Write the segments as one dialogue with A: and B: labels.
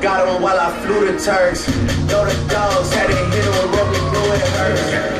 A: Got him while I flew the Turks. Know the dogs had to hit him with what we knew it hurt.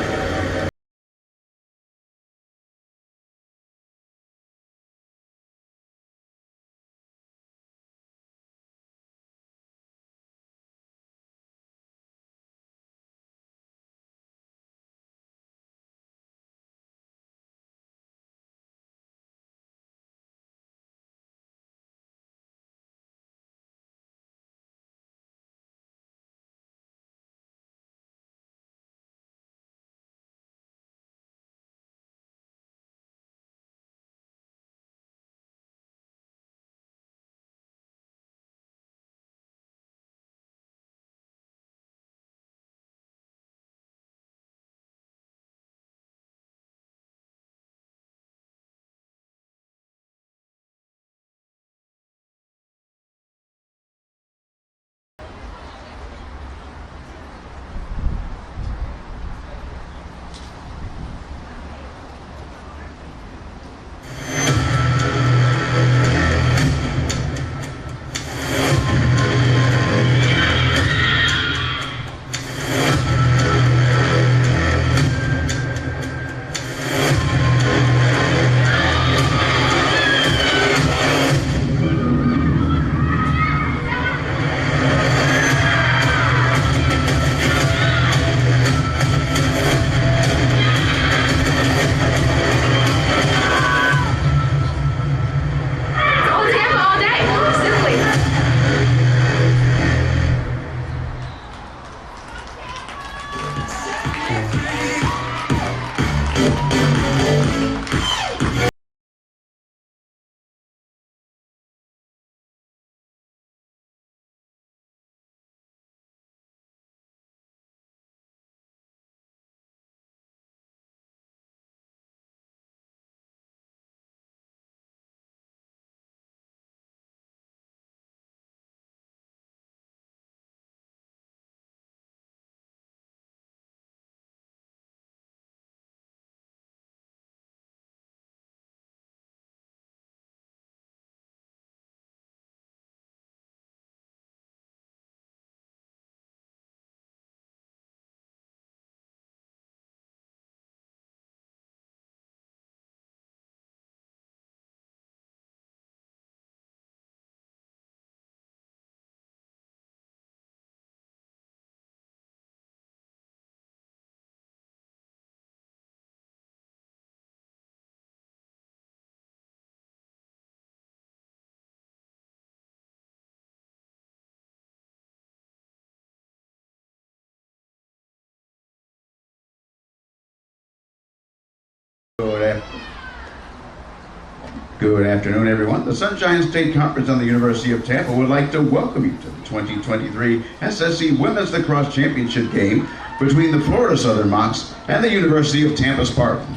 B: Good afternoon, everyone. The Sunshine State Conference on the University of Tampa would like to welcome you to the 2023 SSC Women's Lacrosse Championship game between the Florida Southern Mocs and the University of Tampa Spartans.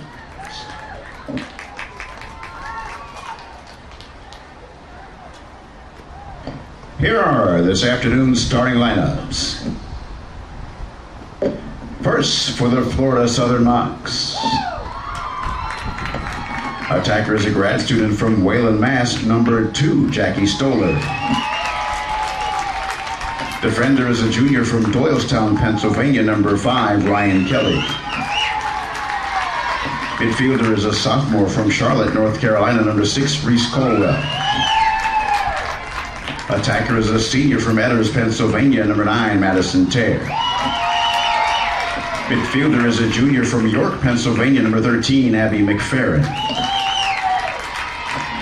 B: Here are this afternoon's starting lineups. First, for the Florida Southern Mocs. Attacker is a grad student from Wayland, Mass, number 2, Jackie Stoller. Defender is a junior from Doylestown, Pennsylvania, number 5, Ryan Kelly. Midfielder is a sophomore from Charlotte, North Carolina, number 6, Reese Colwell. Attacker is a senior from Edders, Pennsylvania, number 9, Madison Tare. Midfielder is a junior from York, Pennsylvania, number 13, Abby McFerrin.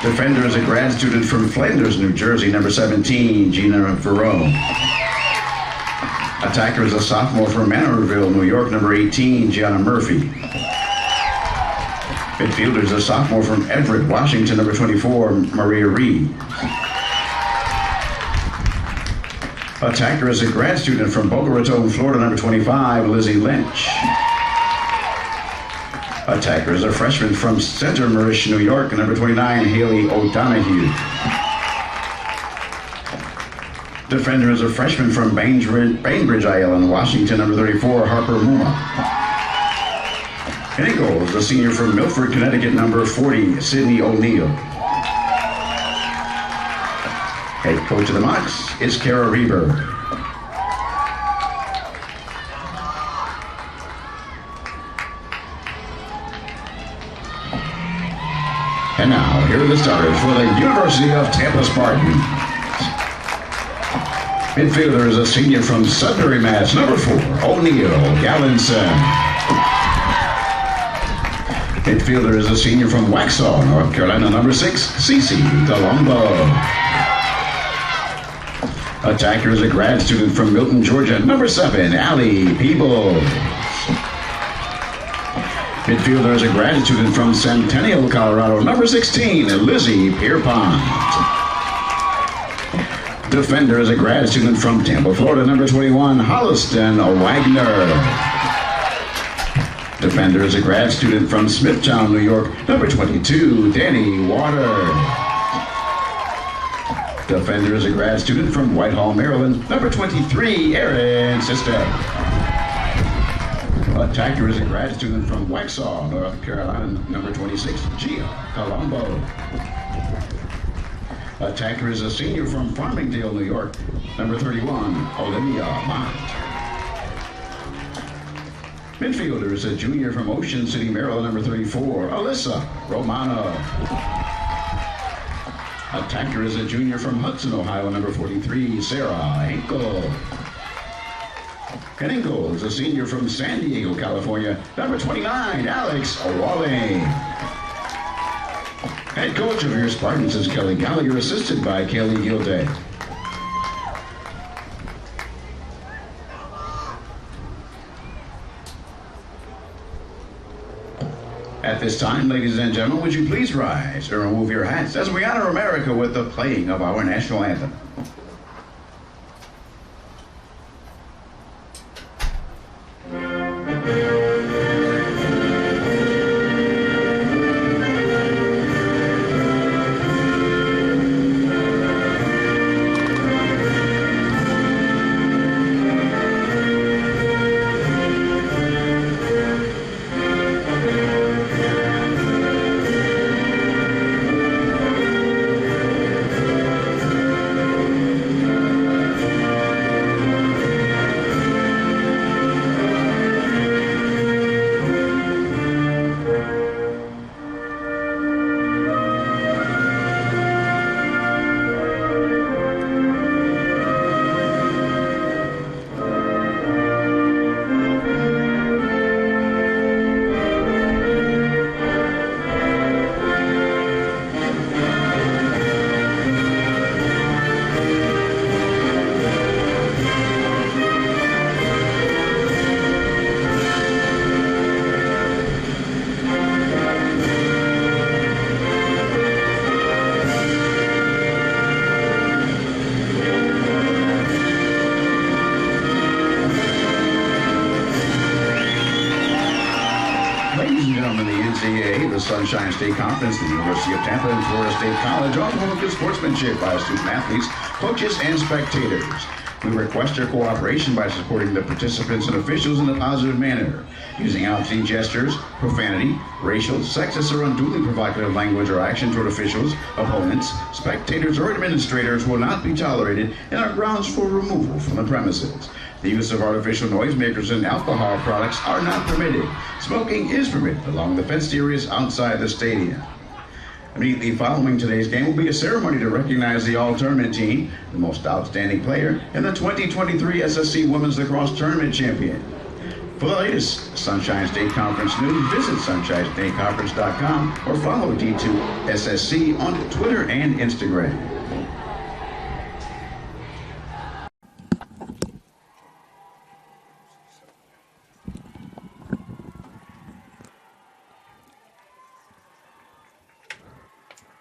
B: Defender is a grad student from Flanders, New Jersey, number 17, Gina Verone. Attacker is a sophomore from Manorville, New York, number 18, Gianna Murphy. Midfielder is a sophomore from Everett, Washington, number 24, Maria Reed. Attacker is a grad student from Boca Raton, Florida, number 25, Lizzie Lynch. Attacker is a freshman from Center Marish, New York, number 29, Haley O'Donoghue. Defender is a freshman from Bainbridge, Island, Washington, number 34, Harper Muma. And in goal is a senior from Milford, Connecticut, number 40, Sydney O'Neill. Head coach of the Mocs is Kara Reber. And now, here are the starters for the University of Tampa Spartans. Midfielder is a senior from Sudbury, Mass. Number 4, O'Neal Gallinson. Midfielder is a senior from Waxhaw, North Carolina. Number 6, Cece Colombo. Attacker is a grad student from Milton, Georgia. Number 7, Allie Peebles. Midfielder is a grad student from Centennial, Colorado. Number 16, Lizzie Pierpont. Defender is a grad student from Tampa, Florida. Number 21, Holliston Wagner. Defender is a grad student from Smithtown, New York. Number 22, Danny Water. Defender is a grad student from Whitehall, Maryland. Number 23, Erin Sister. Attacker is a grad student from Waxhaw, North Carolina. Number 26, Gia Colombo. Attacker is a senior from Farmingdale, New York. Number 31, Olivia Mott. Midfielder is a junior from Ocean City, Maryland. Number 34, Alyssa Romano. Attacker is a junior from Hudson, Ohio. Number 43, Sarah Hinkle. And in goal is a senior from San Diego, California. Number 29, Alex Walling. Head coach of your Spartans is Kelly Gallagher, assisted by Kelly Gilday. At this time, ladies and gentlemen, would you please rise and remove your hats as we honor America with the playing of our national anthem. The Sunshine State Conference, the University of Tampa, and Florida State College all promote good sportsmanship by student athletes, coaches, and spectators. We request your cooperation by supporting the participants and officials in a positive manner. Using obscene gestures, profanity, racial, sexist, or unduly provocative language or action toward officials, opponents, spectators, or administrators will not be tolerated and are grounds for removal from the premises. The use of artificial noisemakers and alcohol products are not permitted. Smoking is permitted along the fenced areas outside the stadium. Immediately following today's game will be a ceremony to recognize the all-tournament team, the most outstanding player, and the 2023 SSC Women's Lacrosse Tournament champion. For the latest Sunshine State Conference news, visit sunshinestateconference.com or follow D2SSC on Twitter and Instagram.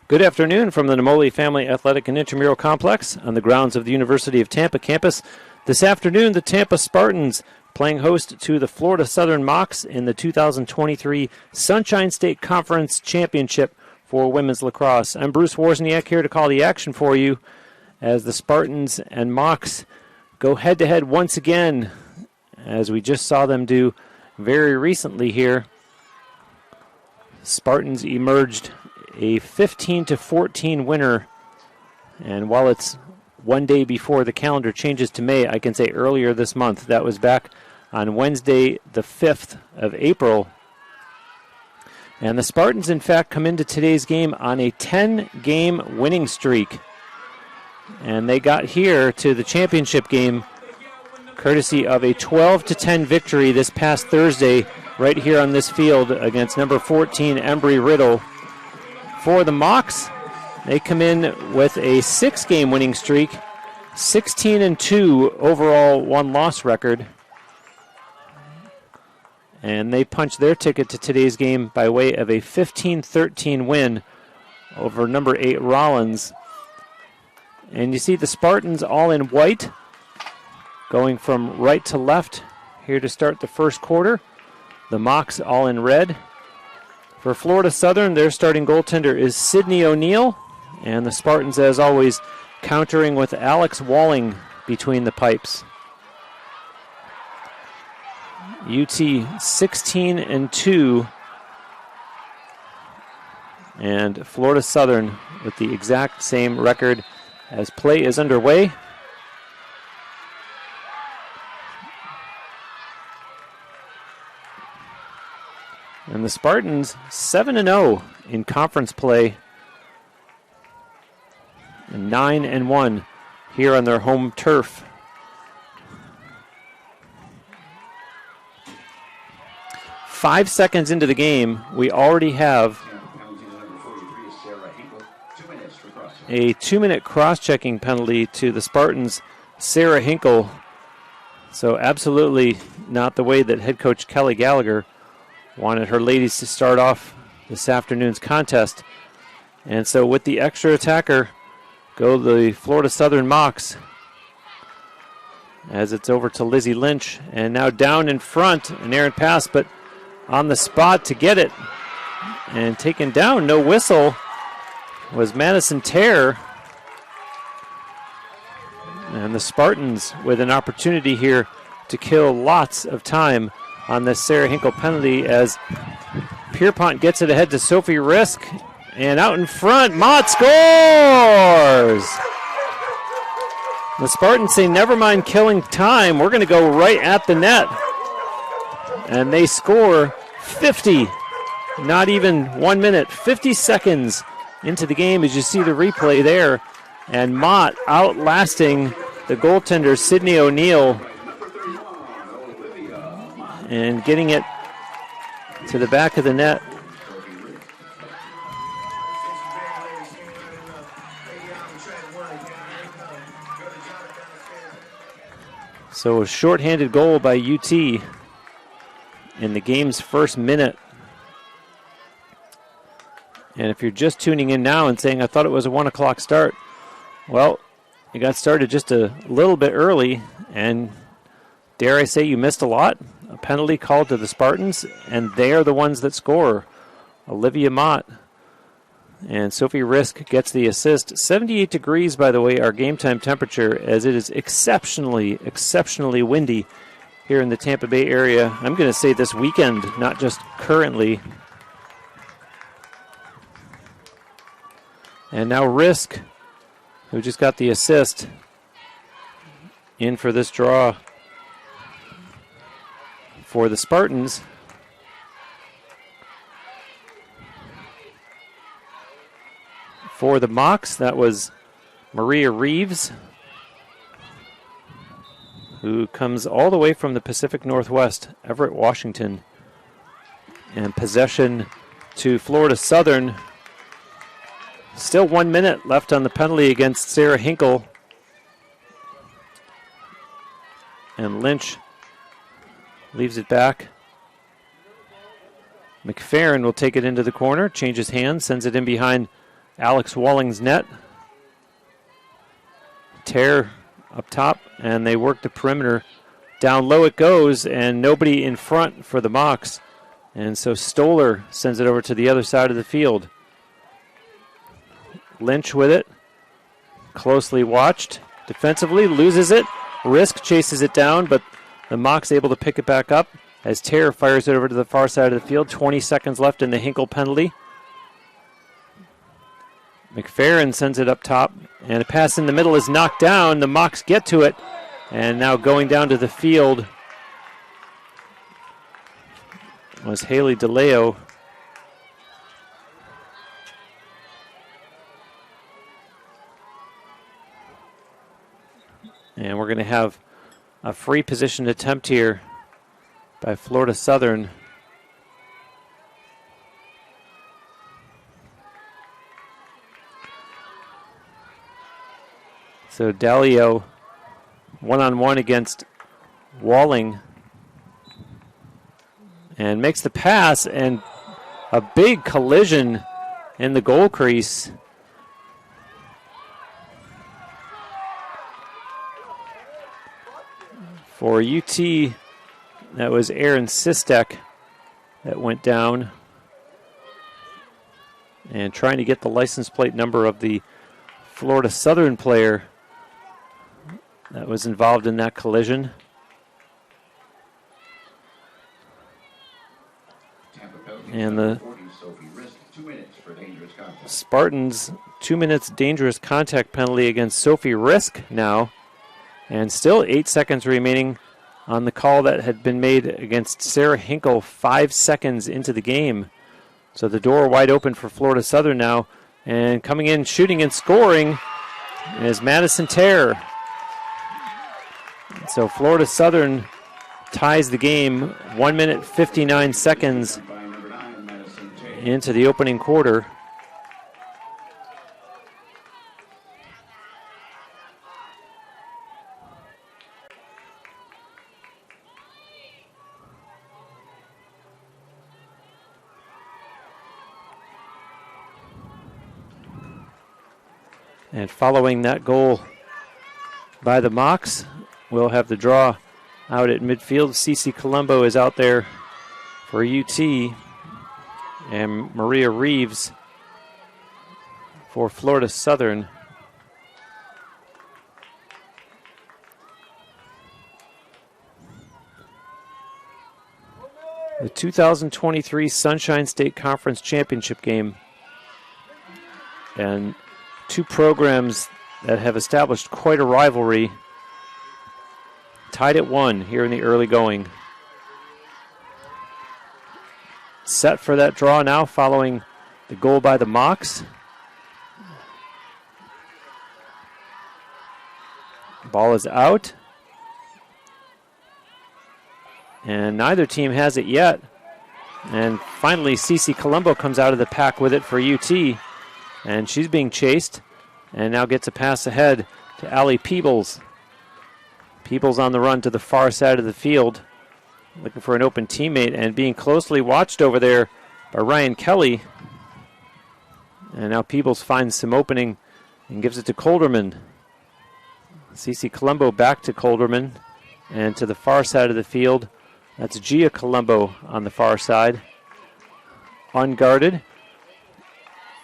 C: Good afternoon from the Namoli Family Athletic and Intramural Complex on the grounds of the University of Tampa campus. This afternoon, the Tampa Spartans playing host to the Florida Southern Mocs in the 2023 Sunshine State Conference Championship for women's lacrosse. I'm Bruce Wozniak here to call the action for you as the Spartans and Mocs go head-to-head once again, as we just saw them do very recently here. Spartans emerged a 15-14 winner, and while it's one day before the calendar changes to May. I can say earlier this month. That was back on Wednesday, the 5th of April. And the Spartans, in fact, come into today's game on a 10-game winning streak. And they got here to the championship game courtesy of a 12-10 victory this past Thursday right here on this field against number 14, Embry-Riddle. For the Mocs, they come in with a 6-game winning streak, 16-2 overall one-loss record. And they punched their ticket to today's game by way of a 15-13 win over number 8 Rollins. And you see the Spartans all in white, going from right to left here to start the first quarter. The Mocs all in red. For Florida Southern, their starting goaltender is Sidney O'Neill. And the Spartans, as always, countering with Alex Walling between the pipes. UT 16-2, and Florida Southern with the exact same record as play is underway. And the Spartans 7-0 in conference play and 9-1 here on their home turf. 5 seconds into the game, we already have a 2-minute cross-checking penalty to the Spartans, Sarah Hinkle. So absolutely not the way that head coach Kelly Gallagher wanted her ladies to start off this afternoon's contest. And so with the extra attacker go the Florida Southern Mocs, as it's over to Lizzie Lynch. And now down in front, an errant pass, but on the spot to get it and taken down, no whistle, was Madison Terr. And the Spartans with an opportunity here to kill lots of time on this Sarah Hinkle penalty as Pierpont gets it ahead to Sophie Risk. And out in front, Mott scores! The Spartans say, never mind killing time, we're going to go right at the net. And they score 50, not even 1 minute, 50 seconds into the game as you see the replay there. And Mott outlasting the goaltender, Sidney O'Neill, and getting it to the back of the net. So a shorthanded goal by UT in the game's first minute. And if you're just tuning in now and saying, I thought it was a 1 o'clock start, well, you got started just a little bit early, and dare I say you missed a lot. A penalty called to the Spartans, and they are the ones that score. Olivia Mott and Sophie Risk gets the assist. 78 degrees, by the way, our game time temperature, as it is exceptionally windy here in the Tampa Bay area. I'm going to say this weekend, not just currently. And now Risk, who just got the assist, in for this draw for the Spartans. For the Mocs, that was Maria Reeves, who comes all the way from the Pacific Northwest, Everett, Washington. And possession to Florida Southern. Still 1 minute left on the penalty against Sarah Hinkle. And Lynch leaves it back. McFerrin will take it into the corner, changes hands, sends it in behind Alex Walling's net. Terr up top, and they work the perimeter. Down low it goes, and nobody in front for the Mocs. And so Stoller sends it over to the other side of the field. Lynch with it, closely watched. Defensively, loses it. Risk chases it down, but the Mocs able to pick it back up as Terr fires it over to the far side of the field. 20 seconds left in the Hinkle penalty. McFerrin sends it up top, and a pass in the middle is knocked down. The Mocs get to it, and now going down to the field was Haley DeLeo. And we're going to have a free position attempt here by Florida Southern. So Dalio one-on-one against Walling and makes the pass, and a big collision in the goal crease. For UT, that was Aaron Sistek that went down, and trying to get the license plate number of the Florida Southern player that was involved in that collision. And the Spartans, 2 minutes dangerous contact penalty against Sophie Risk now. And still 8 seconds remaining on the call that had been made against Sarah Hinkle 5 seconds into the game. So the door wide open for Florida Southern now. And coming in, shooting and scoring is Madison Terre. So Florida Southern ties the game 1 minute 59 seconds into the opening quarter. And following that goal by the Mocs, we'll have the draw out at midfield. Cece Colombo is out there for UT, and Maria Reeves for Florida Southern. The 2023 Sunshine State Conference Championship game. And two programs that have established quite a rivalry, tied at 1 here in the early going. Set for that draw now following the goal by the Mocs. Ball is out. And neither team has it yet. And finally, Cece Colombo comes out of the pack with it for UT. And she's being chased, and now gets a pass ahead to Allie Peebles. Peebles on the run to the far side of the field, looking for an open teammate, and being closely watched over there by Ryan Kelly. And now Peebles finds some opening and gives it to Colderman. Cece Colombo back to Colderman, and to the far side of the field, that's Gia Colombo on the far side. Unguarded.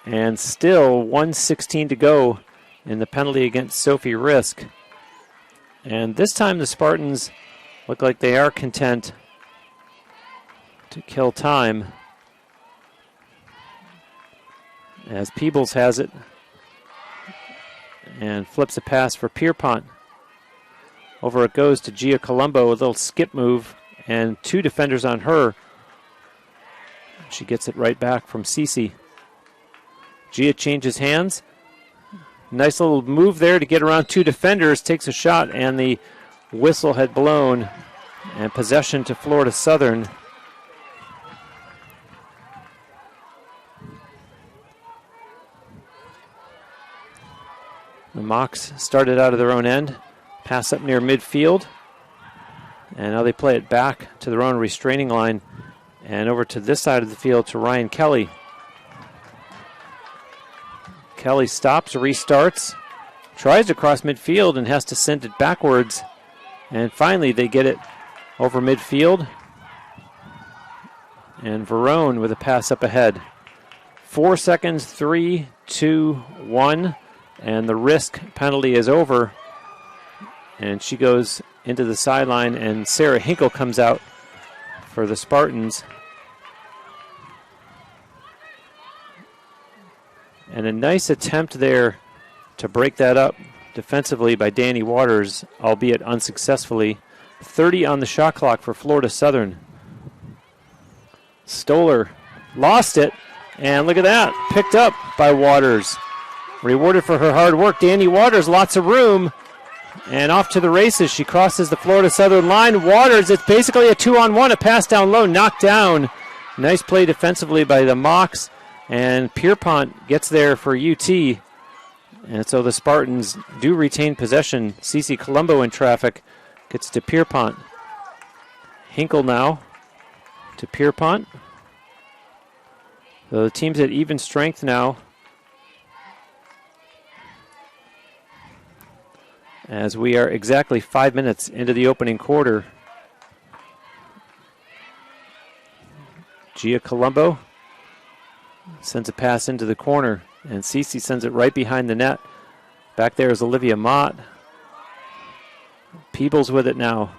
C: And still 1:16 to go in the penalty against Sophie Risk. And this time the Spartans look like they are content to kill time, as Peebles has it and flips a pass for Pierpont. Over it goes to Gia Colombo, a little skip move, and two defenders on her. She gets it right back from Cece. Gia changes hands. Nice little move there to get around two defenders. Takes a shot, and the whistle had blown. And possession to Florida Southern. The Mocs started out of their own end. Pass up near midfield. And now they play it back to their own restraining line. And over to this side of the field to Ryan Kelly. Kelly stops, restarts, tries to cross midfield and has to send it backwards. And finally they get it over midfield. And Verone with a pass up ahead. 4 seconds, 3, 2, 1. And the Risk penalty is over. And she goes into the sideline, and Sarah Hinkle comes out for the Spartans. And And a nice attempt there to break that up defensively by Danny Waters, albeit unsuccessfully. 30 on the shot clock for Florida Southern. Stoller lost it, and look at that, picked up by Waters. Rewarded for her hard work. Danny Waters, lots of room, and off to the races. She crosses the Florida Southern line. Waters, it's basically a 2-on-1, a pass down low, knocked down. Nice play defensively by the Mocs, and Pierpont gets there for UT. And so the Spartans do retain possession. Cece Colombo in traffic, gets to Pierpont. Hinkle now to Pierpont. So the team's at even strength now, as we are exactly 5 minutes into the opening quarter. Gia Colombo sends a pass into the corner, and Cece sends it right behind the net. Back there is Olivia Mott. Peebles with it now.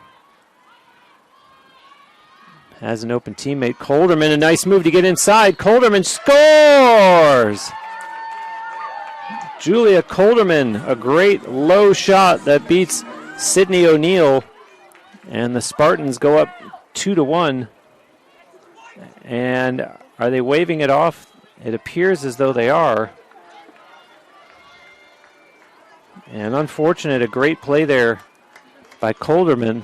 C: Has an open teammate. Colderman, a nice move to get inside. Colderman scores! Julia Colderman, a great low shot that beats Sydney O'Neill. And the Spartans go up 2-1. And are they waving it off? It appears as though they are. And unfortunate, a great play there by Colderman.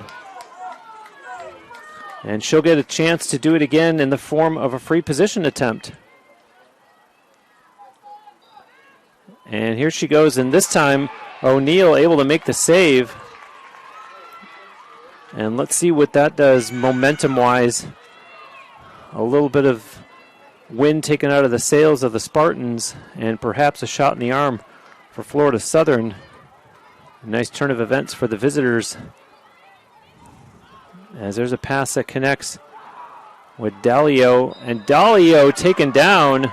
C: And she'll get a chance to do it again in the form of a free position attempt. And here she goes, and this time O'Neill able to make the save. And let's see what that does momentum-wise. A little bit of wind taken out of the sails of the Spartans, and perhaps a shot in the arm for Florida Southern. A nice turn of events for the visitors, as there's a pass that connects with Dalio, and Dalio taken down.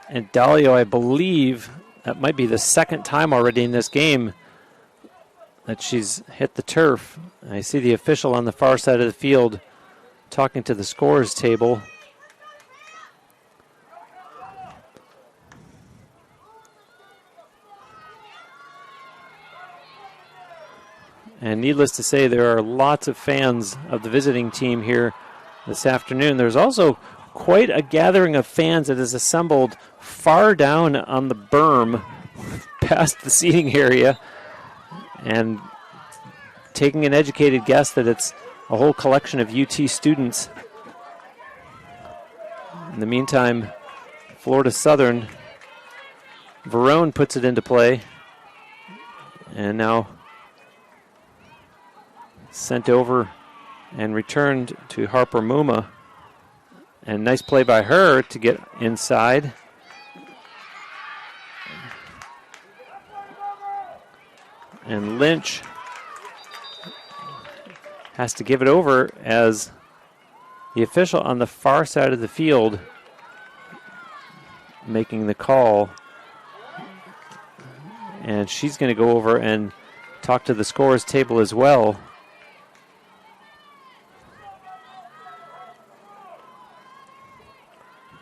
C: And Dalio, I believe, that might be the second time already in this game that she's hit the turf. I see the official on the far side of the field talking to the scorers table. And needless to say, there are lots of fans of the visiting team here this afternoon. There's also quite a gathering of fans that is assembled far down on the berm past the seating area, and taking an educated guess that it's a whole collection of UT students. In the meantime, Florida Southern, Verone puts it into play, and now sent over and returned to Harper Muma. And nice play by her to get inside. And Lynch has to give it over, as the official on the far side of the field making the call. And she's going to go over and talk to the scorers table as well.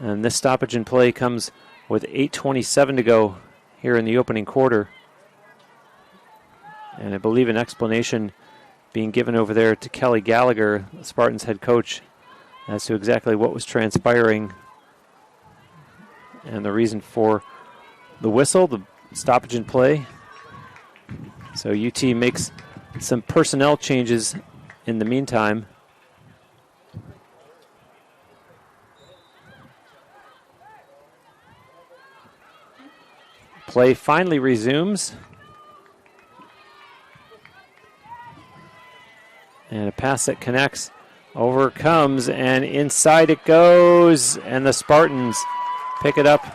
C: And this stoppage in play comes with 8:27 to go here in the opening quarter. And I believe an explanation being given over there to Kelly Gallagher, the Spartans head coach, as to exactly what was transpiring and the reason for the whistle, the stoppage in play. So UT makes some personnel changes in the meantime. Play finally resumes. And a pass that connects. Over comes, and inside it goes. And the Spartans pick it up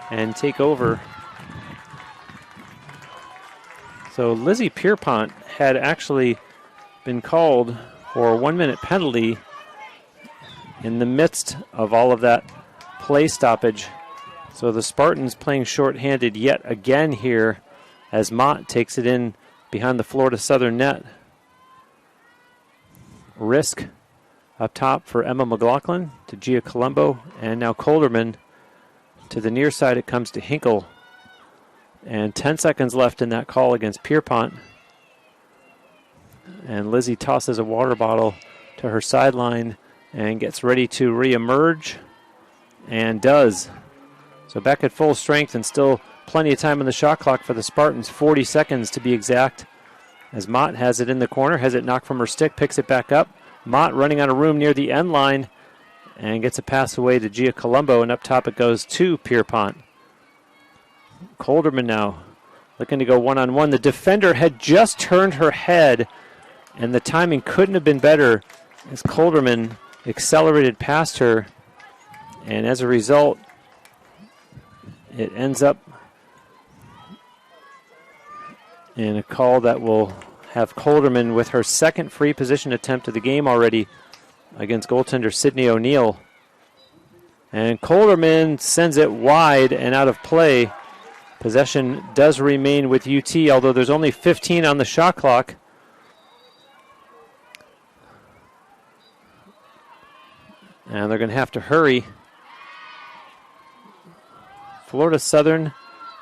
C: and take over. So Lizzie Pierpont had actually been called for a 1-minute penalty in the midst of all of that play stoppage. So the Spartans playing shorthanded yet again here, as Mott takes it in behind the Florida Southern net. Risk Up top for Emma McLaughlin to Gia Colombo, and now Colderman. To the near side it comes to Hinkle. And 10 seconds left in that call against Pierpont. And Lizzie tosses a water bottle to her sideline and gets ready to reemerge, and does. So back at full strength and still plenty of time on the shot clock for the Spartans, 40 seconds to be exact. As Mott has it in the corner, has it knocked from her stick, picks it back up. Mott running on a room near the end line and gets a pass away to Gia Colombo, and up top it goes to Pierpont. Colderman now looking to go one-on-one. The defender had just turned her head, and the timing couldn't have been better as Colderman accelerated past her, and as a result, it ends up in a call that will have Colderman with her second free position attempt of the game already against goaltender Sydney O'Neill. And Colderman sends it wide and out of play. Possession does remain with UT, although there's only 15 on the shot clock. And they're going to have to hurry. Florida Southern,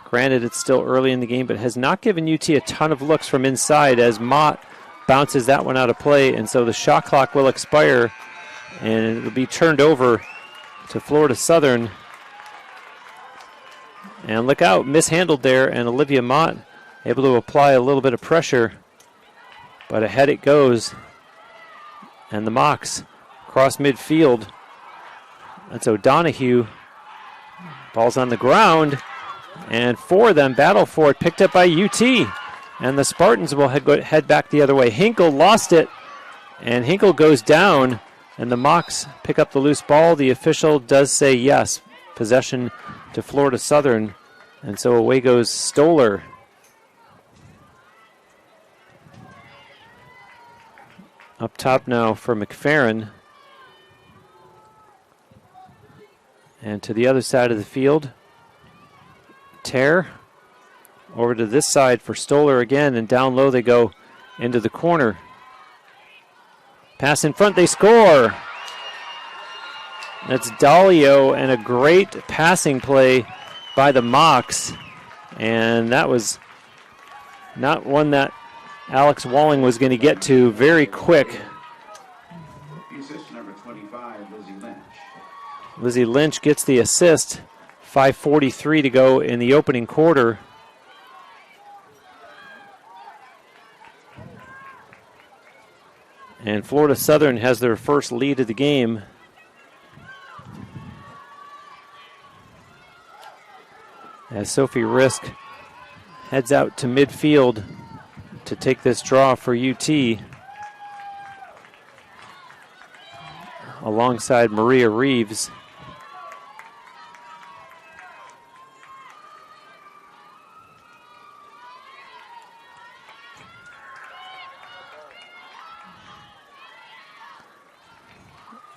C: granted it's still early in the game, but has not given UT a ton of looks from inside as Mott bounces that one out of play, and so the shot clock will expire and it will be turned over to Florida Southern. And look out, mishandled there, and Olivia Mott able to apply a little bit of pressure, but ahead it goes. And the Mocs cross midfield. That's O'Donohue. Ball's on the ground, and four of them battle for it, picked up by UT. And the Spartans will head back the other way. Hinkle lost it, and Hinkle goes down, and the Mocs pick up the loose ball. The official does say yes, possession to Florida Southern, and so away goes Stoller. Up top now for McFerrin. And to the other side of the field, Tear over to this side for Stoller again, and down low they go into the corner. Pass in front, they score. That's Dalio, and a great passing play by the Mocs. And that was not one that Alex Walling was going to get to very quick.
B: Assist number 25, Lizzie Lynch.
C: Lizzie Lynch gets the assist. 5:43 to go in the opening quarter. And Florida Southern has their first lead of the game. As Sophie Risk heads out to midfield to take this draw for UT alongside Maria Reeves.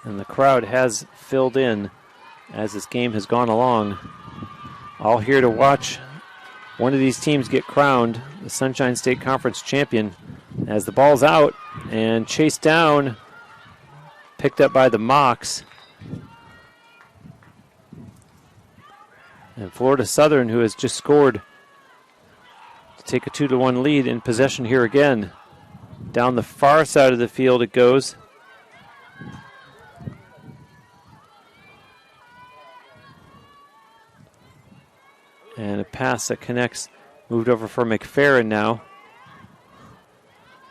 C: And the crowd has filled in as this game has gone along. All here to watch one of these teams get crowned the Sunshine State Conference champion, as the ball's out and chased down, picked up by the Mocs. And Florida Southern, who has just scored to take a 2-1 lead, in possession here again. Down the far side of the field it goes. And a pass that connects, moved over for McFerrin now.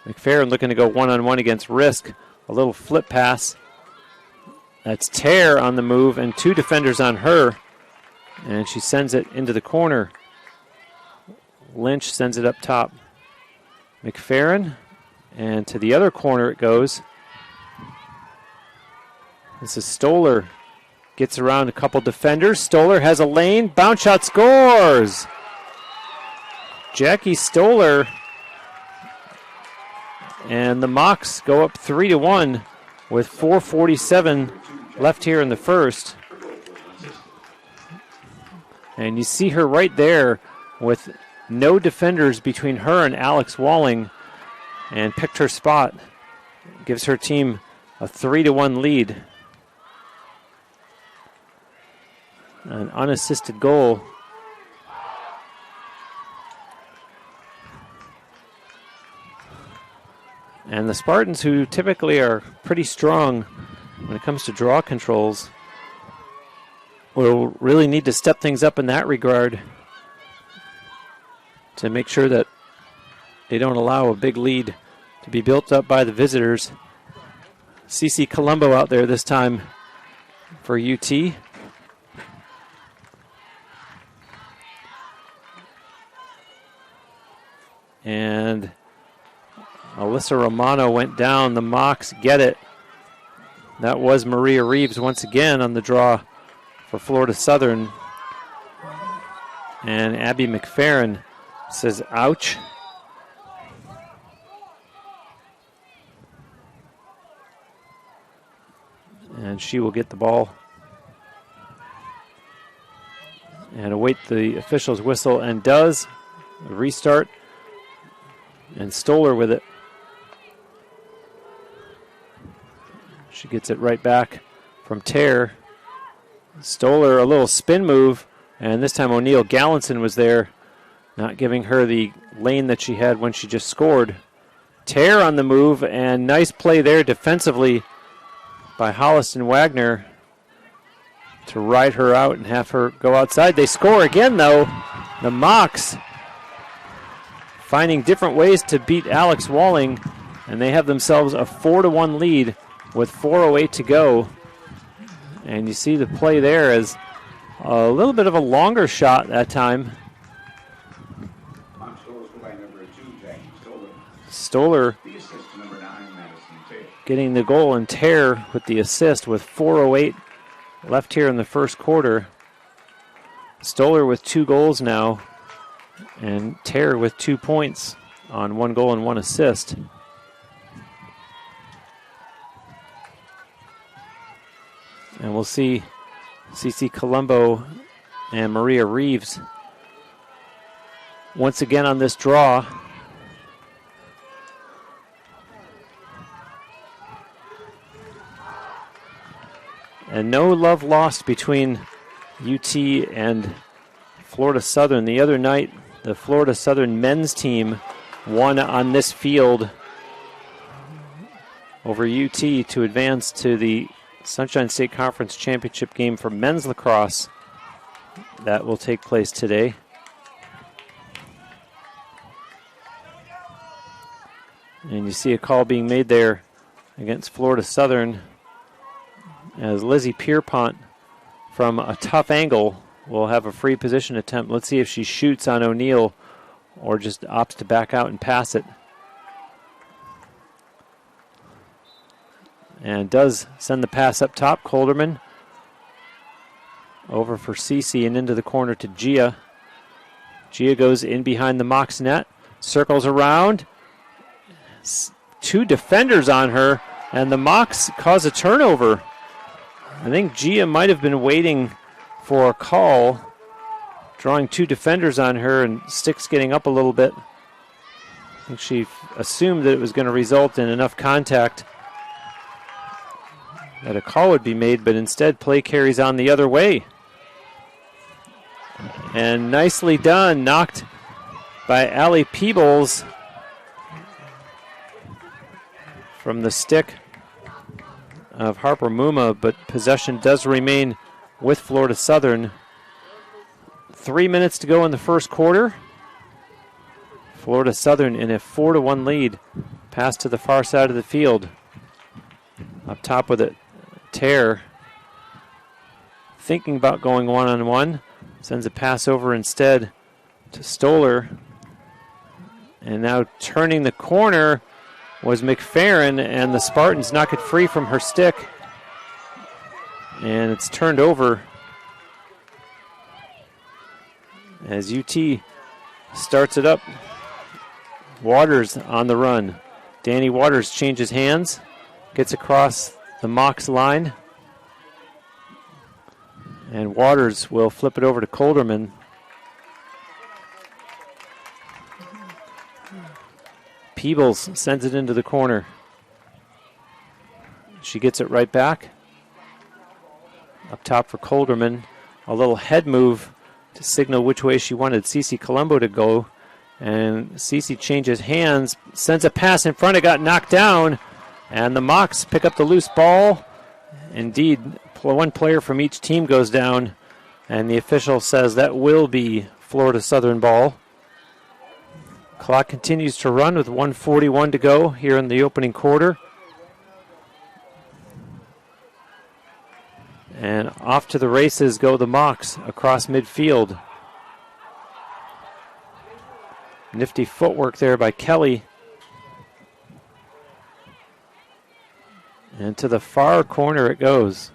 C: McFerrin looking to go one-on-one against Risk. A little flip pass. That's Tear on the move, and two defenders on her. And she sends it into the corner. Lynch sends it up top. McFerrin, and to the other corner it goes. This is Stoller. Gets around a couple defenders. Stoller has a lane. Bounce shot, scores! Jackie Stoller. And the Mocs go up 3-1 with 4:47 left here in the first. And you see her right there with no defenders between her and Alex Walling, and picked her spot. Gives her team a 3-1 lead. An unassisted goal. And the Spartans, who typically are pretty strong when it comes to draw controls, will really need to step things up in that regard to make sure that they don't allow a big lead to be built up by the visitors. CC Colombo out there this time for UT. And Alyssa Romano went down. The Mocs get it. That was Maria Reeves once again on the draw for Florida Southern. And Abby McFerrin says, ouch. And she will get the ball and await the official's whistle, and does. A restart. And Stoller with it. She gets it right back from Tear. Stoller, a little spin move, and this time O'Neill Gallinson was there, not giving her the lane that she had when she just scored. Tear on the move, and nice play there defensively by Holliston Wagner to ride her out and have her go outside. They score again, though. The Mocs finding different ways to beat Alex Walling, and they have themselves a 4-1 lead with 4:08 to go. And you see the play there as a little bit of a longer shot that time. Stoller getting the goal, and Tear with the assist with 4:08 left here in the first quarter. Stoller with 2 goals now, and Tear with 2 points on 1 goal and 1 assist. And we'll see CC Colombo and Maria Reeves once again on this draw. And no love lost between UT and Florida Southern. The other night, the Florida Southern men's team won on this field over UT to advance to the Sunshine State Conference Championship game for men's lacrosse. That will take place today. And you see a call being made there against Florida Southern as Lizzie Pierpont from a tough angle will have a free position attempt. Let's see if she shoots on O'Neill or just opts to back out and pass it. And does send the pass up top. Colderman over for Cece and into the corner to Gia. Gia goes in behind the Mocs net, circles around. 2 defenders on her, and the Mocs cause a turnover. I think Gia might have been waiting for a call, drawing 2 defenders on her, and sticks getting up a little bit. I think she assumed that it was going to result in enough contact that a call would be made, but instead play carries on the other way. And nicely done, knocked by Allie Peebles from the stick of Harper Muma, but possession does remain with Florida Southern. 3 minutes to go in the first quarter. Florida Southern in a 4-1 lead. Pass to the far side of the field. Up top with it, Tear. Thinking about going one-on-one. Sends a pass over instead to Stoller. And now turning the corner was McFerrin, and the Spartans knock it free from her stick. And it's turned over as UT starts it up. Waters on the run. Danny Waters changes hands, gets across the Mocs line. And Waters will flip it over to Colderman. Peebles sends it into the corner. she gets it right back. Up top for Colderman. A little head move to signal which way she wanted Cece Colombo to go. And Cece changes hands, sends a pass in front. It got knocked down. And the Mocs pick up the loose ball. Indeed, one player from each team goes down. And the official says that will be Florida Southern ball. Clock continues to run with 1:41 to go here in the opening quarter. And off to the races go the Mocs across midfield. Nifty footwork there by Kelly. And to the far corner it goes.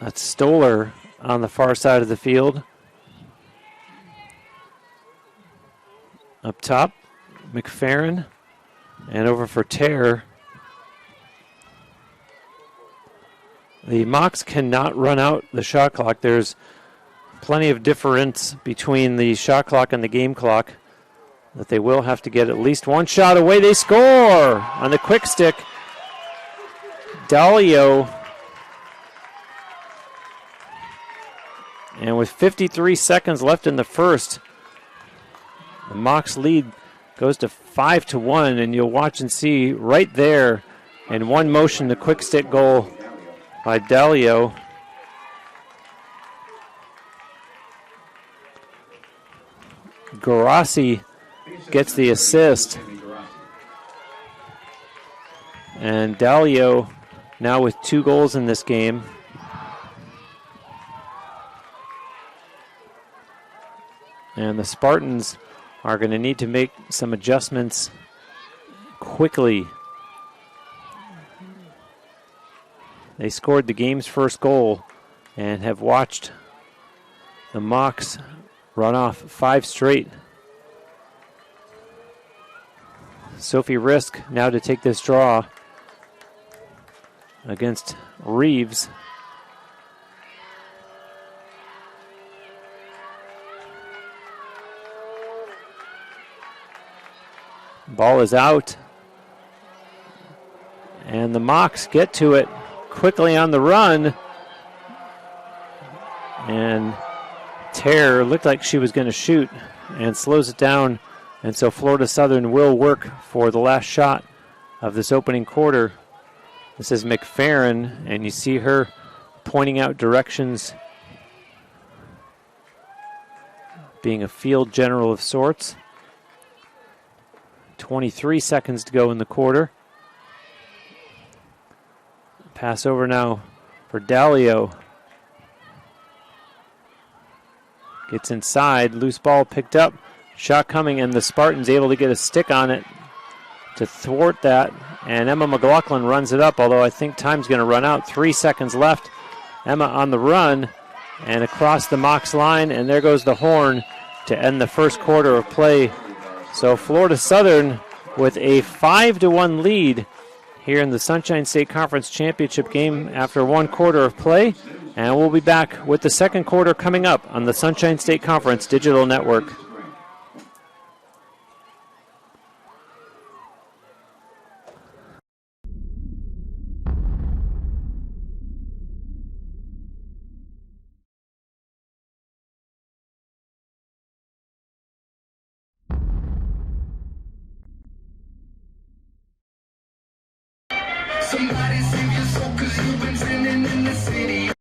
C: That's Stoller on the far side of the field. Up top, McFerrin. And over for Terre. The Mocs cannot run out the shot clock. There's plenty of difference between the shot clock and the game clock that they will have to get at least one shot away. They score on the quick stick. Dalio. And with 53 seconds left in the first, the Mocs lead goes to 5-1, and you'll watch and see right there in one motion the quick stick goal by Dalio. Garassi gets the assist. And Dalio now with 2 goals in this game. And the Spartans are going to need to make some adjustments quickly. They scored the game's first goal and have watched the Mocs run off 5 straight. Sophie Risk now to take this draw against Reeves. Ball is out. And the Mocs get to it quickly on the run. And Terre looked like she was going to shoot and slows it down. And so Florida Southern will work for the last shot of this opening quarter. This is McFerrin, and you see her pointing out directions, being a field general of sorts. 23 seconds to go in the quarter. Pass over now for Dalio. Gets inside, loose ball picked up, shot coming, and the Spartans able to get a stick on it to thwart that. And Emma McLaughlin runs it up, although I think time's going to run out. 3 seconds left. Emma on the run and across the Mocs line, and there goes the horn to end the first quarter of play. So Florida Southern with a 5-1 lead here in the Sunshine State Conference Championship game after 1 quarter of play. And we'll be back with the second quarter coming up on the Sunshine State Conference Digital Network.
A: Somebody save your soul, 'cause you've been sinning in the city.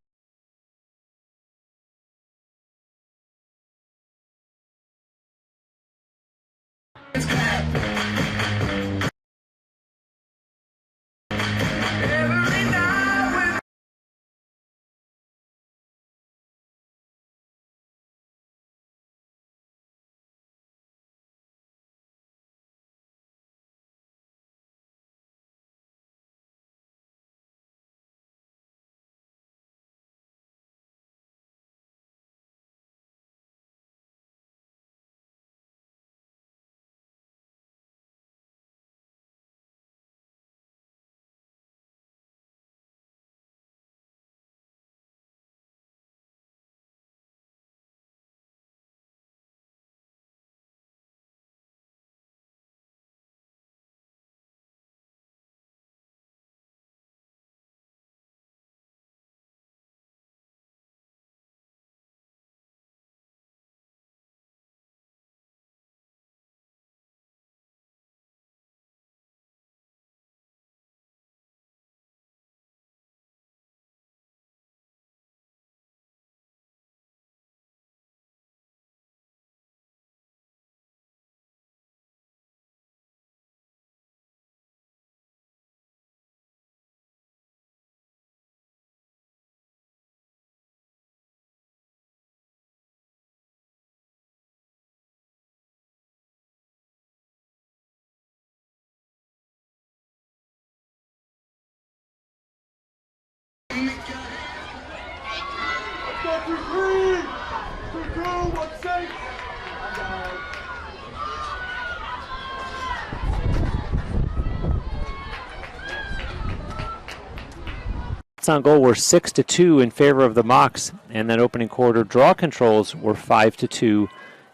C: Shots on goal were 6-2 in favor of the Mocs, and that opening quarter draw controls were 5-2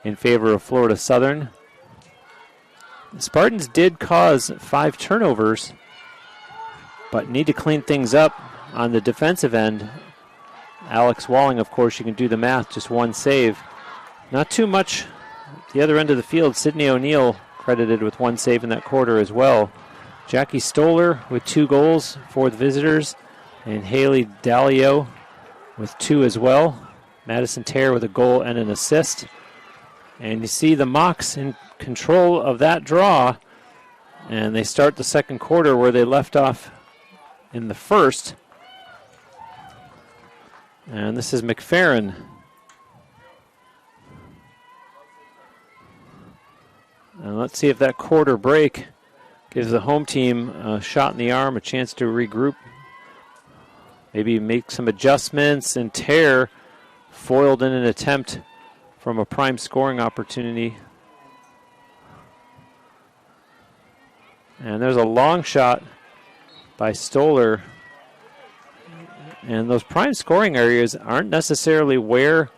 C: in favor of Florida Southern. The Spartans did cause 5 turnovers, but need to clean things up on the defensive end. Alex Walling, of course, you can do the math, just 1 save. Not too much the other end of the field. Sydney O'Neill credited with 1 save in that quarter as well. Jackie Stoller with 2 goals for the visitors, and Haley Dalio with 2 as well. Madison Terre with a goal and an assist. And you see the Mocs in control of that draw, and they start the second quarter where they left off in the first. And this is McFerrin. And let's see if that quarter break gives the home team a shot in the arm, a chance to regroup, maybe make some adjustments, and Terre foiled in an attempt from a prime scoring opportunity. And there's a long shot by Stoller. And those prime scoring areas aren't necessarily where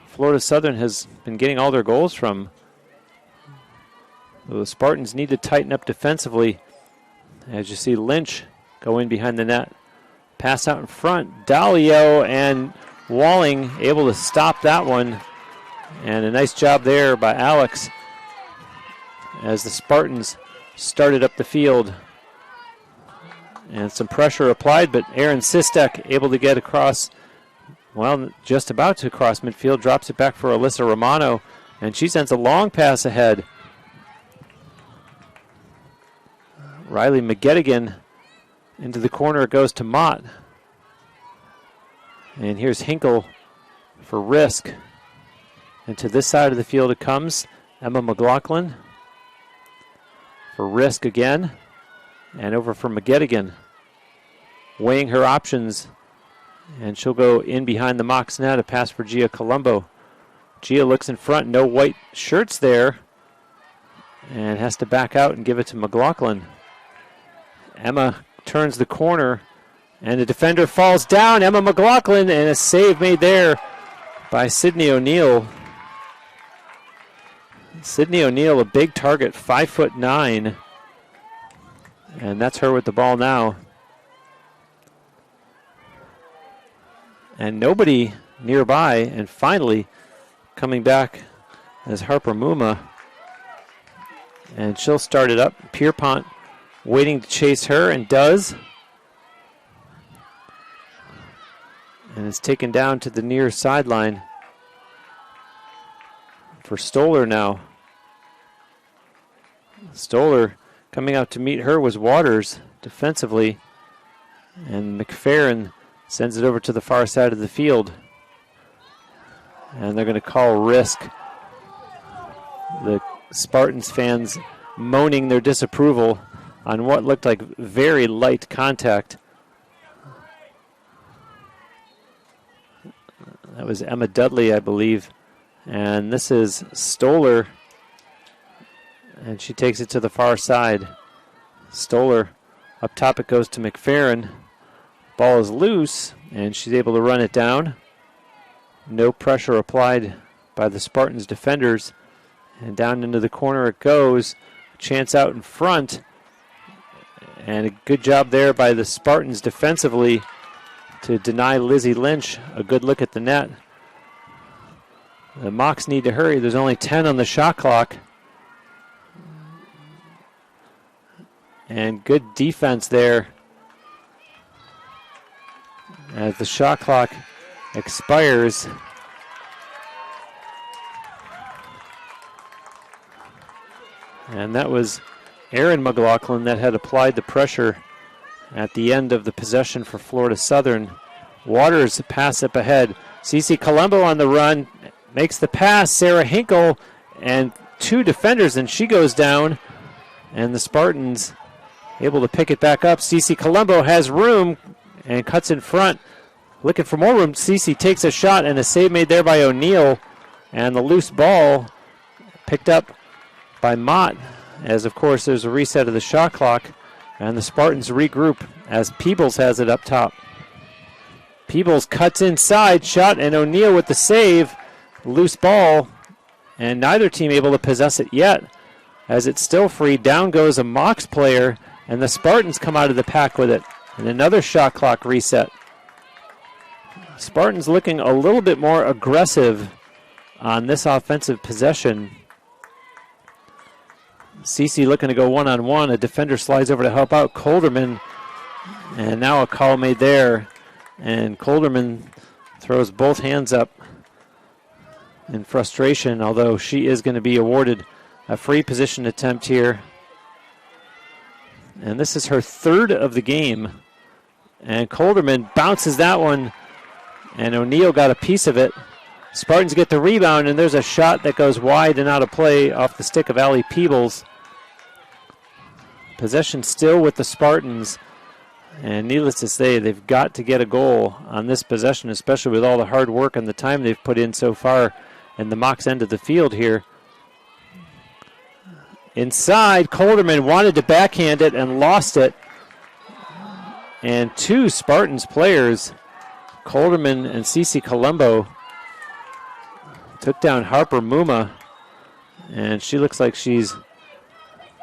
C: Florida Southern has been getting all their goals from. The Spartans need to tighten up defensively. As you see Lynch go in behind the net. Pass out in front. Dalio and Walling able to stop that one. And a nice job there by Alex as the Spartans started up the field. And some pressure applied, but Aaron Sistek able to get across, well, just about to cross midfield, drops it back for Alyssa Romano, and she sends a long pass ahead. Riley McGettigan into the corner, it goes to Mott. And here's Hinkle for Risk. And to this side of the field it comes. Emma McLaughlin for Risk again. And over for McGettigan. Weighing her options. And she'll go in behind the Mocs net. A pass for Gia Colombo. Gia looks in front. No white shirts there. And has to back out and give it to McLaughlin. Emma turns the corner. And the defender falls down. Emma McLaughlin, and a save made there by Sydney O'Neill. Sydney O'Neill, a big target, 5'9". And that's her with the ball now. And nobody nearby, and finally coming back as Harper Muma. And she'll start it up. Pierpont waiting to chase her, and does. And it's taken down to the near sideline for Stoller now. Stoller coming out to meet her was Waters defensively. And McFerrin sends it over to the far side of the field. And they're going to call Risk. The Spartans fans moaning their disapproval on what looked like very light contact. That was Emma Dudley, I believe. And this is Stoller. And she takes it to the far side. Stoller, up top it goes to McFerrin. Ball is loose, and she's able to run it down. No pressure applied by the Spartans defenders. And down into the corner it goes. A chance out in front. And a good job there by the Spartans defensively to deny Lizzie Lynch a good look at the net. The Mocs need to hurry. There's only 10 on the shot clock. And good defense there as the shot clock expires. And that was Erin McLaughlin that had applied the pressure at the end of the possession for Florida Southern. Waters pass up ahead. Cece Colombo on the run, makes the pass. Sarah Hinkle and 2 defenders, and she goes down. And the Spartans able to pick it back up. Cece Colombo has room and cuts in front. Looking for more room. Cece takes a shot, and a save made there by O'Neill. And the loose ball picked up by Mott, as of course there's a reset of the shot clock. And the Spartans regroup as Peebles has it up top. Peebles cuts inside, shot, and O'Neill with the save. Loose ball, and neither team able to possess it yet, as it's still free. Down goes a Mocs player, and the Spartans come out of the pack with it. And another shot clock reset. Spartans looking a little bit more aggressive on this offensive possession. Cece looking to go one-on-one. A defender slides over to help out Colderman. And now a call made there. And Colderman throws both hands up in frustration, although she is going to be awarded a free position attempt here. And this is her third of the game. And Colderman bounces that one, and O'Neill got a piece of it. Spartans get the rebound, and there's a shot that goes wide and out of play off the stick of Allie Peebles. Possession still with the Spartans, and needless to say, they've got to get a goal on this possession, especially with all the hard work and the time they've put in so far in the Mocs end of the field here. Inside, Colderman wanted to backhand it and lost it. And two Spartans players, Colderman and Cece Colombo, took down Harper Muma. And she looks like she's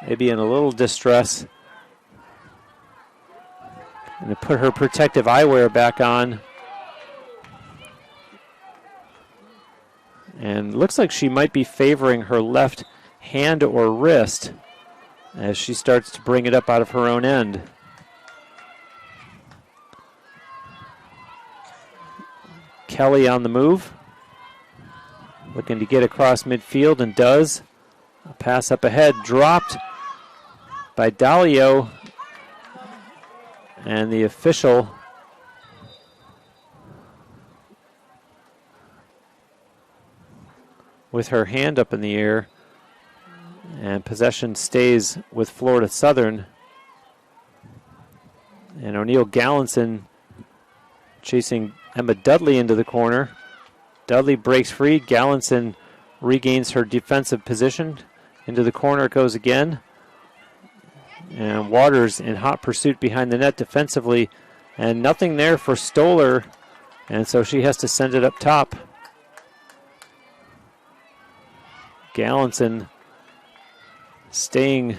C: maybe in a little distress. And to put her protective eyewear back on. And looks like she might be favoring her left hand or wrist as she starts to bring it up out of her own end. Kelly on the move, looking to get across midfield, and does. A pass up ahead, dropped by Dalio, and the official with her hand up in the air, and possession stays with Florida Southern. And O'Neill Gallinson chasing Emma Dudley into the corner. Dudley breaks free. Gallinson regains her defensive position. Into the corner it goes again. And Waters in hot pursuit behind the net defensively. And nothing there for Stoller. And so she has to send it up top. Gallinson staying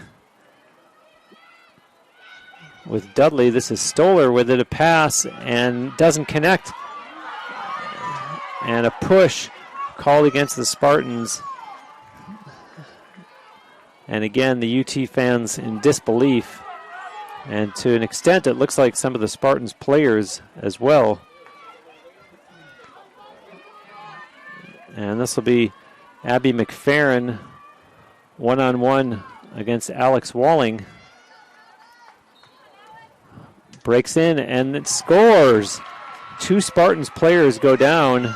C: with Dudley. This is Stoller with it, a pass, and doesn't connect. And a push called against the Spartans. And again, the UT fans in disbelief. And to an extent, it looks like some of the Spartans players as well. And this will be Abby McFerrin one-on-one against Alex Walling. Breaks in and it scores. Two Spartans players go down.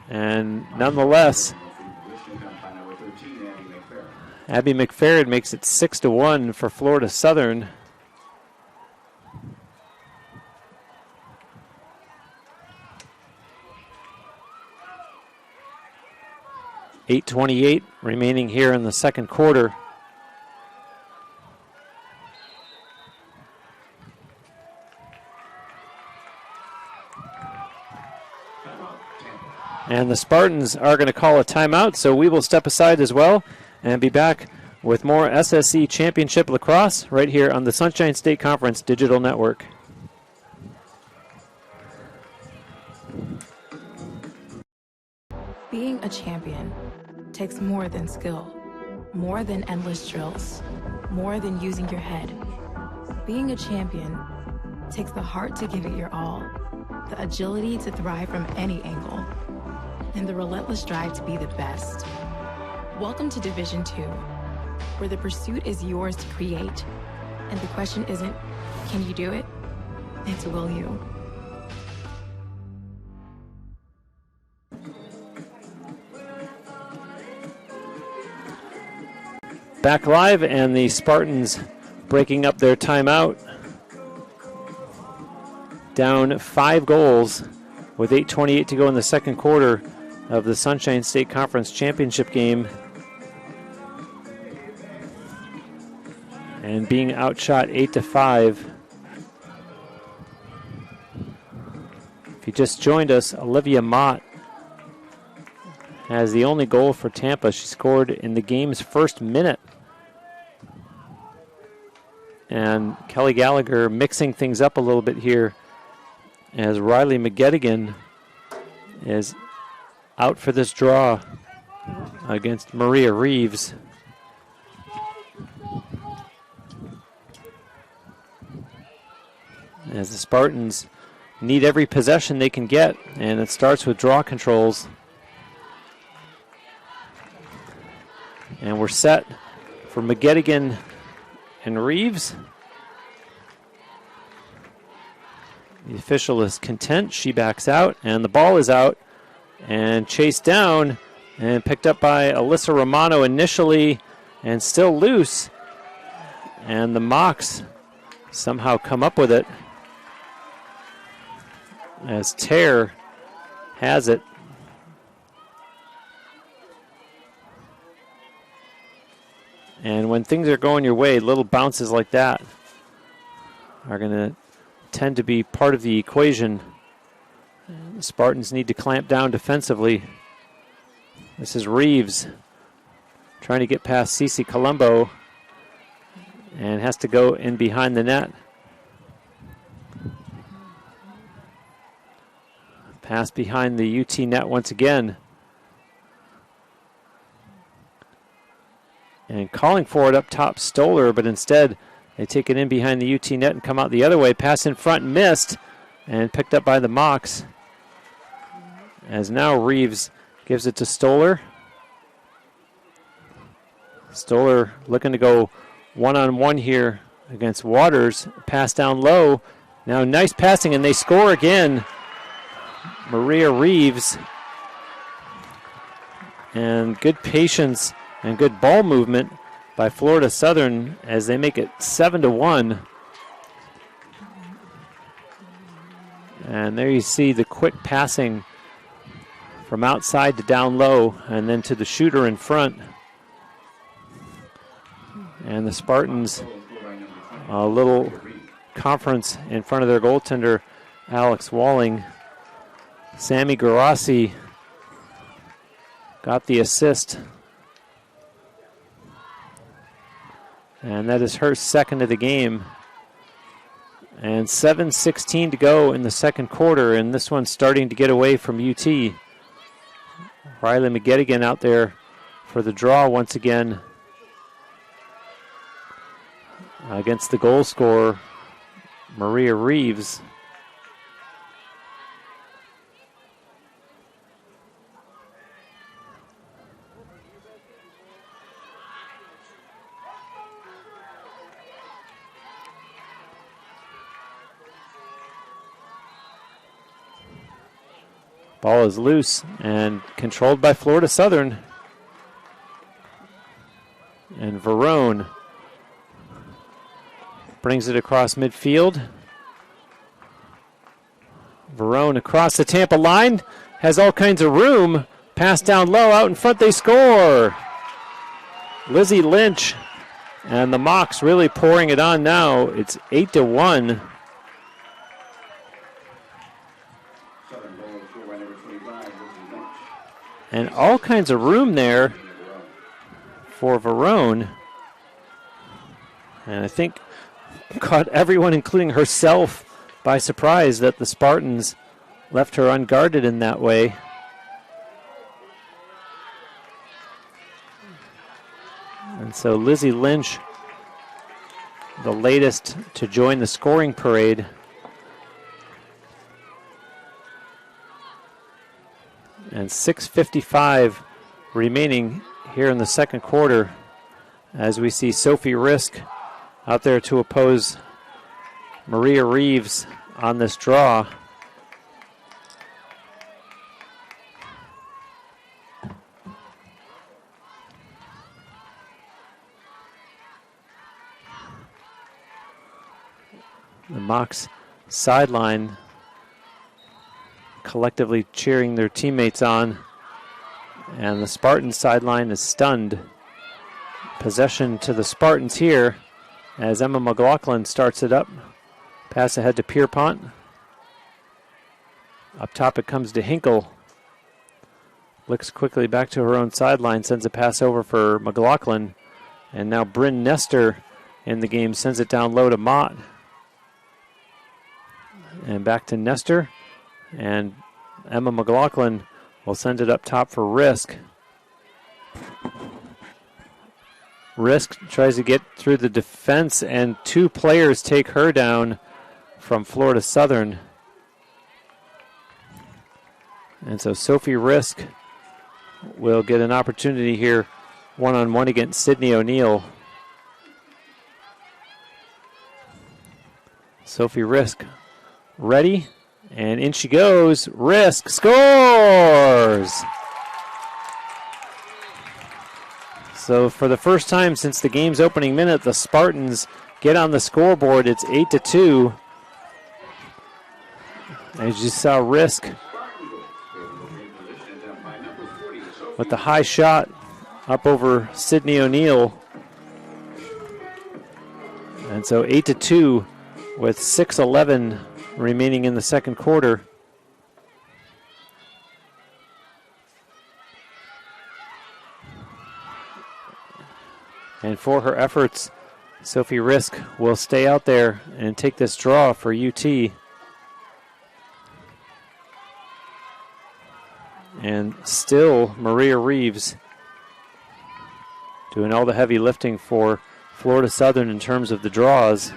C: And nonetheless, Abby McFerrin makes it 6-1 for Florida Southern. .28 remaining here in the second quarter. And the Spartans are going to call a timeout, so we will step aside as well and be back with more SSC Championship Lacrosse right here on the Sunshine State Conference Digital Network.
D: Being a champion takes more than skill, more than endless drills, more than using your head. Being a champion takes the heart to give it your all, the agility to thrive from any angle, and the relentless drive to be the best. Welcome to Division II, where the pursuit is yours to create, and the question isn't, can you do it? It's, will you?
C: Back live, and the Spartans breaking up their timeout. Down 5 goals with 8:28 to go in the second quarter of the Sunshine State Conference Championship game. and being outshot 8-5. If you just joined us, Olivia Mott has the only goal for Tampa. She scored in the game's first minute. And Kelly Gallagher mixing things up a little bit here as Riley McGettigan is out for this draw against Maria Reeves. As the Spartans need every possession they can get, and it starts with draw controls. And we're set for McGettigan and Reeves. The official is content. She backs out, and the ball is out and chased down and picked up by Alyssa Romano initially and still loose. And the Mocs somehow come up with it as Tare has it. And when things are going your way, little bounces like that are going to tend to be part of the equation. The Spartans need to clamp down defensively. This is Reeves trying to get past Cece Colombo and has to go in behind the net. Pass behind the UT net once again. And calling for it up top, Stoller, but instead they take it in behind the UT net and come out the other way. Pass in front, missed, and picked up by the Mocs. As now Reeves gives it to Stoller. Stoller looking to go one-on-one here against Waters. Pass down low. Now nice passing, and they score again. Maria Reeves. And good patience and good ball movement by Florida Southern as they make it 7-1. And there you see the quick passing from outside to down low and then to the shooter in front. And the Spartans, a little conference in front of their goaltender, Alex Walling. Sammy Garassi got the assist. And that is her second of the game. And 7:16 to go in the second quarter, and this one's starting to get away from UT. Riley McGettigan out there for the draw once again against the goal scorer, Maria Reeves. Ball is loose and controlled by Florida Southern. And Verone brings it across midfield. Verone across the Tampa line, has all kinds of room. Pass down low, out in front, they score. Lizzie Lynch and the Mocs really pouring it on now. It's 8-1. And all kinds of room there for Verone. And I think caught everyone, including herself, by surprise that the Spartans left her unguarded in that way. And so Lizzie Lynch, the latest to join the scoring parade. And 6:55 remaining here in the second quarter as we see Sophie Risk out there to oppose Maria Reeves on this draw. The Mocs sideline collectively cheering their teammates on, and the Spartans sideline is stunned. Possession to the Spartans here as Emma McLaughlin starts it up. Pass ahead to Pierpont. Up top it comes to Hinkle. Looks quickly back to her own sideline, sends a pass over for McLaughlin. And now Bryn Nestor in the game sends it down low to Mott. And back to Nestor. And Emma McLaughlin will send it up top for Risk. Risk tries to get through the defense, and two players take her down from Florida Southern. And so Sophie Risk will get an opportunity here one-on-one against Sydney O'Neill. Sophie Risk ready, and in she goes. Risk scores! So for the first time since the game's opening minute, the Spartans get on the scoreboard. It's 8-2. As you saw, Risk with the high shot up over Sydney O'Neill. And so 8-2 with 6:11 remaining in the second quarter. And for her efforts, Sophie Risk will stay out there and take this draw for UT. And still Maria Reeves doing all the heavy lifting for Florida Southern in terms of the draws.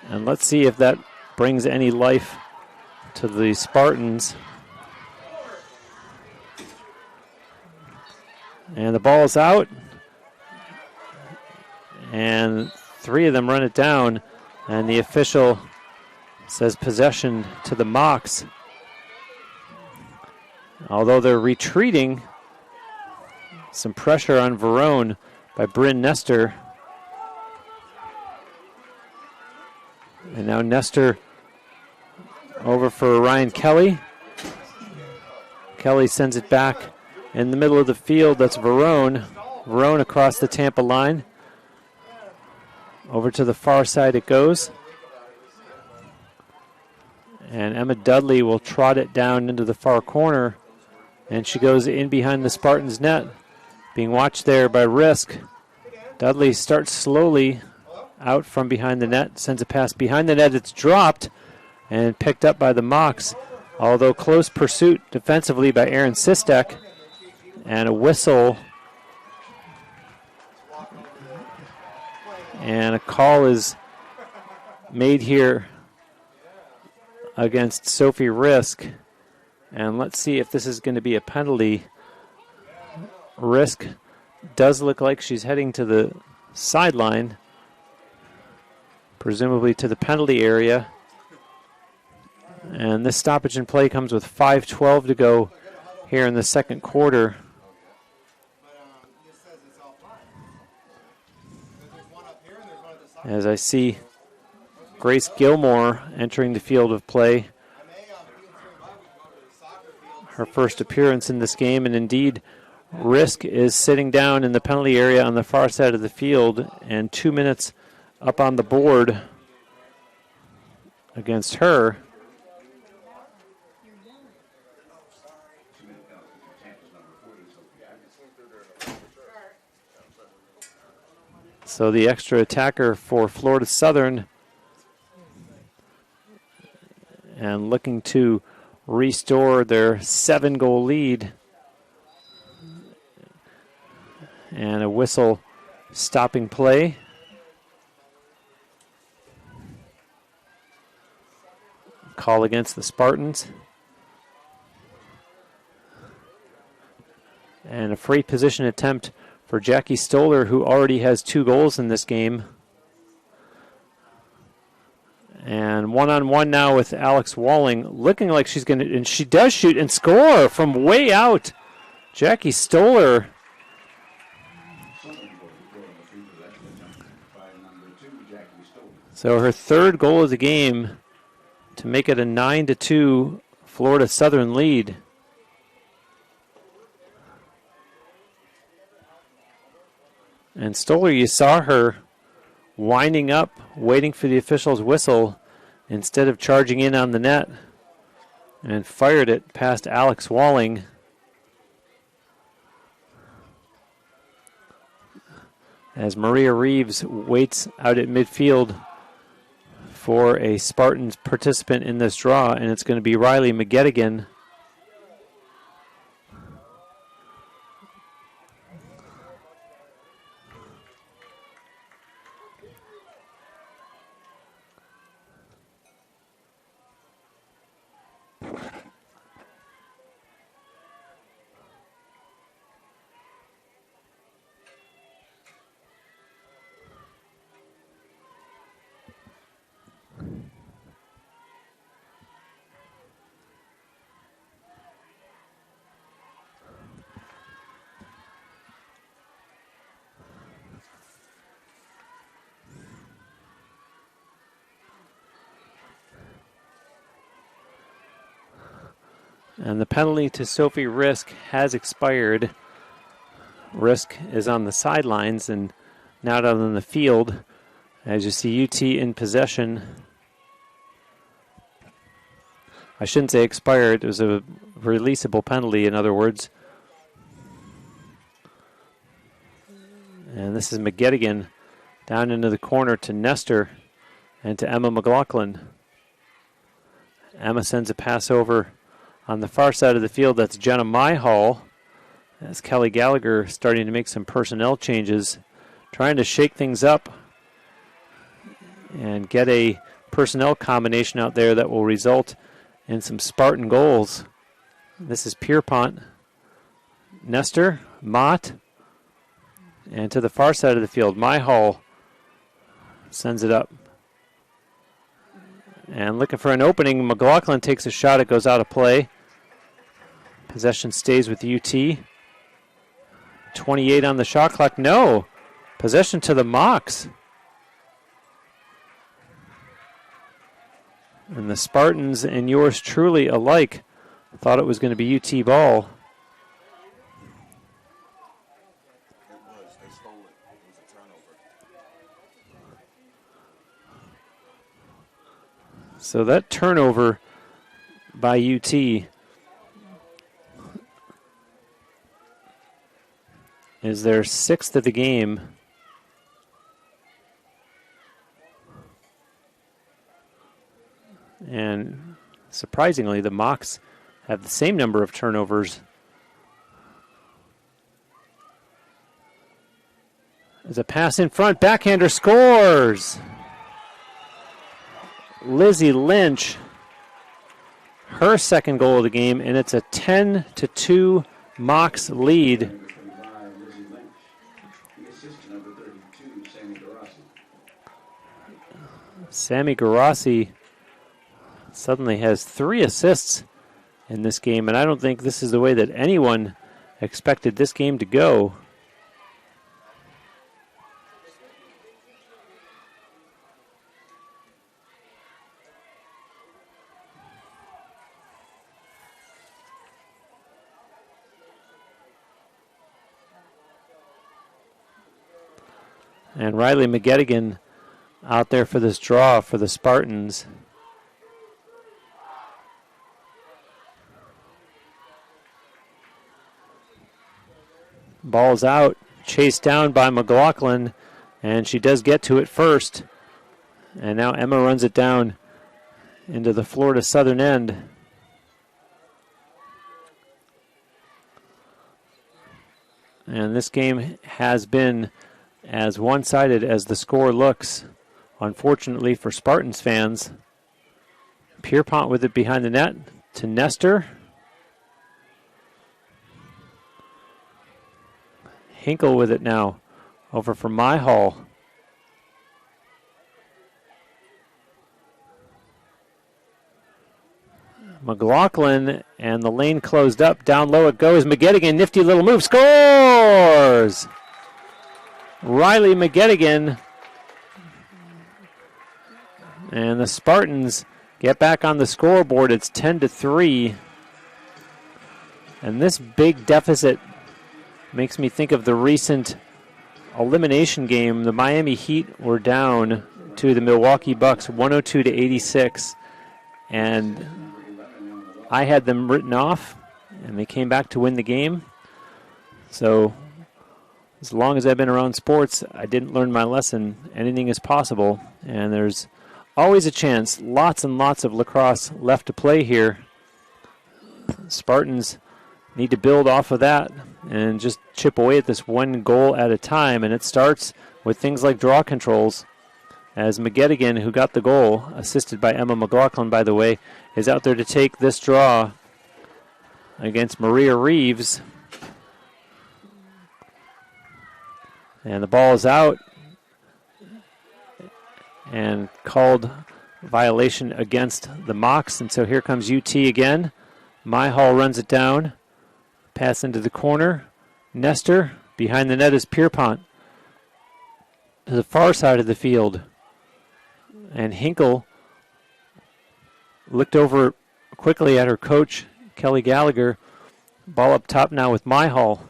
C: And let's see if that brings any life to the Spartans. And the ball's out. And three of them run it down. And the official says possession to the Mocs. Although they're retreating, some pressure on Verone by Bryn Nestor. And now Nestor over for Ryan Kelly. Kelly sends it back in the middle of the field. That's Verone. Verone across the Tampa line. Over to the far side it goes. And Emma Dudley will trot it down into the far corner. And she goes in behind the Spartans' net. Being watched there by Risk. Dudley starts slowly out from behind the net. Sends a pass behind the net. It's dropped and picked up by the Mocs. Although close pursuit defensively by Aaron Sistek. And a whistle. And a call is made here against Sophie Risk. And let's see if this is going to be a penalty. Risk does look like she's heading to the sideline, presumably to the penalty area. And this stoppage in play comes with 5:12 to go here in the second quarter. As I see Grace Gilmore entering the field of play. Her first appearance in this game, and indeed Risk is sitting down in the penalty area on the far side of the field, and 2 minutes up on the board against her. So the extra attacker for Florida Southern, and looking to restore their 7-goal lead. And a whistle stopping play. Call against the Spartans. And a free position attempt for Jackie Stoller, who already has 2 goals in this game. And one-on-one now with Alex Walling, looking like she's going to, and she does shoot and score from way out. Jackie Stoller. So her 3rd goal of the game to make it a 9-2 Florida Southern lead. And Stoller, you saw her winding up, waiting for the official's whistle instead of charging in on the net, and fired it past Alex Walling. As Maria Reeves waits out at midfield for a Spartans participant in this draw, and it's going to be Riley McGettigan. And the penalty to Sophie Risk has expired. Risk is on the sidelines and not out on the field. As you see UT in possession. I shouldn't say expired. It was a releasable penalty, in other words. And this is McGettigan down into the corner to Nestor and to Emma McLaughlin. Emma sends a pass over on the far side of the field. That's Jenna Myhall. As Kelly Gallagher starting to make some personnel changes, trying to shake things up and get a personnel combination out there that will result in some Spartan goals. This is Pierpont, Nestor, Mott, and to the far side of the field, Myhall sends it up. And looking for an opening, McLaughlin takes a shot. It goes out of play. Possession stays with UT. 28 on the shot clock. No. Possession to the Mocs. And the Spartans and yours truly alike thought it was going to be UT ball. So that turnover by UT is their 6th of the game. And surprisingly, the Mocs have the same number of turnovers. There's a pass in front, backhander scores! Lizzie Lynch, her second goal of the game, and it's a 10-2 Mocs lead. Sammy Garassi suddenly has 3 assists in this game, and I don't think this is the way that anyone expected this game to go. And Riley McGettigan out there for this draw for the Spartans. Ball's out, chased down by McLaughlin, and she does get to it first. And now Emma runs it down into the Florida Southern end. And this game has been as one-sided as the score looks, unfortunately for Spartans fans. Pierpont with it behind the net to Nestor. Hinkle with it now, over for Myhall. McLaughlin, and the lane closed up. Down low it goes. McGettigan, nifty little move, scores! Riley McGettigan. And the Spartans get back on the scoreboard. It's 10-3. And this big deficit makes me think of the recent elimination game, the Miami Heat were down to the Milwaukee Bucks 102-86, and I had them written off, and they came back to win the game. So as long as I've been around sports, I didn't learn my lesson. Anything is possible, and there's always a chance. Lots and lots of lacrosse left to play here. Spartans need to build off of that and just chip away at this one goal at a time, and it starts with things like draw controls, as McGettigan, who got the goal, assisted by Emma McLaughlin, by the way, is out there to take this draw against Maria Reeves. And the ball is out and called violation against the Mocs. And so here comes UT again. Myhall runs it down. Pass into the corner. Nestor. Behind the net is Pierpont. To the far side of the field. And Hinkle looked over quickly at her coach, Kelly Gallagher. Ball up top now with Myhall.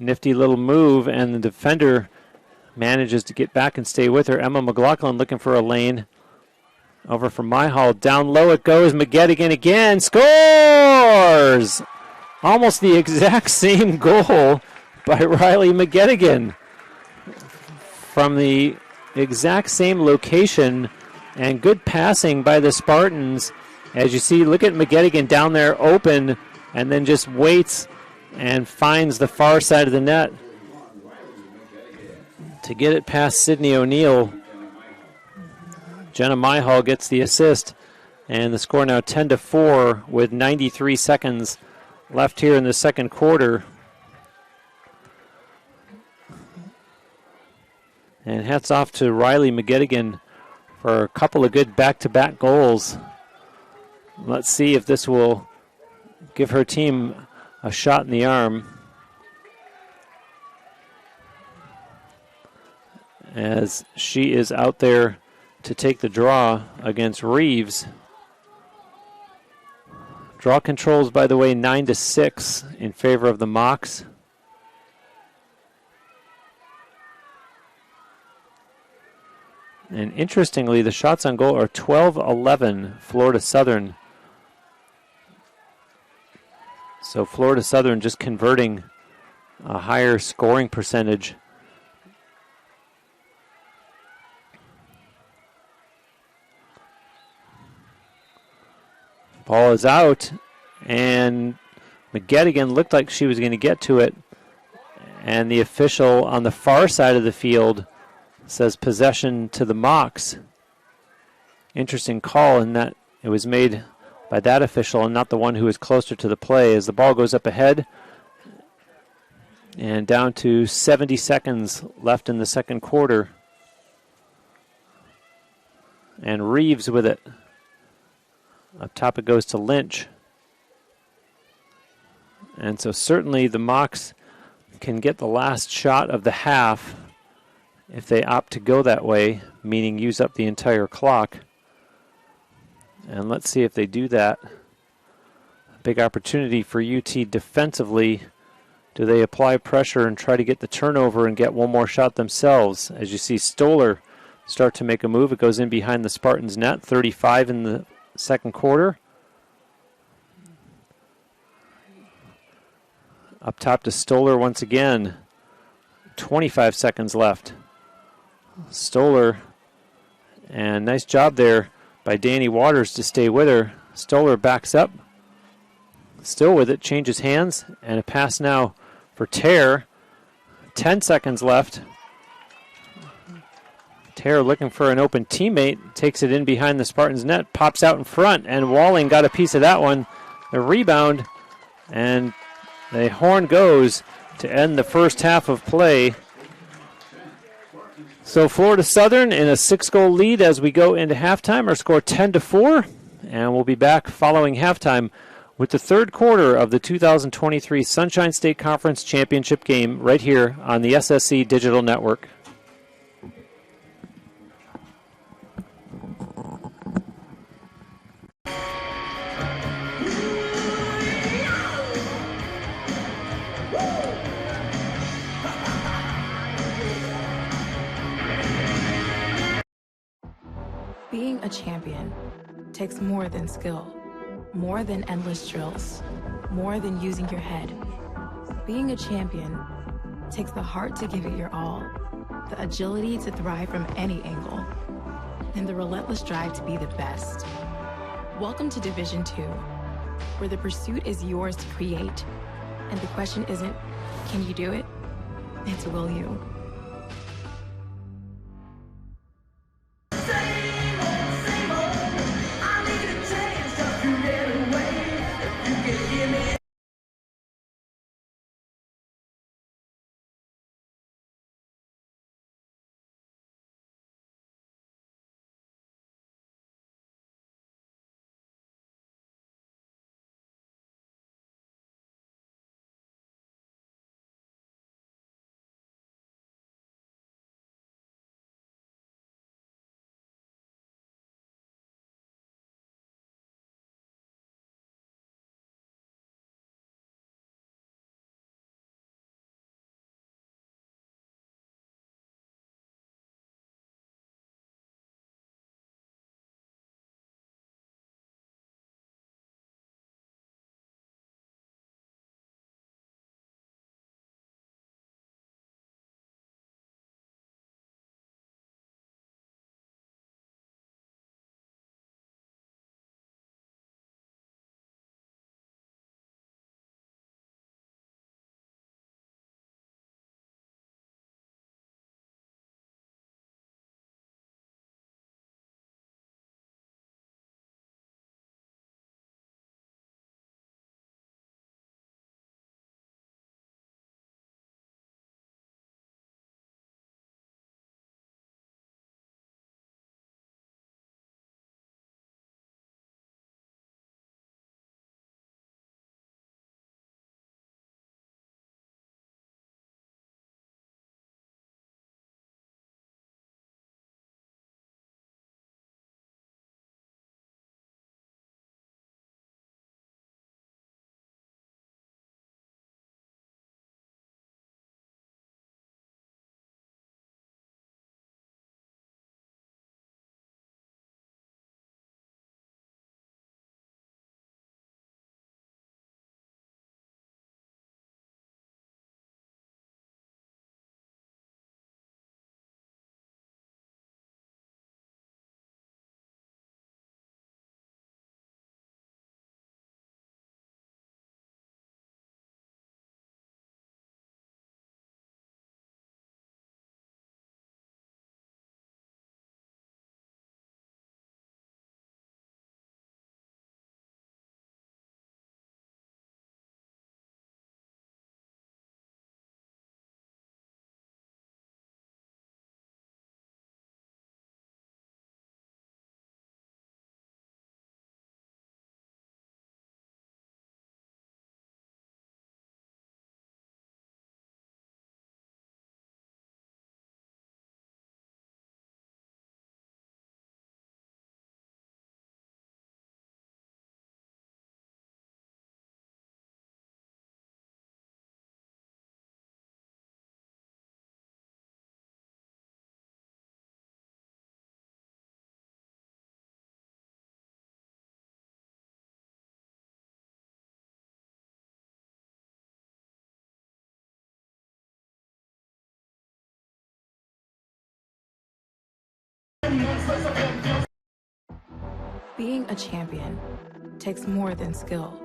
C: Nifty little move, and the defender manages to get back and stay with her. Emma McLaughlin looking for a lane. Over from Myhall. Down low it goes. McGettigan again. Scores! Almost the exact same goal by Riley McGettigan. From the exact same location, and good passing by the Spartans. As you see, look at McGettigan down there open, and then just waits and finds the far side of the net to get it past Sydney O'Neill. Jenna Myhall gets the assist, and the score now 10-4 with 93 seconds left here in the second quarter. And hats off to Riley McGettigan for a couple of good back-to-back goals. Let's see if this will give her team a shot in the arm, as she is out there to take the draw against Reeves. Draw controls, by the way, 9-6 in favor of the Mocs. And interestingly, the shots on goal are 12-11 Florida Southern. So Florida Southern just converting a higher scoring percentage. Ball is out, and McGettigan looked like she was going to get to it, and the official on the far side of the field says possession to the Mocs. Interesting call in that it was made by that official and not the one who was closer to the play, as the ball goes up ahead. And down to 70 seconds left in the second quarter. And Reeves with it. Up top it goes to Lynch. And so certainly the Mocs can get the last shot of the half if they opt to go that way, meaning use up the entire clock. And let's see if they do that. Big opportunity for UT defensively. Do they apply pressure and try to get the turnover and get one more shot themselves? As you see Stoller start to make a move. It goes in behind the Spartans net. 35 in the second quarter. Up top to Stoller once again. 25 seconds left. Stoller, and nice job there by Danny Waters to stay with her. Stoller backs up. Still with it, changes hands, and a pass now for Tear. 10 seconds left. Tear looking for an open teammate, takes it in behind the Spartans net, pops out in front, and Walling got a piece of that one. The rebound, and the horn goes to end the first half of play. So Florida Southern in a 6-goal lead as we go into halftime. Our score 10-4, and we'll be back following halftime with the third quarter of the 2023 Sunshine State Conference Championship game right here on the SSC Digital Network.
D: Being a champion takes more than skill, more than endless drills, more than using your head. Being a champion takes the heart to give it your all, the agility to thrive from any angle, and the relentless drive to be the best. Welcome to Division 2, where the pursuit is yours to create, and the question isn't, can you do it? It's, will you? Being a champion takes more than skill,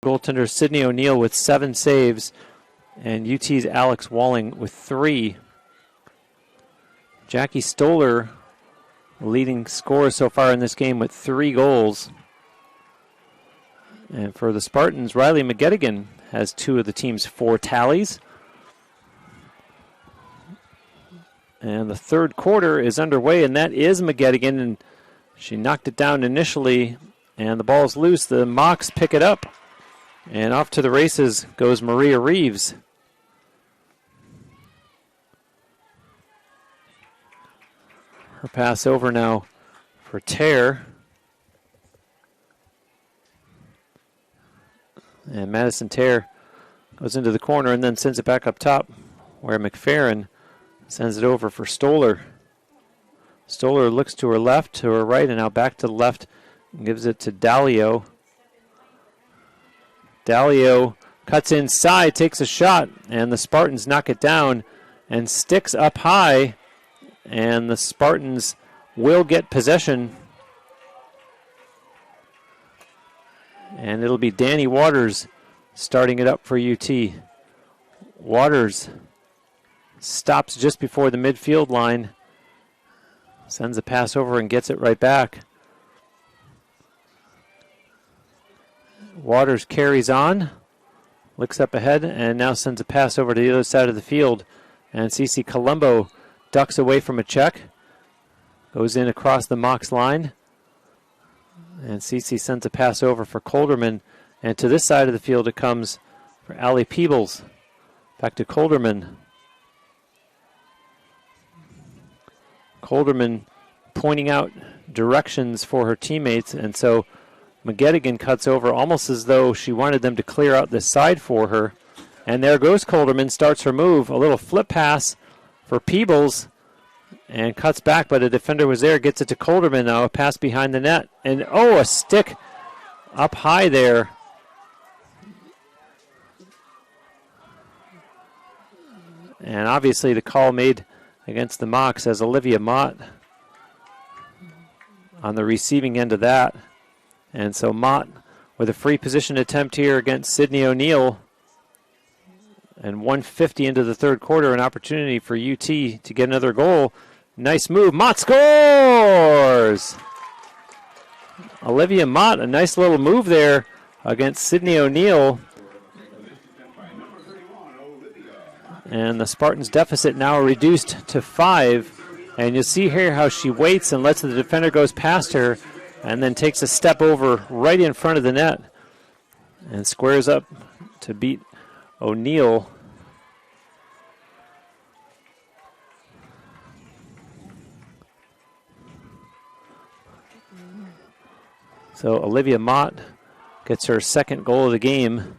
C: Goaltender Sydney O'Neill with 7 saves, and UT's Alex Walling with 3. Jackie Stoller, leading scorer so far in this game with 3 goals. And for the Spartans, Riley McGettigan has 2 of the team's 4 tallies. And the third quarter is underway, and that is McGettigan, and she knocked it down initially, and the ball's loose. The Mocs pick it up, and off to the races goes Maria Reeves. Her pass over now for Tear. And Madison Tear goes into the corner and then sends it back up top, where McFerrin sends it over for Stoller. Stoller looks to her left, to her right, and now back to the left and gives it to Dalio. Dalio cuts inside, takes a shot, and the Spartans knock it down and sticks up high, and the Spartans will get possession. And it'll be Danny Waters starting it up for UT. Waters stops just before the midfield line, sends a pass over and gets it right back. Waters carries on, looks up ahead, and now sends a pass over to the other side of the field. And Cece Colombo ducks away from a check, goes in across the Mocs line, and Cece sends a pass over for Colderman. And to this side of the field it comes for Allie Peebles. Back to Colderman. Colderman pointing out directions for her teammates, and so McGettigan cuts over almost as though she wanted them to clear out this side for her. And there goes Colderman, starts her move. A little flip pass for Peebles, and cuts back, but a defender was there, gets it to Colderman now, a pass behind the net. And oh, a stick up high there. And obviously the call made against the Mocs as Olivia Mott on the receiving end of that. And so Mott with a free position attempt here against Sydney O'Neill. And 1:50 into the third quarter, an opportunity for UT to get another goal. Nice move. Mott scores! Olivia Mott, a nice little move there against Sydney O'Neill. And the Spartans' deficit now reduced to 5. And you'll see here how she waits and lets the defender goes past her and then takes a step over right in front of the net and squares up to beat O'Neill. So Olivia Mott gets her second goal of the game.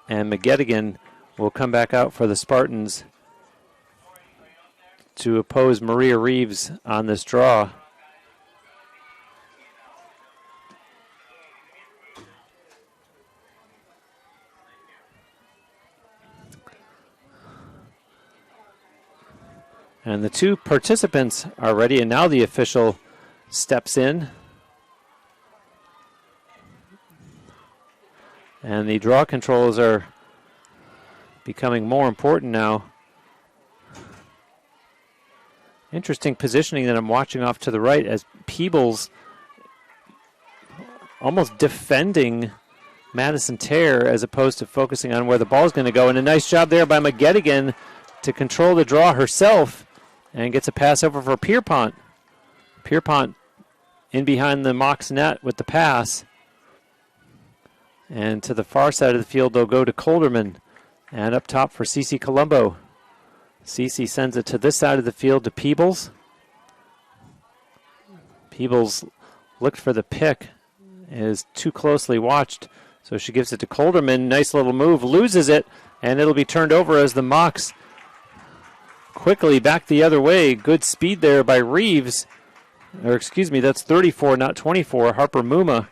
C: And McGettigan will come back out for the Spartans to oppose Maria Reeves on this draw. And the 2 participants are ready, and now the official steps in. And the draw controls are becoming more important now. Interesting positioning that I'm watching off to the right as Peebles almost defending Madison Tear as opposed to focusing on where the ball's going to go. And a nice job there by McGettigan to control the draw herself and gets a pass over for Pierpont. Pierpont in behind the Mocs net with the pass. And to the far side of the field, they'll go to Colderman. And up top for Cece Colombo. Cece sends it to this side of the field to Peebles. Peebles looked for the pick, is too closely watched, so she gives it to Colderman. Nice little move, loses it, and it'll be turned over as the Mocs quickly back the other way. Good speed there by Reeves. Or excuse me, that's 34, not 24, Harper Muma.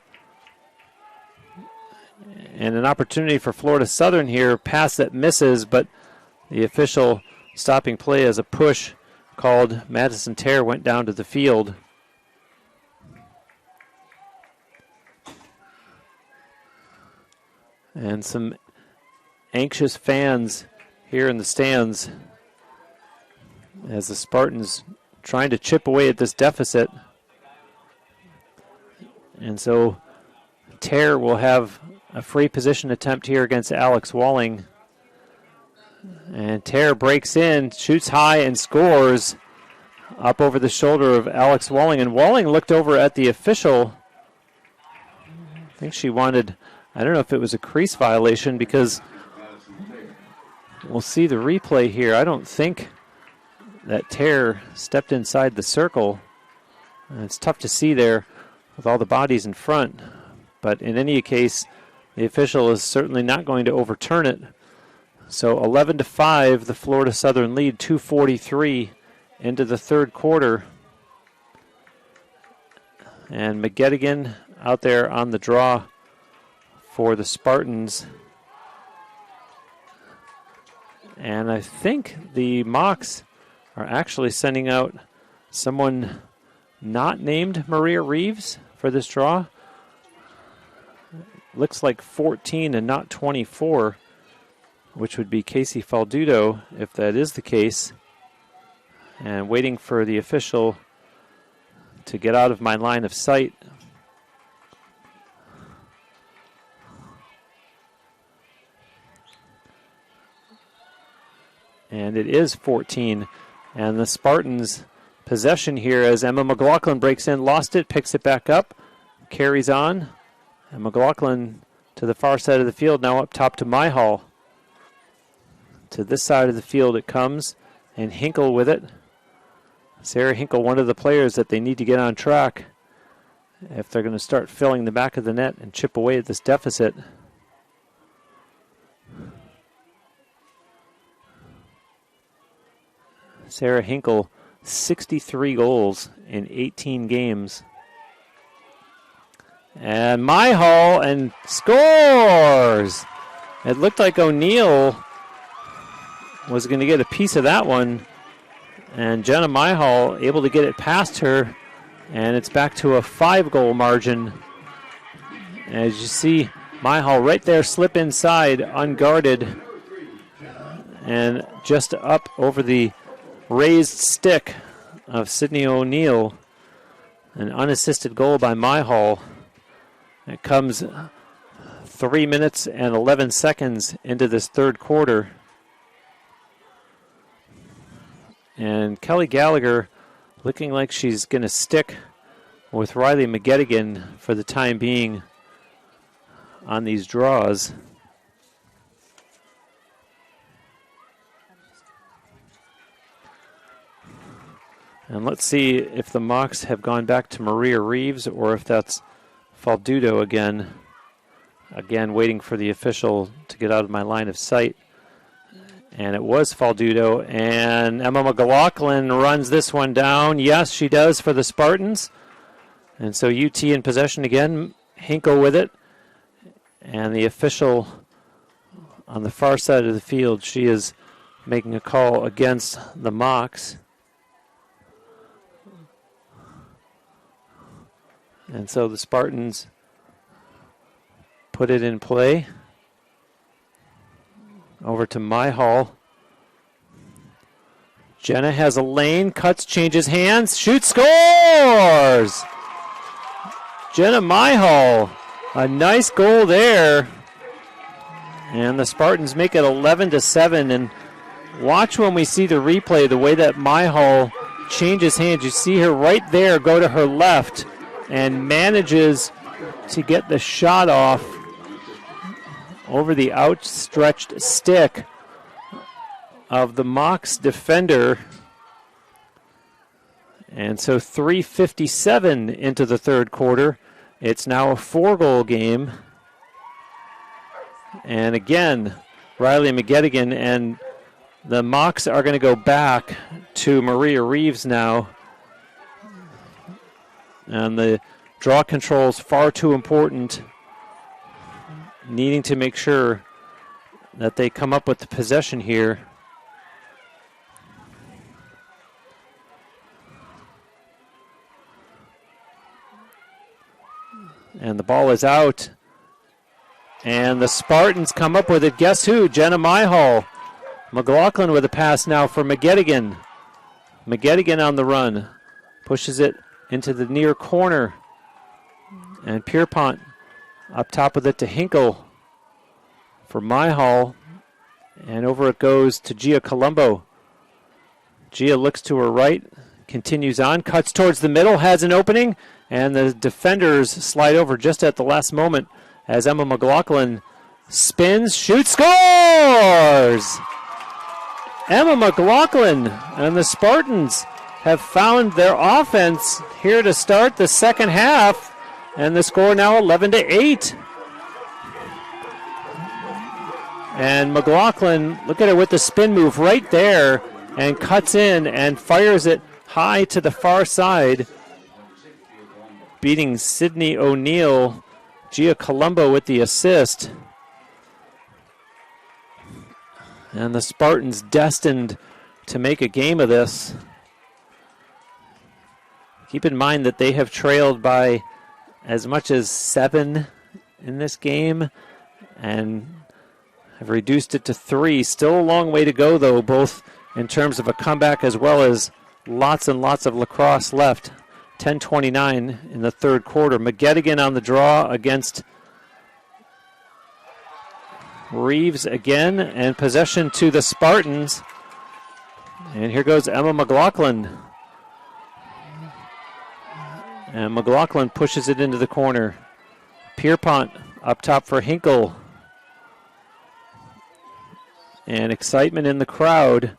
C: And an opportunity for Florida Southern here. Pass that misses, but the official stopping play as a push called. Madison Tear went down to the field. And some anxious fans here in the stands as the Spartans trying to chip away at this deficit. And so Tare will have a free position attempt here against Alex Walling. And Tare breaks in, shoots high, and scores up over the shoulder of Alex Walling. And Walling looked over at the official. I think she wanted, I don't know if it was a crease violation, because we'll see the replay here. I don't think that Tare stepped inside the circle. And it's tough to see there with all the bodies in front. But in any case, the official is certainly not going to overturn it. So 11-5, the Florida Southern lead, 2:43 into the third quarter. And McGettigan out there on the draw for the Spartans. And I think the Mocs are actually sending out someone not named Maria Reeves for this draw. Looks like 14 and not 24, which would be Casey Faldudo if that is the case. And waiting for the official to get out of my line of sight. And it is 14. And the Spartans possession here as Emma McLaughlin breaks in, lost it, picks it back up, carries on. And McLaughlin to the far side of the field, now up top to Myhall. To this side of the field it comes, and Hinkle with it. Sarah Hinkle, one of the players that they need to get on track if they're going to start filling the back of the net and chip away at this deficit. Sarah Hinkle, 63 goals in 18 games. And Myhall, and scores! It looked like O'Neill was going to get a piece of that one. And Jenna Myhall able to get it past her. And it's back to a 5-goal margin. As you see, Myhall right there slip inside, unguarded. And just up over the raised stick of Sydney O'Neill. An unassisted goal by Myhall. It comes 3 minutes and 11 seconds into this third quarter. And Kelly Gallagher looking like she's going to stick with Riley McGettigan for the time being on these draws. And let's see if the Mocs have gone back to Maria Reeves or if that's Faldudo again. Again, waiting for the official to get out of my line of sight. And it was Faldudo. And Emma McLaughlin runs this one down. Yes, she does for the Spartans. And so UT in possession again. Hinkle with it. And the official on the far side of the field, she is making a call against the Mocs. And so the Spartans put it in play. Over to Myhall. Jenna has a lane, cuts, changes hands, shoots, scores! Jenna Myhall, a nice goal there. And the Spartans make it 11-7. And watch when we see the replay, the way that Myhall changes hands. You see her right there go to her left and manages to get the shot off over the outstretched stick of the Mocs defender. And so 3:57 into the third quarter. It's now a 4-goal game. And again, Riley McGettigan and the Mocs are going to go back to Maria Reeves now. And the draw control is far too important. Needing to make sure that they come up with the possession here. And the ball is out. And the Spartans come up with it. Guess who? Jenna Myhall. McLaughlin with a pass now for McGettigan. McGettigan on the run. Pushes it into the near corner. And Pierpont up top with it to Hinkle for Myhall. And over it goes to Gia Colombo. Gia looks to her right, continues on, cuts towards the middle, has an opening, and the defenders slide over just at the last moment as Emma McLaughlin spins, shoots, scores! Emma McLaughlin and the Spartans have found their offense here to start the second half, and the score now 11-8. And McLaughlin, look at her with the spin move right there, and cuts in and fires it high to the far side, beating Sydney O'Neill. Gia Colombo with the assist. And the Spartans destined to make a game of this. Keep in mind that they have trailed by as much as 7 in this game and have reduced it to 3. Still a long way to go, though, both in terms of a comeback as well as lots and lots of lacrosse left. 10:29 in the third quarter. McGettigan on the draw against Reeves again, and possession to the Spartans. And here goes Emma McLaughlin. And McLaughlin pushes it into the corner. Pierpont up top for Hinkle. And excitement in the crowd.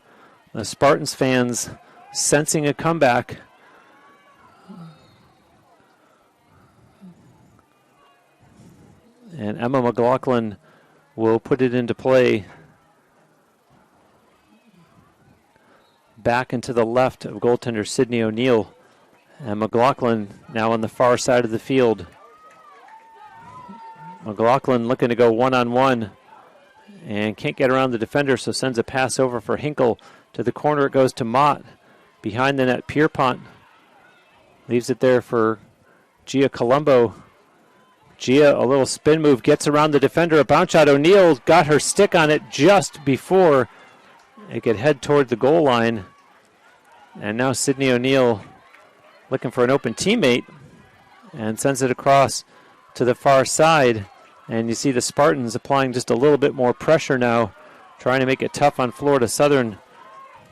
C: The Spartans fans sensing a comeback. And Emma McLaughlin will put it into play. Back into the left of goaltender Sydney O'Neill. And McLaughlin now on the far side of the field. McLaughlin looking to go one-on-one. And can't get around the defender, so sends a pass over for Hinkle. To the corner it goes to Mott. Behind the net, Pierpont leaves it there for Gia Colombo. Gia, a little spin move, gets around the defender. A bounce shot. O'Neill got her stick on it just before it could head toward the goal line. And now Sydney O'Neill looking for an open teammate and sends it across to the far side. And you see the Spartans applying just a little bit more pressure now, trying to make it tough on Florida Southern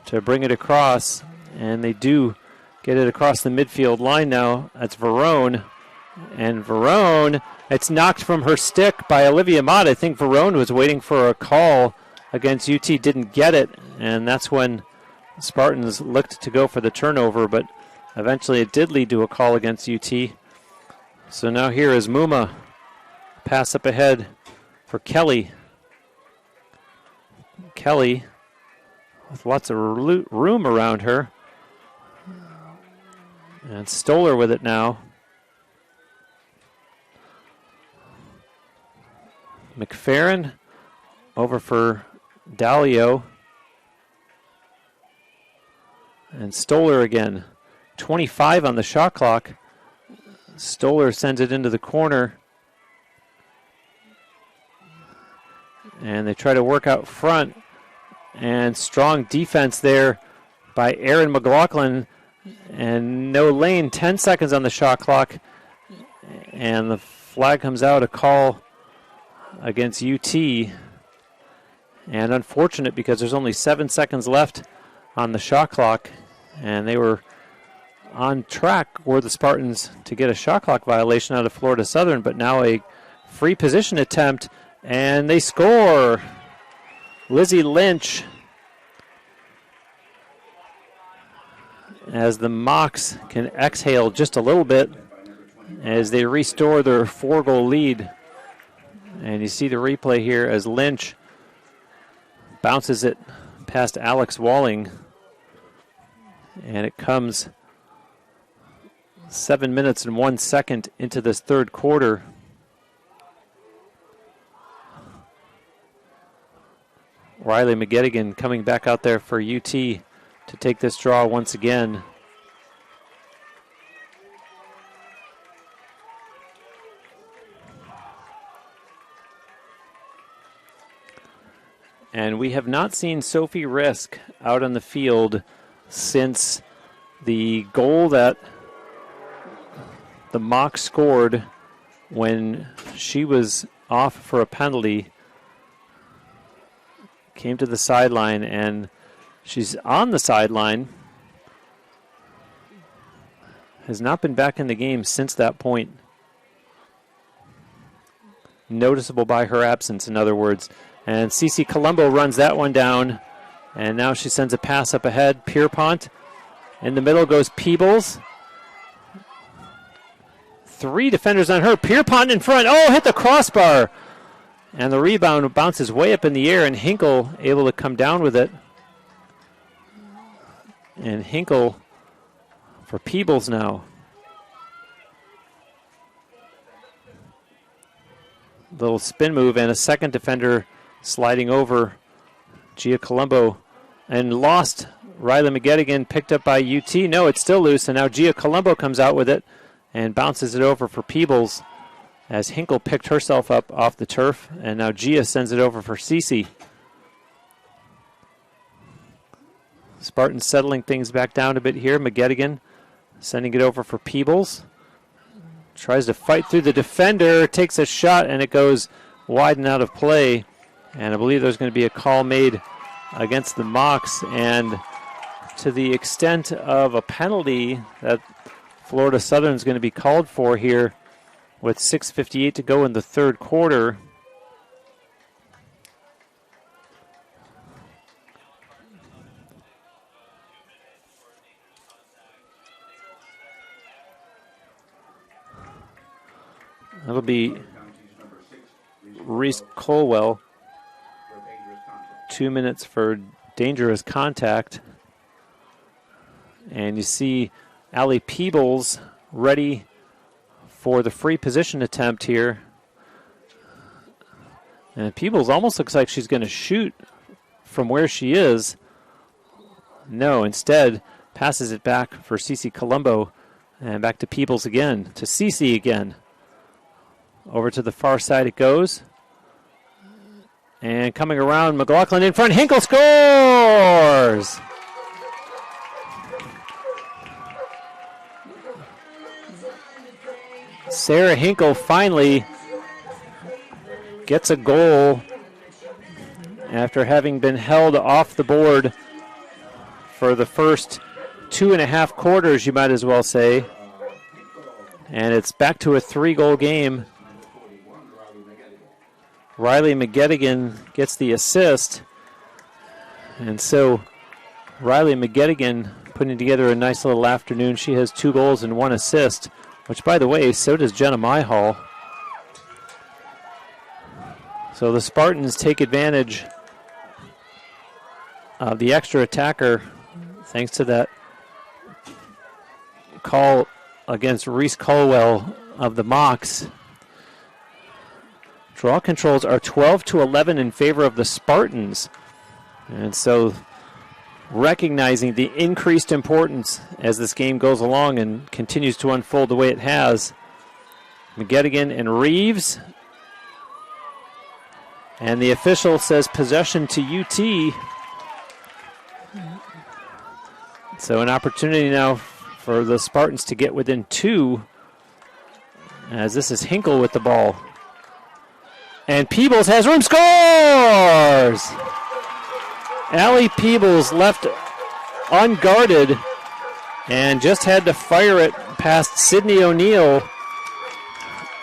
C: to bring it across. And they do get it across the midfield line now. That's Verone. And Verone, it's knocked from her stick by Olivia Mott. I think Verone was waiting for a call against UT, didn't get it. And that's when the Spartans looked to go for the turnover, but eventually it did lead to a call against UT. So now here is Muma. Pass up ahead for Kelly. Kelly with lots of room around her. And Stoller with it now. McFerrin over for Dalio. And Stoller again. 25 on the shot clock. Stoller sends it into the corner. And they try to work out front. And strong defense there by Erin McLaughlin. And no lane, 10 seconds on the shot clock. And the flag comes out, a call against UT. And unfortunate because there's only 7 seconds left on the shot clock. And they were on track, were the Spartans, to get a shot clock violation out of Florida Southern. But now a free position attempt. And they score. Lizzie Lynch. As the Mocs can exhale just a little bit as they restore their 4-goal lead. And you see the replay here as Lynch bounces it past Alex Walling. And it comes 7 minutes and 1 second into this third quarter. Riley McGettigan coming back out there for UT to take this draw once again. And we have not seen Sophie Risk out on the field since the goal that the Mock scored when she was off for a penalty. Came to the sideline, and she's on the sideline. Has not been back in the game since that point. Noticeable by her absence, in other words. And Cece Colombo runs that one down. And now she sends a pass up ahead. Pierpont. In the middle goes Peebles. 3 defenders on her. Pierpont in front. Oh, hit the crossbar. And the rebound bounces way up in the air, and Hinkle able to come down with it. And Hinkle for Peebles now. Little spin move and a second defender sliding over Gia Colombo and lost. Riley McGettigan picked up by UT. No, it's still loose, and now Gia Colombo comes out with it and bounces it over for Peebles as Hinkle picked herself up off the turf, and now Gia sends it over for Cece. Spartans settling things back down a bit here. McGettigan sending it over for Peebles. Tries to fight through the defender, takes a shot, and it goes wide and out of play. And I believe there's going to be a call made against the Mocs. And to the extent of a penalty that Florida Southern is going to be called for here with 6:58 to go in the third quarter. That'll be Reese Colwell. 2 minutes for dangerous contact. And you see Allie Peebles ready for the free position attempt here. And Peebles almost looks like she's going to shoot from where she is. No, instead passes it back for Cece Colombo. And back to Peebles again, to Cece again. Over to the far side it goes. And coming around, McLaughlin in front. Hinkle scores! Sarah Hinkle finally gets a goal after having been held off the board for the first 2.5 quarters, you might as well say. And it's back to a 3-goal game. Riley McGettigan gets the assist. And so Riley McGettigan putting together a nice little afternoon. She has 2 goals and 1 assist, which, by the way, so does Jenna Myhall. So the Spartans take advantage of the extra attacker thanks to that call against Reese Colwell of the Mocs. Draw controls are 12-11 in favor of the Spartans. And so recognizing the increased importance as this game goes along and continues to unfold the way it has, McGettigan and Reeves. And the official says possession to UT. So an opportunity now for the Spartans to get within 2, as this is Hinkle with the ball. And Peebles has room, scores! Allie Peebles left unguarded and just had to fire it past Sydney O'Neill.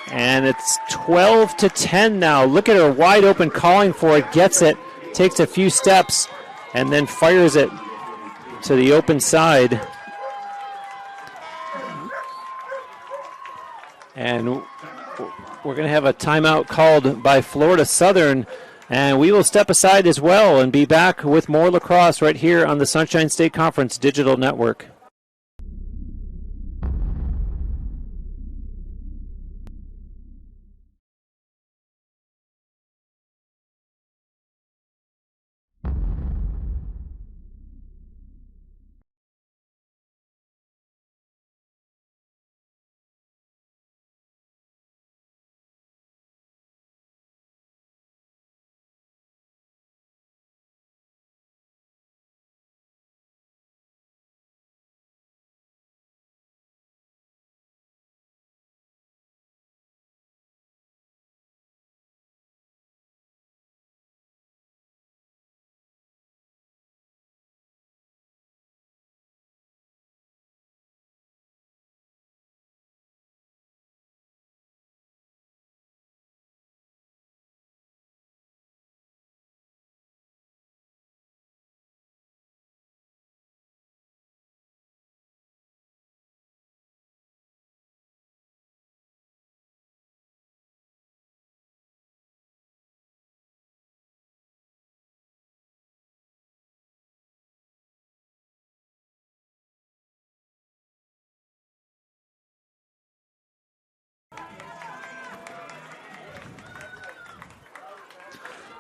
C: And it's 12-10 now. Look at her wide open, calling for it, gets it, takes a few steps, and then fires it to the open side. And we're going to have a timeout called by Florida Southern, and we will step aside as well and be back with more lacrosse right here on the Sunshine State Conference Digital Network.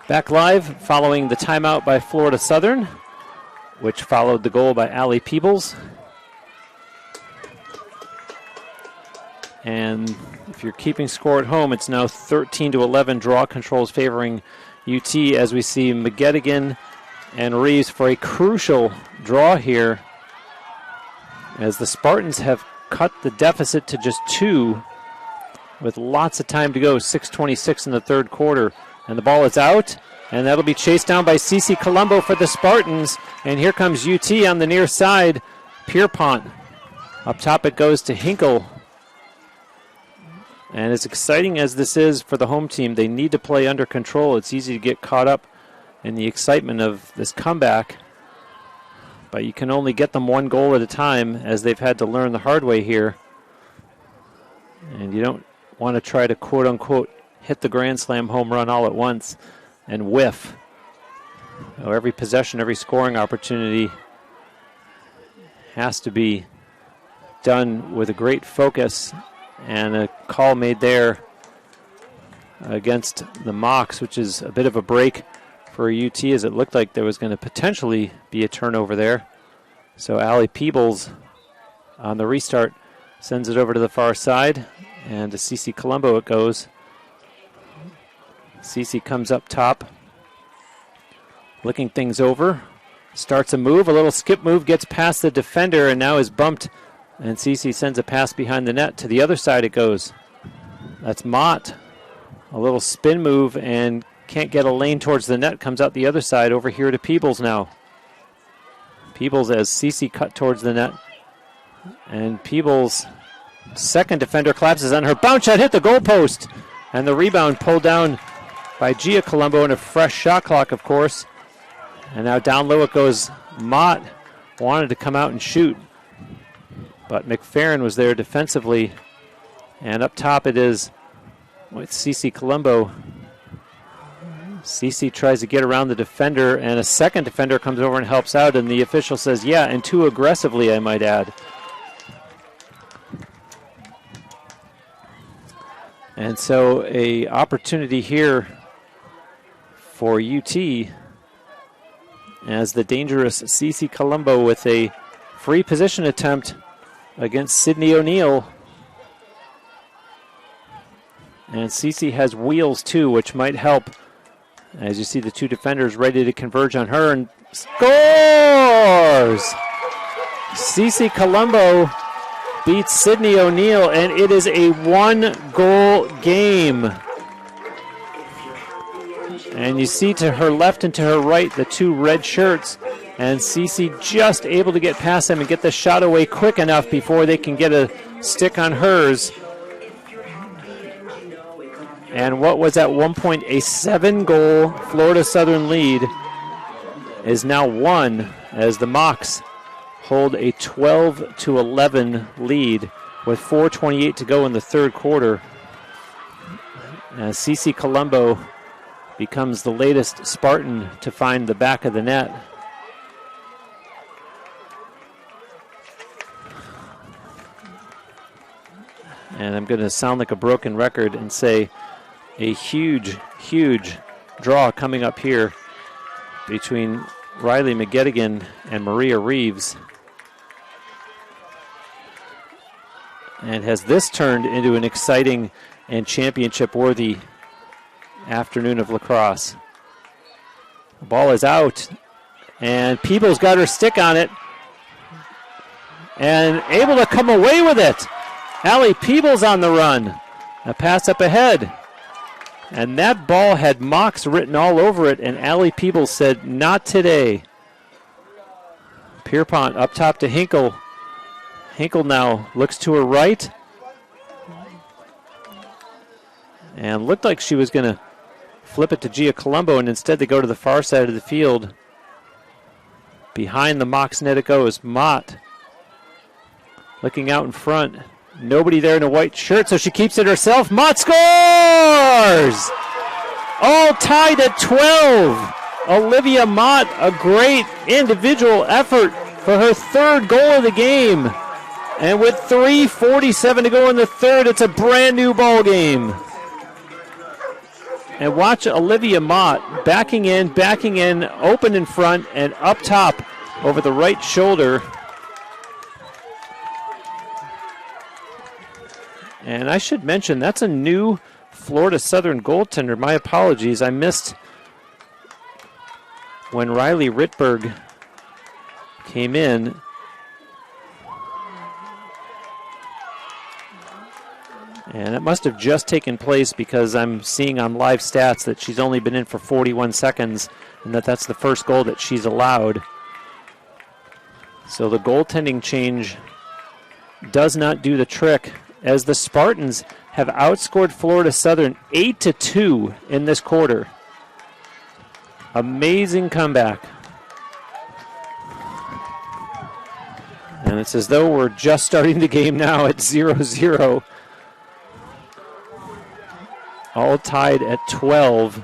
C: Back live following the timeout by Florida Southern, which followed the goal by Allie Peebles. And if you're keeping score at home, it's now 13-11. Draw controls favoring UT as we see McGettigan and Reeves for a crucial draw here, as the Spartans have cut the deficit to just 2 with lots of time to go. 6:26 in the third quarter. And the ball is out, and that'll be chased down by Cece Colombo for the Spartans. And here comes UT on the near side. Pierpont. Up top it goes to Hinkle. And as exciting as this is for the home team, they need to play under control. It's easy to get caught up in the excitement of this comeback, but you can only get them 1 goal at a time, as they've had to learn the hard way here. And you don't want to try to quote-unquote hit the grand slam home run all at once and whiff. Every possession, every scoring opportunity has to be done with a great focus. And a call made there against the Mocs, which is a bit of a break for UT, as it looked like there was going to potentially be a turnover there. So Allie Peebles on the restart sends it over to the far side, and to Cece Colombo it goes. Cece comes up top, looking things over, starts a move, a little skip move, gets past the defender, and now is bumped. And Cece sends a pass behind the net. To the other side it goes. That's Mott. A little spin move and can't get a lane towards the net. Comes out the other side over here to Peebles now. Peebles as Cece cut towards the net. And Peebles, second defender, collapses on her. Bounce shot hit the goalpost. And the rebound pulled down by Gia Colombo, and a fresh shot clock, of course. And now down low it goes. Mott wanted to come out and shoot, but McFerrin was there defensively. And up top it is with Cece Colombo. Cece tries to get around the defender, and a second defender comes over and helps out, and the official says, yeah, and too aggressively, I might add. And so a opportunity here for UT, as the dangerous Cece Colombo with a free position attempt against Sydney O'Neill. And Cece has wheels too, which might help, as you see the 2 defenders ready to converge on her, and scores! Cece Colombo beats Sydney O'Neill, and it is a 1-goal game. And you see to her left and to her right the 2 red shirts, and Cece just able to get past them and get the shot away quick enough before they can get a stick on hers. And what was at one point a 7-goal Florida Southern lead is now 1, as the Mocs hold a 12-11 lead with 4:28 to go in the third quarter. Cece Colombo becomes the latest Spartan to find the back of the net. And I'm going to sound like a broken record and say a huge, huge draw coming up here between Riley McGettigan and Maria Reeves. And has this turned into an exciting and championship-worthy afternoon of lacrosse. The ball is out, and Peebles got her stick on it and able to come away with it. Allie Peebles on the run. A pass up ahead. And that ball had Mocs written all over it, and Allie Peebles said, not today. Pierpont up top to Hinkle. Hinkle now looks to her right. And looked like she was going to flip it to Gia Colombo, and instead they go to the far side of the field. Behind the Mocs net it goes. Mott looking out in front. Nobody there in a white shirt, so she keeps it herself. Mott scores! All tied at 12. Olivia Mott, a great individual effort for her third goal of the game. And with 3:47 to go in the third, it's a brand new ball game. And watch Olivia Mott backing in, open in front, and up top over the right shoulder. And I should mention, that's a new Florida Southern goaltender. My apologies. I missed when Riley Rittberg came in. And it must have just taken place because I'm seeing on live stats that she's only been in for 41 seconds and that's the first goal that she's allowed. So the goaltending change does not do the trick, as the Spartans have outscored Florida Southern 8-2 in this quarter. Amazing comeback. And it's as though we're just starting the game now at 0-0. All tied at 12.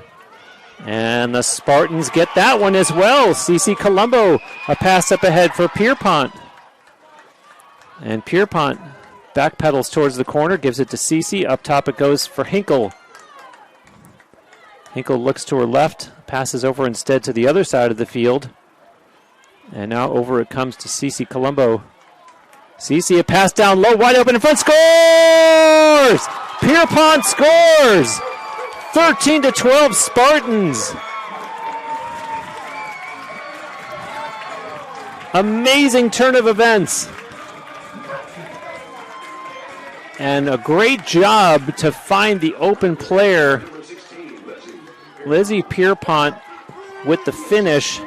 C: And the Spartans get that one as well. Cece Colombo, a pass up ahead for Pierpont. And Pierpont backpedals towards the corner, gives it to Cece. Up top it goes for Hinkle. Hinkle looks to her left, passes over instead to the other side of the field. And now over it comes to Cece Colombo. Cece, a pass down low, wide open in front, scores! Pierpont scores! 13-12 Spartans. Amazing turn of events. And a great job to find the open player. Lizzie Pierpont with the finish.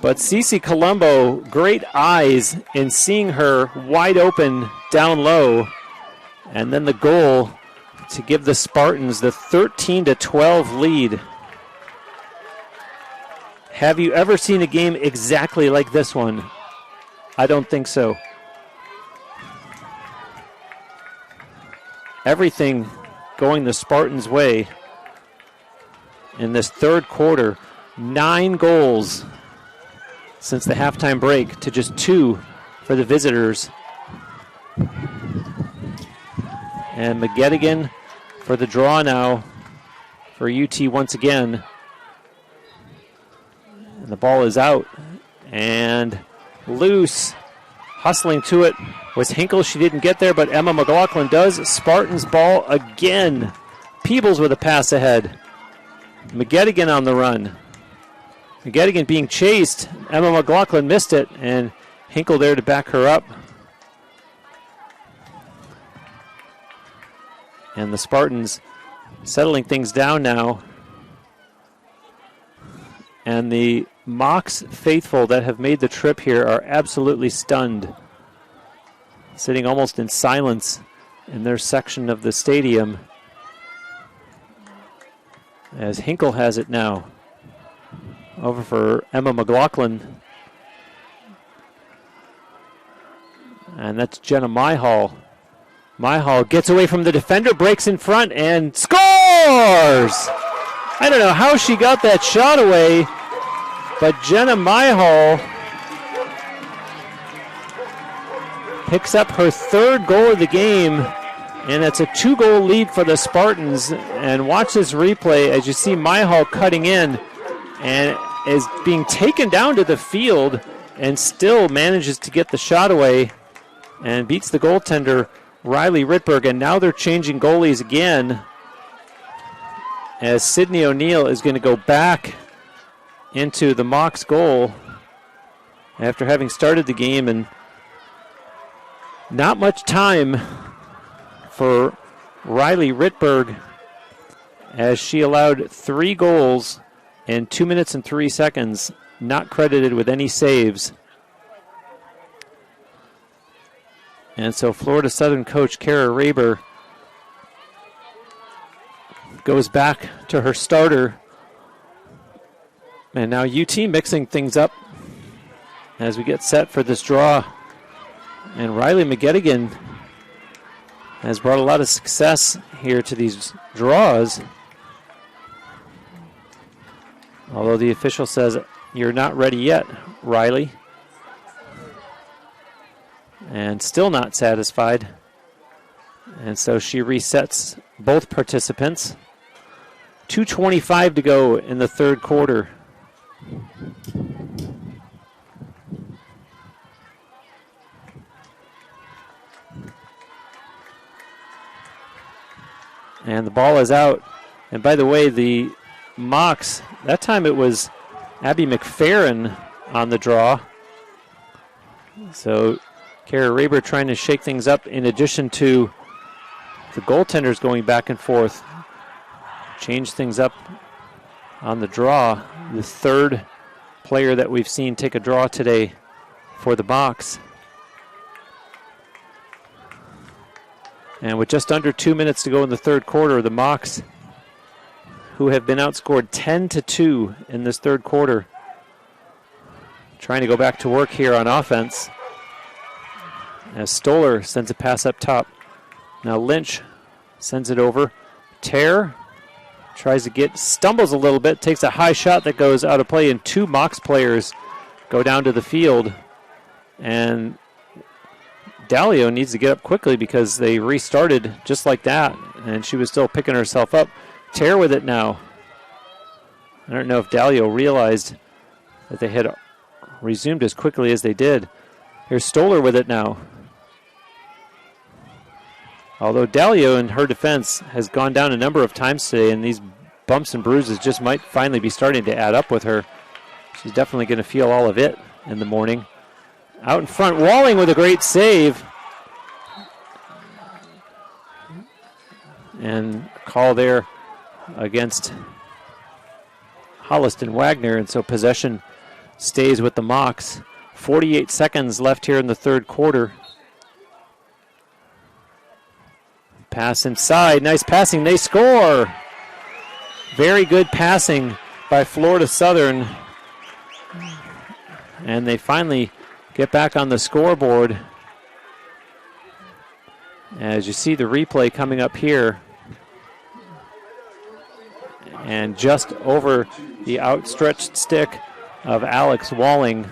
C: But Cece Colombo, great eyes in seeing her wide open down low. And then the goal to give the Spartans the 13-12 lead. Have you ever seen a game exactly like this one? I don't think so. Everything going the Spartans' way in this third quarter. 9 goals since the halftime break to just 2 for the visitors. And McGettigan for the draw now for UT once again. And the ball is out and loose. Hustling to it was Hinkle. She didn't get there, but Emma McLaughlin does. Spartans ball again. Peebles with a pass ahead. McGettigan on the run. McGettigan being chased. Emma McLaughlin missed it, and Hinkle there to back her up. And the Spartans settling things down now. And the Mocs faithful that have made the trip here are absolutely stunned. Sitting almost in silence in their section of the stadium. As Hinkle has it now. Over for Emma McLaughlin. And that's Jenna Myhall. Myhall gets away from the defender, breaks in front, and scores! I don't know how she got that shot away, but Jenna Myhall picks up her 3rd goal of the game, and it's a 2-goal lead for the Spartans. And watch this replay as you see Myhall cutting in and is being taken down to the field and still manages to get the shot away and beats the goaltender Riley Rittberg. And now they're changing goalies again as Sydney O'Neill is going to go back into the Mocs goal after having started the game. And not much time for Riley Rittberg as she allowed 3 goals in 2 minutes and 3 seconds, not credited with any saves. And so Florida Southern coach Kara Raber goes back to her starter. And now UT mixing things up as we get set for this draw. And Riley McGettigan has brought a lot of success here to these draws. Although the official says, you're not ready yet, Riley. And still not satisfied. And so she resets both participants. 2:25 to go in the third quarter. And the ball is out. And by the way, the Mocs, that time it was Abby McFerrin on the draw. So Kara Raber trying to shake things up in addition to the goaltenders going back and forth. Change things up on the draw. The third player that we've seen take a draw today for the Mocs. And with just under 2 minutes to go in the third quarter, the Mocs, who have been outscored 10-2 in this third quarter, trying to go back to work here on offense. As Stoller sends a pass up top. Now Lynch sends it over. Tear tries to stumbles a little bit, takes a high shot that goes out of play, and two Mocs players go down to the field. And Dalio needs to get up quickly because they restarted just like that, and she was still picking herself up. Tear with it now. I don't know if Dalio realized that they had resumed as quickly as they did. Here's Stoller with it now. Although Dalio, in her defense, has gone down a number of times today, and these bumps and bruises just might finally be starting to add up with her. She's definitely going to feel all of it in the morning. Out in front, Walling with a great save. And call there against Holliston Wagner, and so possession stays with the Mocs. 48 seconds left here in the third quarter. Pass inside, nice passing, they score! Very good passing by Florida Southern. And they finally get back on the scoreboard. As you see the replay coming up here. And just over the outstretched stick of Alex Walling.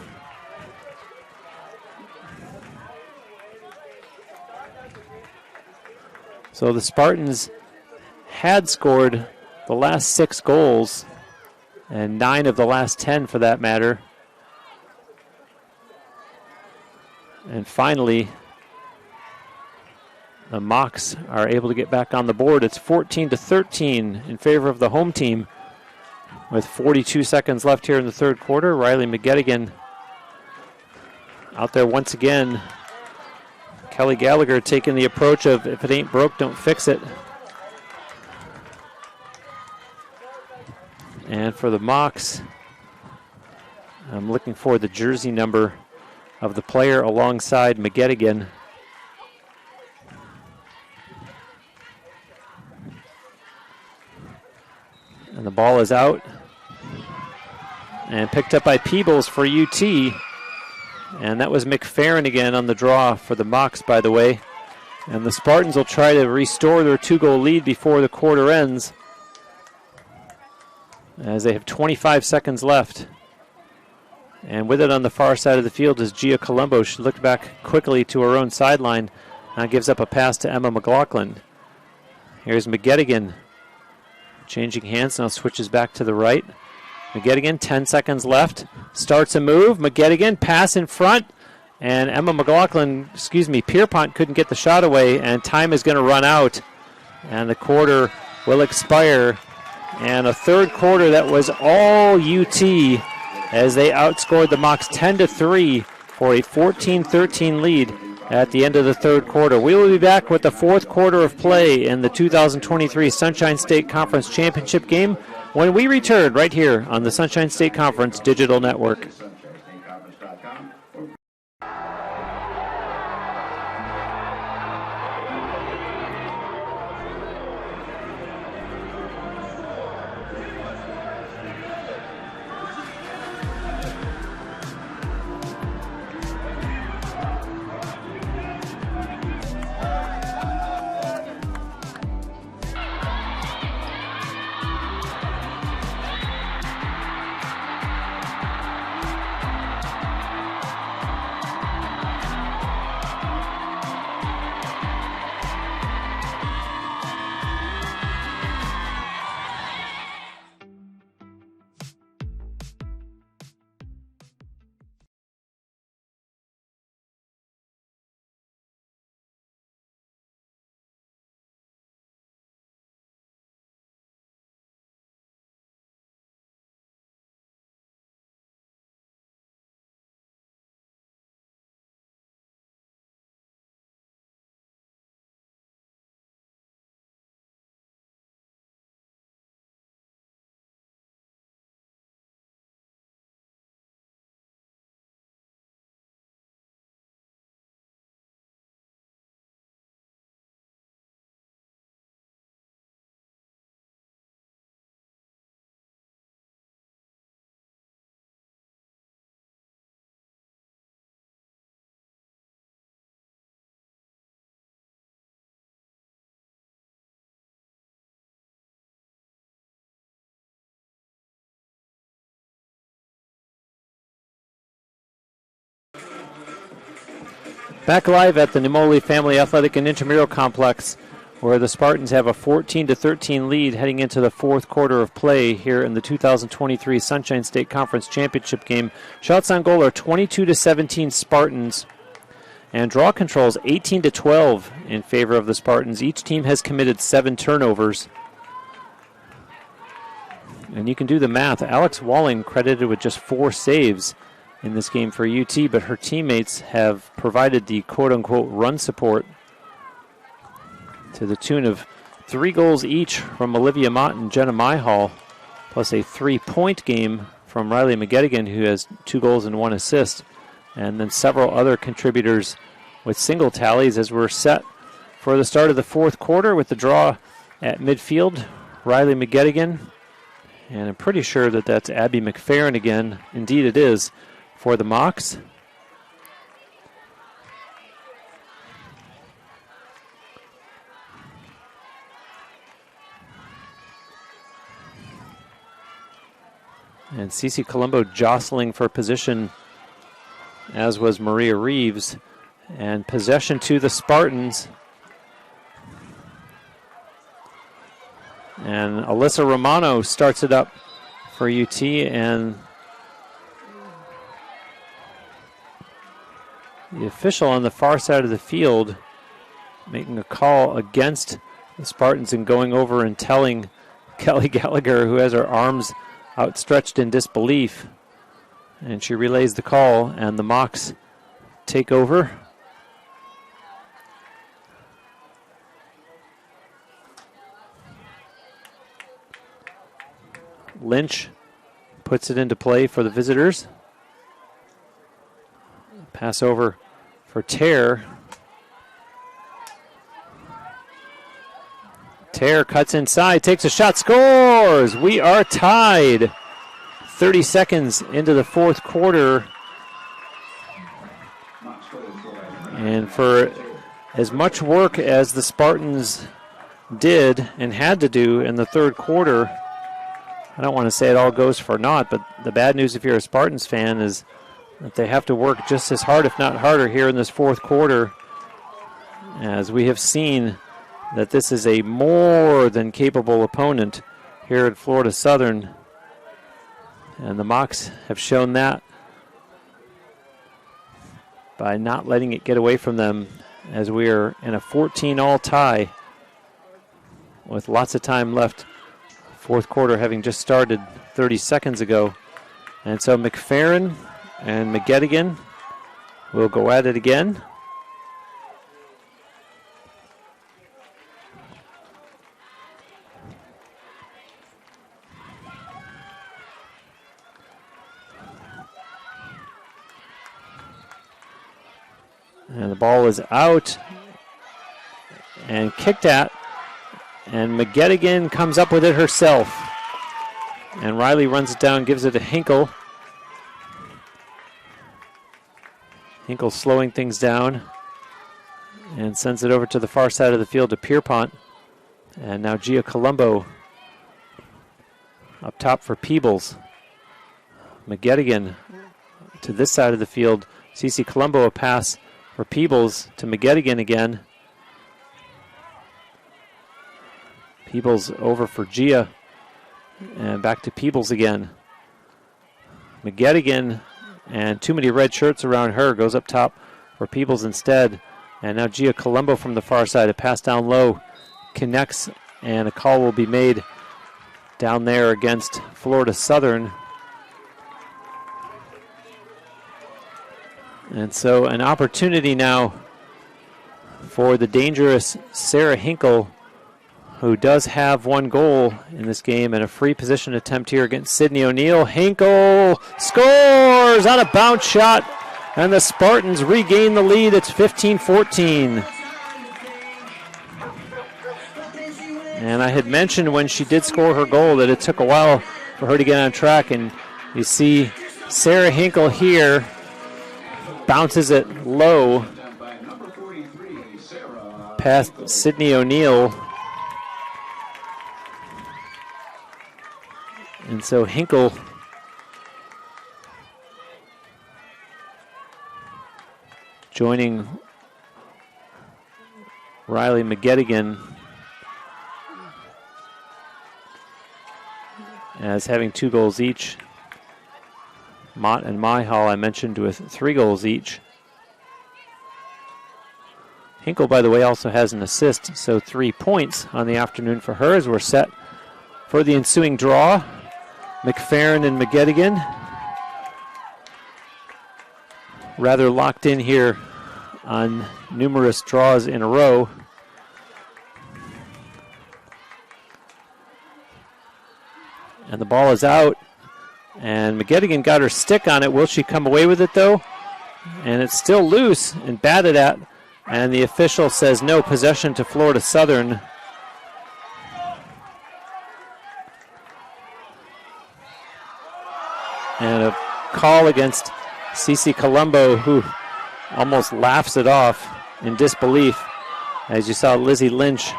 C: So the Spartans had scored the last 6 goals, and 9 of the last 10 for that matter. And finally, the Mocs are able to get back on the board. It's 14-13 in favor of the home team with 42 seconds left here in the third quarter. Riley McGettigan out there once again. Kelly Gallagher taking the approach of if it ain't broke, don't fix it. And for the Mocs, I'm looking for the jersey number of the player alongside McGettigan. And the ball is out. And picked up by Peebles for UT. And that was McFerrin again on the draw for the Mocs, by the way. And the Spartans will try to restore their 2-goal lead before the quarter ends, as they have 25 seconds left. And with it on the far side of the field is Gia Colombo. She looked back quickly to her own sideline. Now gives up a pass to Emma McLaughlin. Here's McGettigan. Changing hands, now switches back to the right. McGettigan, 10 seconds left. Starts a move. McGettigan, pass in front. And Emma McLaughlin, Pierpont couldn't get the shot away, and time is going to run out. And the quarter will expire. And a third quarter that was all UT as they outscored the Mocs 10-3 for a 14-13 lead at the end of the third quarter. We will be back with the fourth quarter of play in the 2023 Sunshine State Conference Championship game when we return right here on the Sunshine State Conference Digital Network. Back live at the Nemoli Family Athletic and Intramural Complex, where the Spartans have a 14-13 lead heading into the fourth quarter of play here in the 2023 Sunshine State Conference Championship game. Shots on goal are 22-17 Spartans, and draw controls 18-12 in favor of the Spartans. Each team has committed 7 turnovers. And you can do the math. Alex Walling credited with just 4 saves in this game for UT, but her teammates have provided the quote-unquote run support to the tune of 3 goals each from Olivia Mott and Jenna Myhall, plus a 3-point game from Riley McGettigan, who has 2 goals and 1 assist, and then several other contributors with single tallies as we're set for the start of the fourth quarter with the draw at midfield. Riley McGettigan, and I'm pretty sure that that's Abby McFerrin again. Indeed it is for the Mocs. And Cece Colombo jostling for position, as was Maria Reeves. And possession to the Spartans. And Alyssa Romano starts it up for UT, and the official on the far side of the field making a call against the Spartans and going over and telling Kelly Gallagher, who has her arms outstretched in disbelief, and she relays the call, and the Mocs take over. Lynch puts it into play for the visitors. Pass over for Tear. Tear cuts inside, takes a shot, scores! We are tied. 30 seconds into the fourth quarter. And for as much work as the Spartans did and had to do in the third quarter, I don't want to say it all goes for naught, but the bad news if you're a Spartans fan is that they have to work just as hard, if not harder, here in this fourth quarter, as we have seen that this is a more than capable opponent here at Florida Southern, and the Mocs have shown that by not letting it get away from them, as we are in a 14-all tie with lots of time left. Fourth quarter having just started 30 seconds ago. And so McFerrin and McGettigan will go at it again. And the ball is out and kicked at. And McGettigan comes up with it herself. And Riley runs it down, gives it to Hinkle. Hinkle slowing things down and sends it over to the far side of the field to Pierpont. And now Gia Colombo up top for Peebles. McGettigan to this side of the field. Cece Colombo a pass for Peebles to McGettigan again. Peebles over for Gia, and back to Peebles again. McGettigan, and too many red shirts around her, goes up top for Peebles instead. And now Gia Colombo from the far side, a pass down low, connects, and a call will be made down there against Florida Southern. And so an opportunity now for the dangerous Sarah Hinkle, who does have 1 goal in this game, and a free position attempt here against Sydney O'Neill. Hinkle scores on a bounce shot, and the Spartans regain the lead. It's 15-14. And I had mentioned when she did score her goal that it took a while for her to get on track, and you see Sarah Hinkle here bounces it low past Sydney O'Neill. And so Hinkle joining Riley McGettigan as having 2 goals each. Mott and Myhall, I mentioned, with 3 goals each. Hinkle, by the way, also has an assist, so 3 points on the afternoon for her as we're set for the ensuing draw. McFerrin and McGettigan rather locked in here on numerous draws in a row. And the ball is out. And McGettigan got her stick on it. Will she come away with it, though? And it's still loose and batted at. And the official says no, possession to Florida Southern. And a call against Cece Colombo, who almost laughs it off in disbelief, as you saw Lizzie Lynch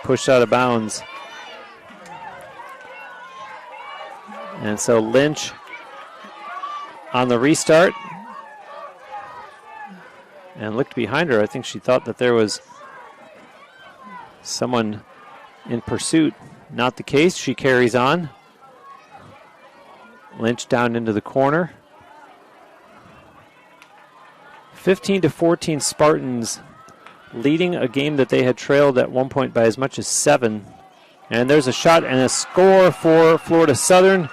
C: pushed out of bounds. And so Lynch on the restart and looked behind her. I think she thought that there was someone in pursuit. Not the case. She carries on. Lynch down into the corner. 15-14 Spartans leading a game that they had trailed at one point by as much as 7. And there's a shot and a score for Florida Southern.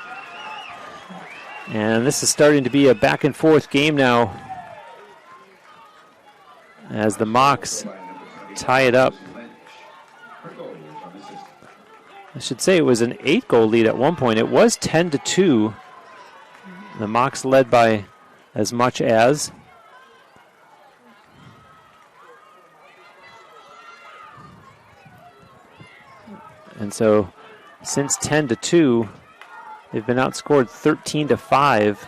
C: And this is starting to be a back and forth game now as the Mocs tie it up. I should say it was an 8-goal lead at one point. It was 10-2. The Mocs led by as much as. And so since 10-2, they've been outscored 13-5.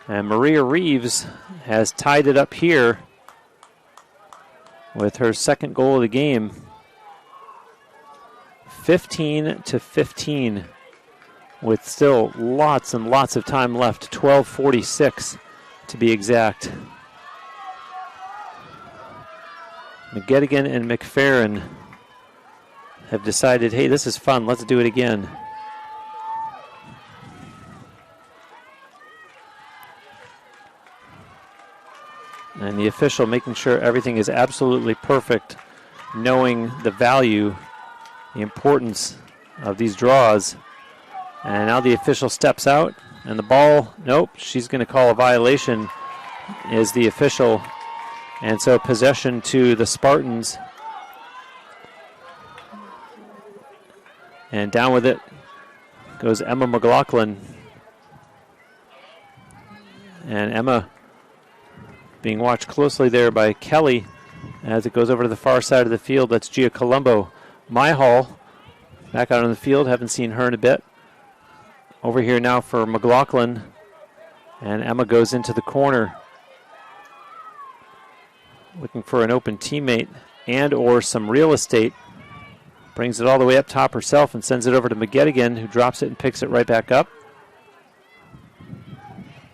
C: And Maria Reeves has tied it up here with her second goal of the game. 15-15 with still lots and lots of time left. 12:46 to be exact. McGettigan and McFerrin have decided, hey, this is fun, let's do it again. And the official making sure everything is absolutely perfect, knowing the value, the importance of these draws. And now the official steps out, and the ball, nope, she's going to call a violation, is the official. And so possession to the Spartans. And down with it goes Emma McLaughlin. And Emma being watched closely there by Kelly as it goes over to the far side of the field. That's Gia Colombo. Myhall back out on the field. Haven't seen her in a bit. Over here now for McLaughlin. And Emma goes into the corner looking for an open teammate and or some real estate. Brings it all the way up top herself and sends it over to McGettigan, who drops it and picks it right back up.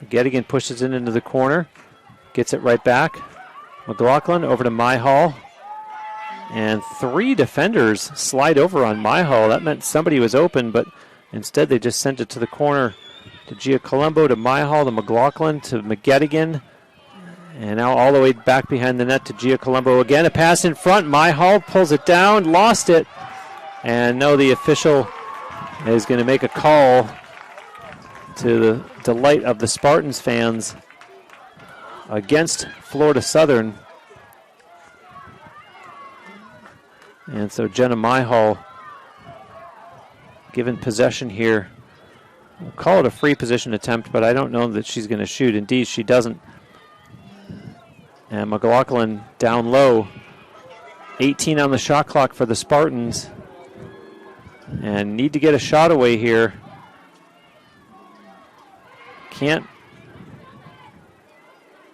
C: McGettigan pushes it into the corner. Gets it right back. McLaughlin over to Myhall. And 3 defenders slide over on Myhall. That meant somebody was open, but instead they just sent it to the corner to Gia Colombo, to Myhall, to McLaughlin, to McGettigan. And now all the way back behind the net to Gia Colombo again. A pass in front. Myhall pulls it down, lost it. And no, the official is going to make a call to the delight of the Spartans fans against Florida Southern. And so Jenna Myhall given possession here. We'll call it a free position attempt, but I don't know that she's going to shoot. Indeed, she doesn't. And McLaughlin down low. 18 on the shot clock for the Spartans. And need to get a shot away here. Can't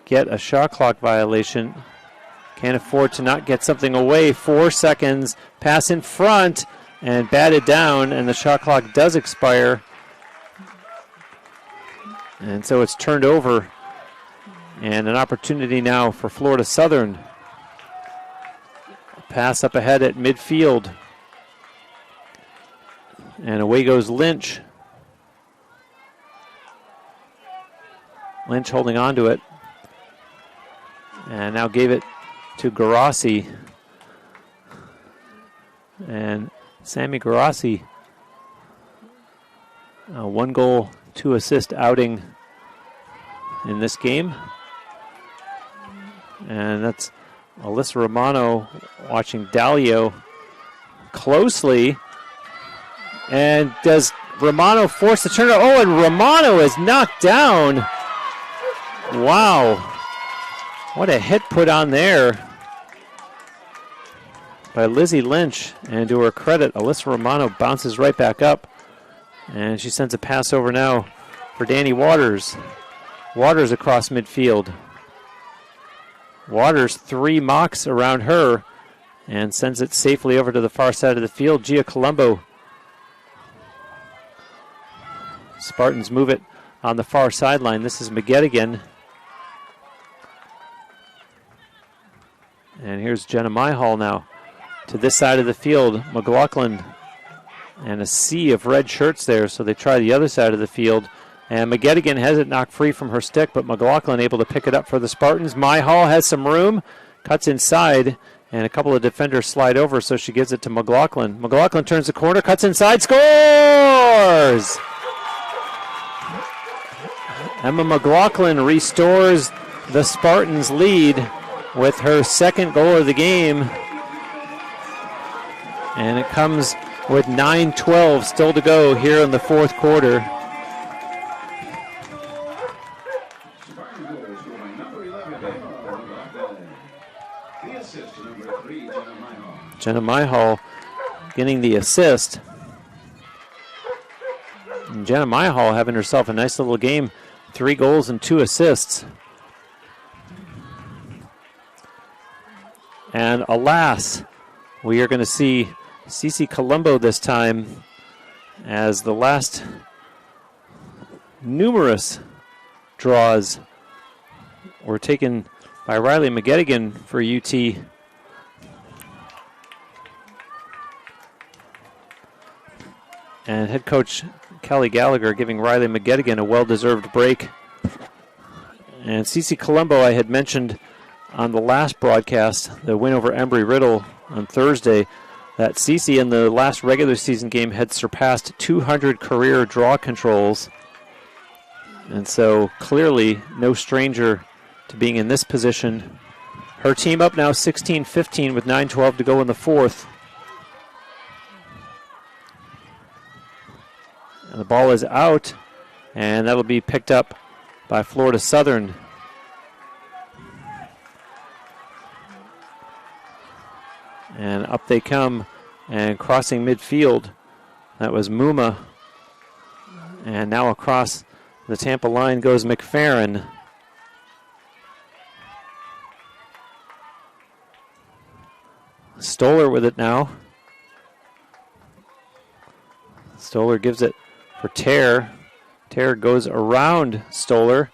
C: get a shot clock violation. Can't afford to not get something away. 4 seconds. Pass in front and batted down, and the shot clock does expire. And so it's turned over. And an opportunity now for Florida Southern. Pass up ahead at midfield. And away goes Lynch. Lynch holding on to it. And now gave it to Garassi. And Sammy Garassi, a 1 goal, 2 assist outing in this game. And that's Alyssa Romano watching Dalio closely. And does Romano force the turnover? Oh, and Romano is knocked down. Wow. What a hit put on there by Lizzie Lynch. And to her credit, Alyssa Romano bounces right back up. And she sends a pass over now for Danny Waters. Waters across midfield. Waters 3 mocks around her and sends it safely over to the far side of the field. Gia Colombo. Spartans move it on the far sideline. This is McGettigan. And here's Jenna Myhall now to this side of the field. McLaughlin and a sea of red shirts there, so they try the other side of the field. And McGettigan has it knocked free from her stick, but McLaughlin able to pick it up for the Spartans. Myhall has some room, cuts inside, and a couple of defenders slide over, so she gives it to McLaughlin. McLaughlin turns the corner, cuts inside, scores! Emma McLaughlin restores the Spartans' lead with her 2nd goal of the game. And it comes with 9:12 still to go here in the 4th quarter. Jenna Myhall getting the assist. And Jenna Myhall having herself a nice little game. 3 goals and 2 assists. And alas, we are going to see Cece Colombo this time, as the last numerous draws were taken by Riley McGettigan for UT. And head coach Kelly Gallagher giving Riley McGettigan a well-deserved break. And Cece Colombo, I had mentioned on the last broadcast, the win over Embry-Riddle on Thursday, that Cece in the last regular season game had surpassed 200 career draw controls. And so clearly no stranger to being in this position. Her team up now 16-15 with 9:12 to go in the 4th. And the ball is out, and that'll be picked up by Florida Southern. And up they come, and crossing midfield, that was Muma. And now across the Tampa line goes McFerrin. Stoller with it now. Stoller gives it for Tear. Tear goes around Stoller.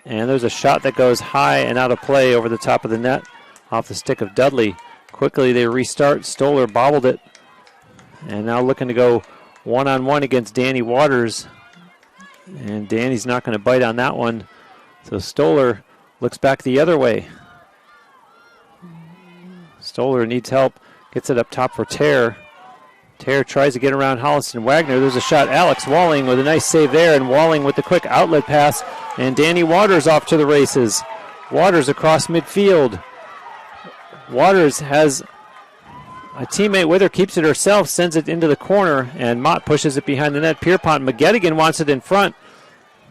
C: And there's a shot that goes high and out of play over the top of the net off the stick of Dudley. Quickly they restart. Stoller bobbled it. And now looking to go one-on-one against Danny Waters. And Danny's not going to bite on that one. So Stoller looks back the other way. Stoller needs help. Gets it up top for Tear. Tear tries to get around Holliston Wagner. There's a shot. Alex Walling with a nice save there, and Walling with the quick outlet pass. And Danny Waters off to the races. Waters across midfield. Waters has a teammate with her, keeps it herself, sends it into the corner, and Mott pushes it behind the net. Pierpont McGettigan wants it in front.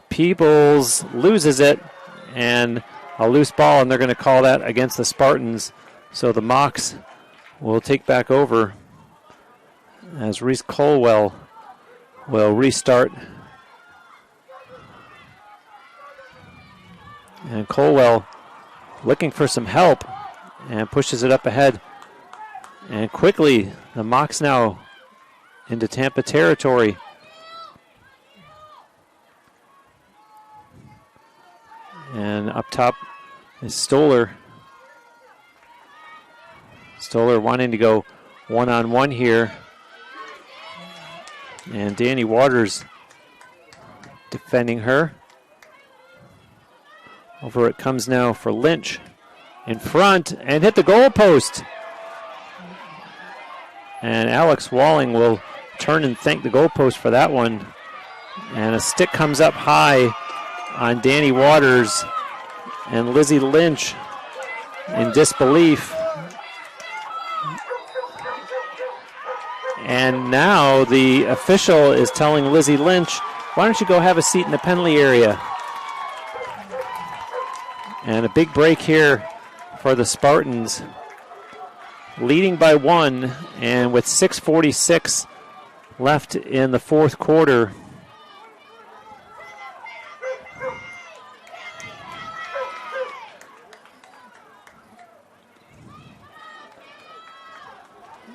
C: Peebles loses it, and a loose ball, and they're going to call that against the Spartans. So the Mocs will take back over as Reese Colwell will restart. And Colwell looking for some help and pushes it up ahead. And quickly, the Mocs now into Tampa territory. And up top is Stoller. Stoller wanting to go one-on-one here. And Danny Waters defending her. Over it comes now for Lynch. In front and hit the goal post. And Alex Walling will turn and thank the goalpost for that one. And a stick comes up high on Danny Waters, and Lizzie Lynch in disbelief. And now the official is telling Lizzie Lynch, why don't you go have a seat in the penalty area? And a big break here for the Spartans, leading by 1, and with 6:46 left in the fourth quarter.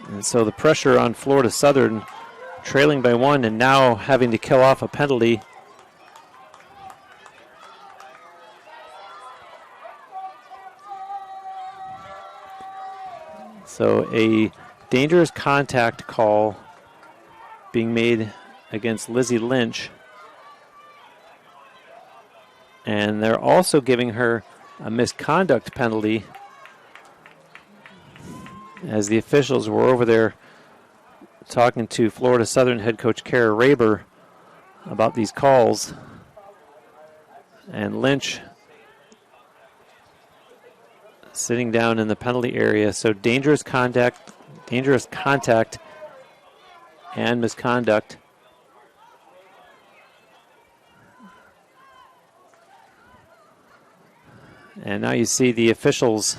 C: And so the pressure on Florida Southern, trailing by 1 and now having to kill off a penalty. So a dangerous contact call being made against Lizzie Lynch. And they're also giving her a misconduct penalty, as the officials were over there talking to Florida Southern head coach Kara Raber about these calls. And Lynch sitting down in the penalty area. So dangerous contact and misconduct. And now you see the officials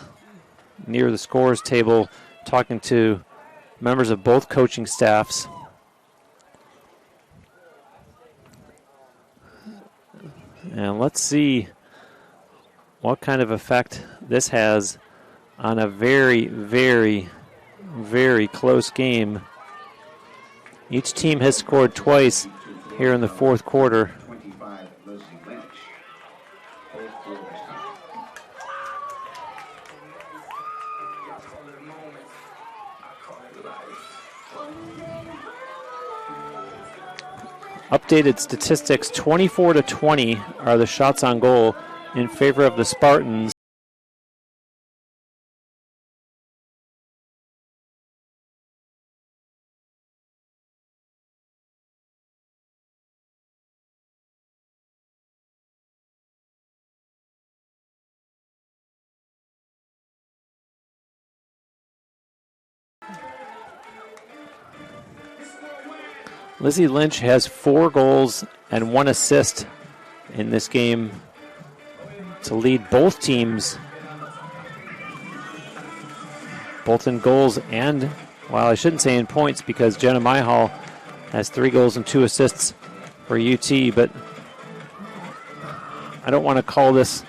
C: near the scores table talking to members of both coaching staffs. And let's see what kind of effect this has on a very, very, very close game. Each team has scored twice here in the fourth quarter. Updated statistics, 24-20 are the shots on goal in favor of the Spartans. Lizzie Lynch has 4 goals and 1 assist in this game to lead both teams, both in goals and, well, I shouldn't say in points, because Jenna Myhall has 3 goals and 2 assists for UT, but I don't want to call this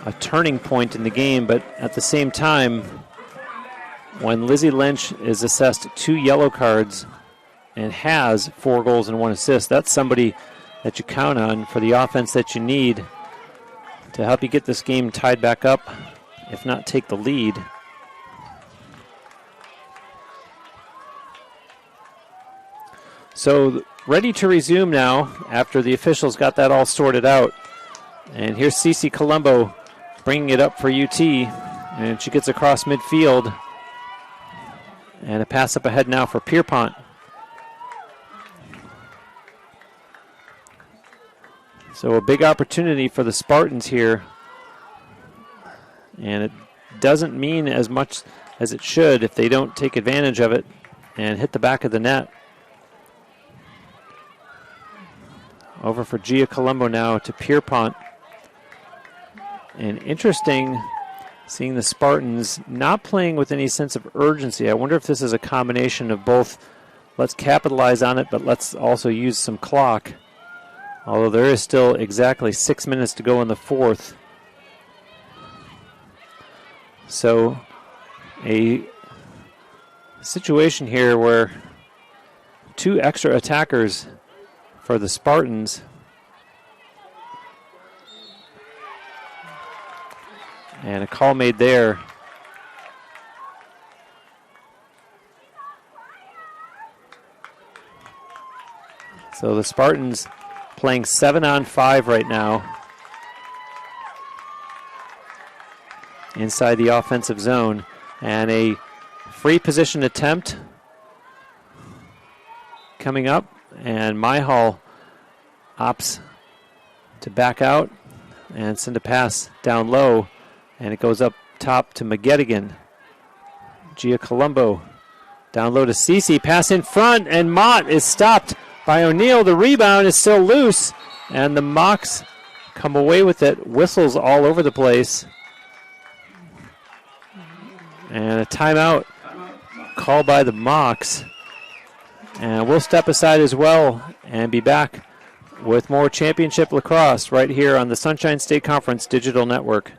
C: a turning point in the game, but at the same time, when Lizzie Lynch is assessed 2 yellow cards and has 4 goals and 1 assist, that's somebody that you count on for the offense that you need to help you get this game tied back up, if not take the lead. So ready to resume now after the officials got that all sorted out. And here's Cece Colombo bringing it up for UT, and she gets across midfield. And a pass up ahead now for Pierpont. So a big opportunity for the Spartans here. And it doesn't mean as much as it should if they don't take advantage of it and hit the back of the net. Over for Gia Colombo now to Pierpont. And interesting seeing the Spartans not playing with any sense of urgency. I wonder if this is a combination of both, let's capitalize on it, but let's also use some clock. Although there is still exactly 6 minutes to go in the fourth. So a situation here where 2 extra attackers for the Spartans. And a call made there. So the Spartans playing 7-on-5 right now inside the offensive zone. And a free position attempt coming up. And Myhall opts to back out and send a pass down low. And it goes up top to McGettigan. Gia Colombo down low to Cece. Pass in front, and Mott is stopped by O'Neill. The rebound is still loose, and the Mocs come away with it. Whistles all over the place. And a timeout called by the Mocs. And we'll step aside as well and be back with more championship lacrosse right here on the Sunshine State Conference Digital Network.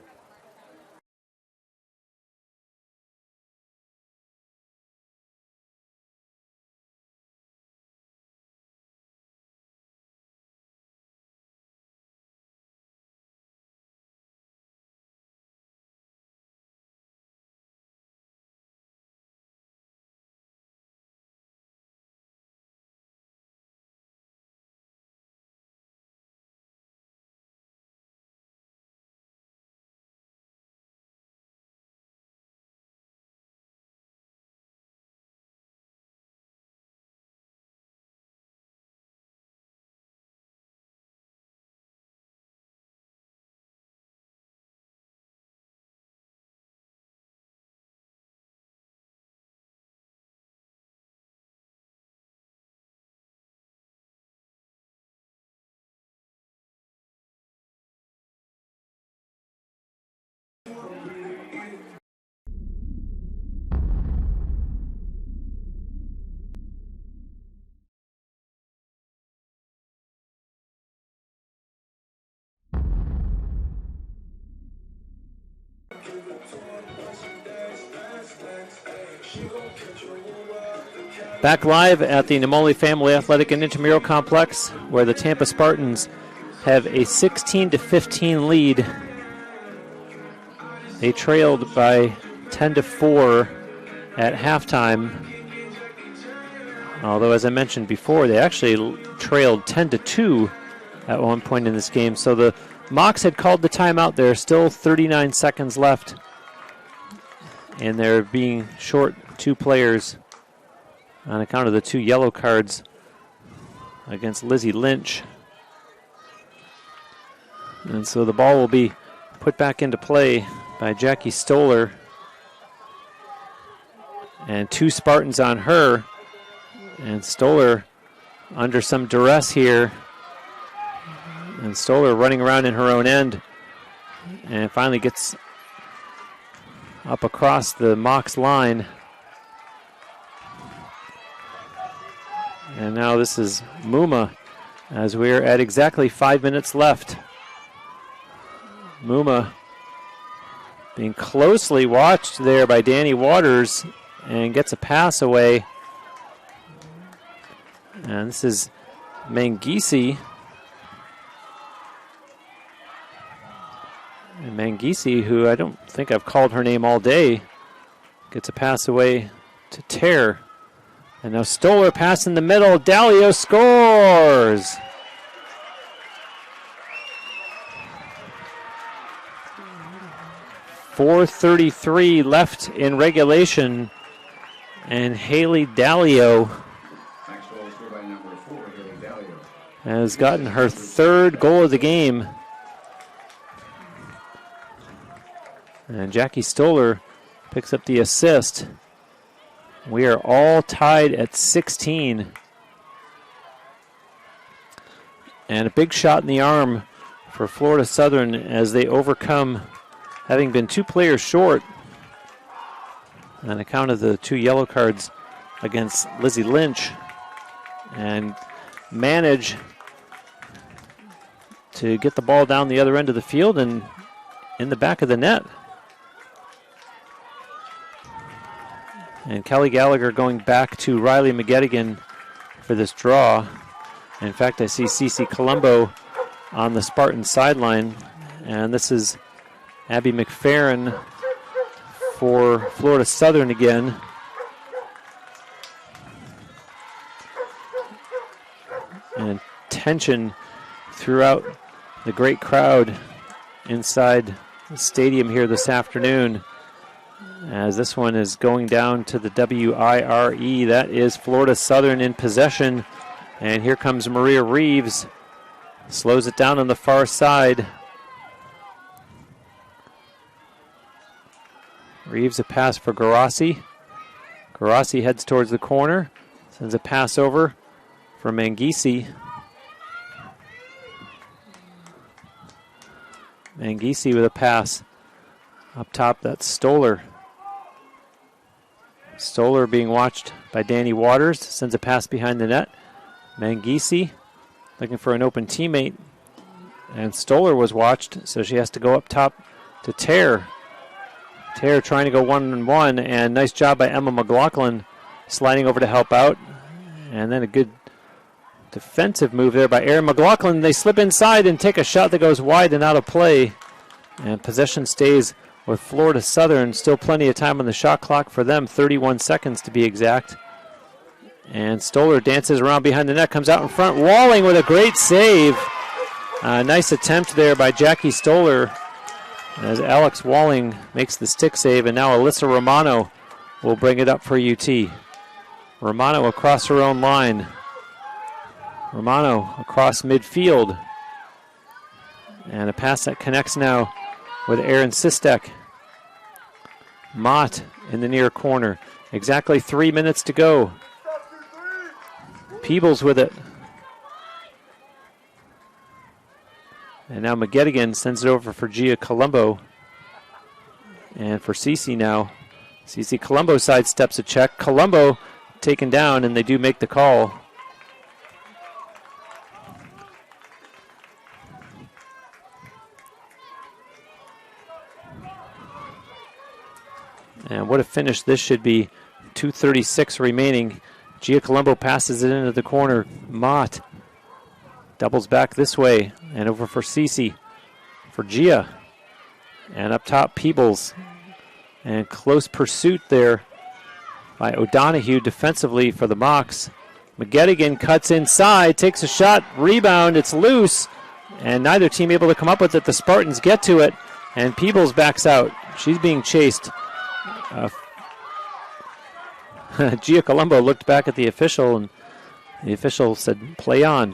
C: Back live at the Namoli Family Athletic and Intramural Complex, where the Tampa Spartans have a 16-15 lead. They trailed by 10-4 at halftime. Although, as I mentioned before, they actually trailed 10-2 at one point in this game. So the Mocs had called the timeout. There are still 39 seconds left, and they're being short 2 players on account of the 2 yellow cards against Lizzie Lynch. And so the ball will be put back into play by Jackie Stoller. And 2 Spartans on her. And Stoller under some duress here. And Stoller running around in her own end. And finally gets up across the Mocs line. And now this is Muma as we're at exactly 5 minutes left. Muma being closely watched there by Danny Waters and gets a pass away. And this is Mangisi. And Mangisi, who I don't think I've called her name all day, gets a pass away to Tear. And now Stoller pass in the middle. Dalio scores! .433 left in regulation. And Haley Dalio has gotten her 3rd goal of the game. And Jackie Stoller picks up the assist. We are all tied at 16. And a big shot in the arm for Florida Southern as they overcome having been 2 players short on account of the 2 yellow cards against Lizzie Lynch, and manage to get the ball down the other end of the field and in the back of the net. And Kelly Gallagher going back to Riley McGettigan for this draw. In fact, I see Cece Colombo on the Spartan sideline. And this is Abby McFerrin for Florida Southern again. And tension throughout the great crowd inside the stadium here this afternoon, as this one is going down to the WIRE. That is Florida Southern in possession. And here comes Maria Reeves. Slows it down on the far side. Reeves a pass for Garassi. Garassi heads towards the corner. Sends a pass over for Mangisi. Mangisi with a pass. Up top, that's Stoller. Stoller being watched by Danny Waters. Sends a pass behind the net. Mangisi looking for an open teammate. And Stoller was watched, so she has to go up top to Tear. Tear trying to go 1-on-1, and nice job by Emma McLaughlin sliding over to help out. And then a good defensive move there by Erin McLaughlin. They slip inside and take a shot that goes wide and out of play. And possession stays with Florida Southern. Still plenty of time on the shot clock for them, 31 seconds to be exact. And Stoller dances around behind the net, comes out in front. Walling with a great save. Nice attempt there by Jackie Stoller as Alex Walling makes the stick save, and now Alyssa Romano will bring it up for UT. Romano across her own line. Romano across midfield. And a pass that connects now with Aaron Sistek. Mott in the near corner. Exactly 3 minutes to go. Peebles with it. And now McGettigan sends it over for Gia Colombo. And for Cece now. Cece Colombo sidesteps a check. Colombo taken down, and they do make the call. And what a finish this should be. 2:36 remaining. Gia Colombo passes it into the corner. Mott doubles back this way and over for Cece, for Gia. And up top, Peebles. And close pursuit there by O'Donohue defensively for the Mocs. McGettigan cuts inside, takes a shot, rebound, it's loose. And neither team able to come up with it. The Spartans get to it, and Peebles backs out. She's being chased. Gia Colombo looked back at the official, and the official said, play on.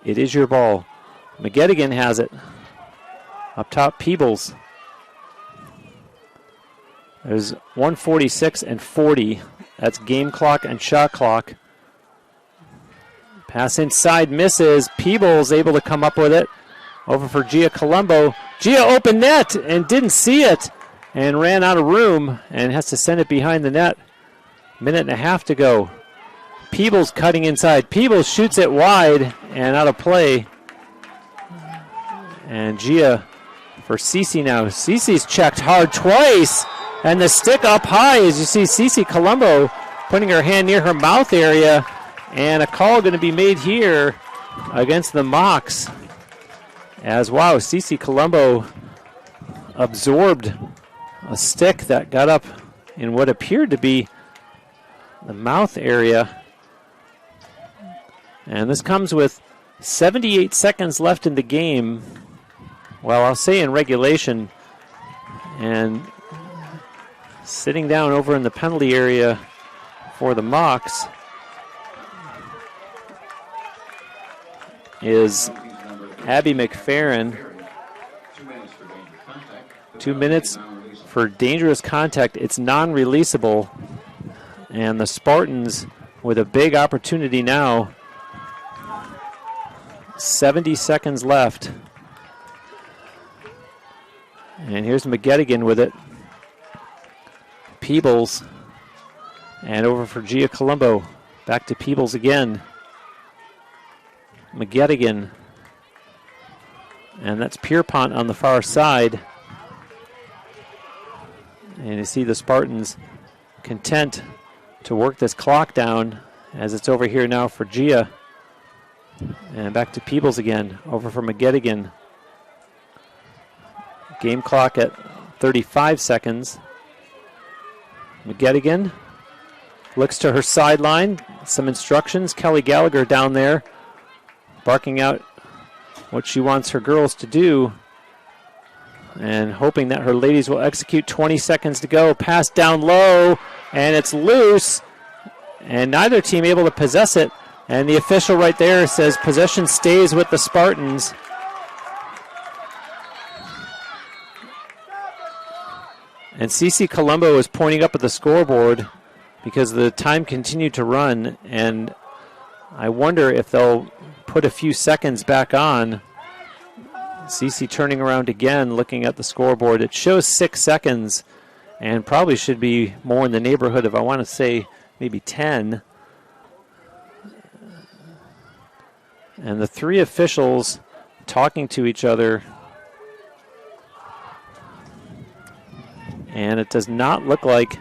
C: It is your ball. McGettigan has it. Up top, Peebles. There's 1:46 and 40. That's game clock and shot clock. Pass inside, misses. Peebles able to come up with it. Over for Gia Colombo. Gia open net and didn't see it and ran out of room and has to send it behind the net. Minute and a half to go. Peebles cutting inside. Peebles shoots it wide and out of play. And Gia for Cece now. Cece's checked hard twice. And the stick up high as you see Cece Colombo putting her hand near her mouth area. And a call going to be made here against the Mocs. As, wow, Cece Colombo absorbed a stick that got up in what appeared to be the mouth area. And this comes with 78 seconds left in the game. Well, I'll say in regulation. And sitting down over in the penalty area for the Mocs is Abby McFerrin. 2 minutes for dangerous contact. It's non-releasable. And the Spartans with a big opportunity now. 70 seconds left. And here's McGettigan with it. Peebles. And over for Gia Colombo. Back to Peebles again. McGettigan. And that's Pierpont on the far side. And you see the Spartans content to work this clock down as it's over here now for Gia. And back to Peebles again. Over for McGettigan. Game clock at 35 seconds. McGettigan looks to her sideline. Some instructions. Kelly Gallagher down there barking out what she wants her girls to do and hoping that her ladies will execute. 20 seconds to go. Pass down low, and it's loose, and neither team able to possess it. And the official right there says possession stays with the Spartans. And CC Colombo is pointing up at the scoreboard because the time continued to run, and I wonder if they'll put a few seconds back on. CC turning around again, looking at the scoreboard. It shows 6 seconds and probably should be more in the neighborhood of, I want to say, maybe 10. And the three officials talking to each other. And it does not look like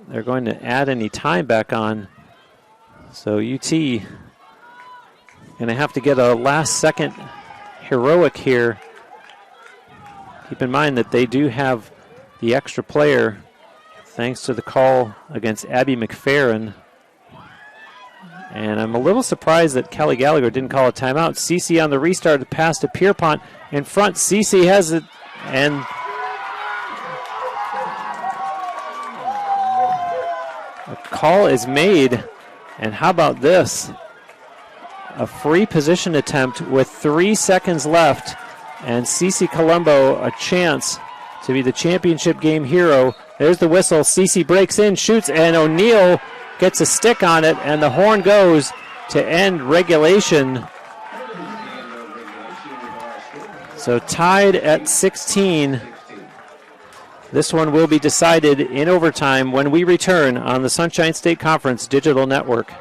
C: they're going to add any time back on. So UT going to have to get a last second heroic here. Keep in mind that they do have the extra player thanks to the call against Abby McFerrin. And I'm a little surprised that Kelly Gallagher didn't call a timeout. Cece on the restart, pass to Pierpont in front. Cece has it, and a call is made. And how about this? A free position attempt with 3 seconds left, and Cece Colombo a chance to be the championship game hero. There's the whistle. Cece breaks in, shoots, and O'Neal gets a stick on it, and the horn goes to end regulation. So tied at 16. This one will be decided in overtime when we return on the Sunshine State Conference Digital Network.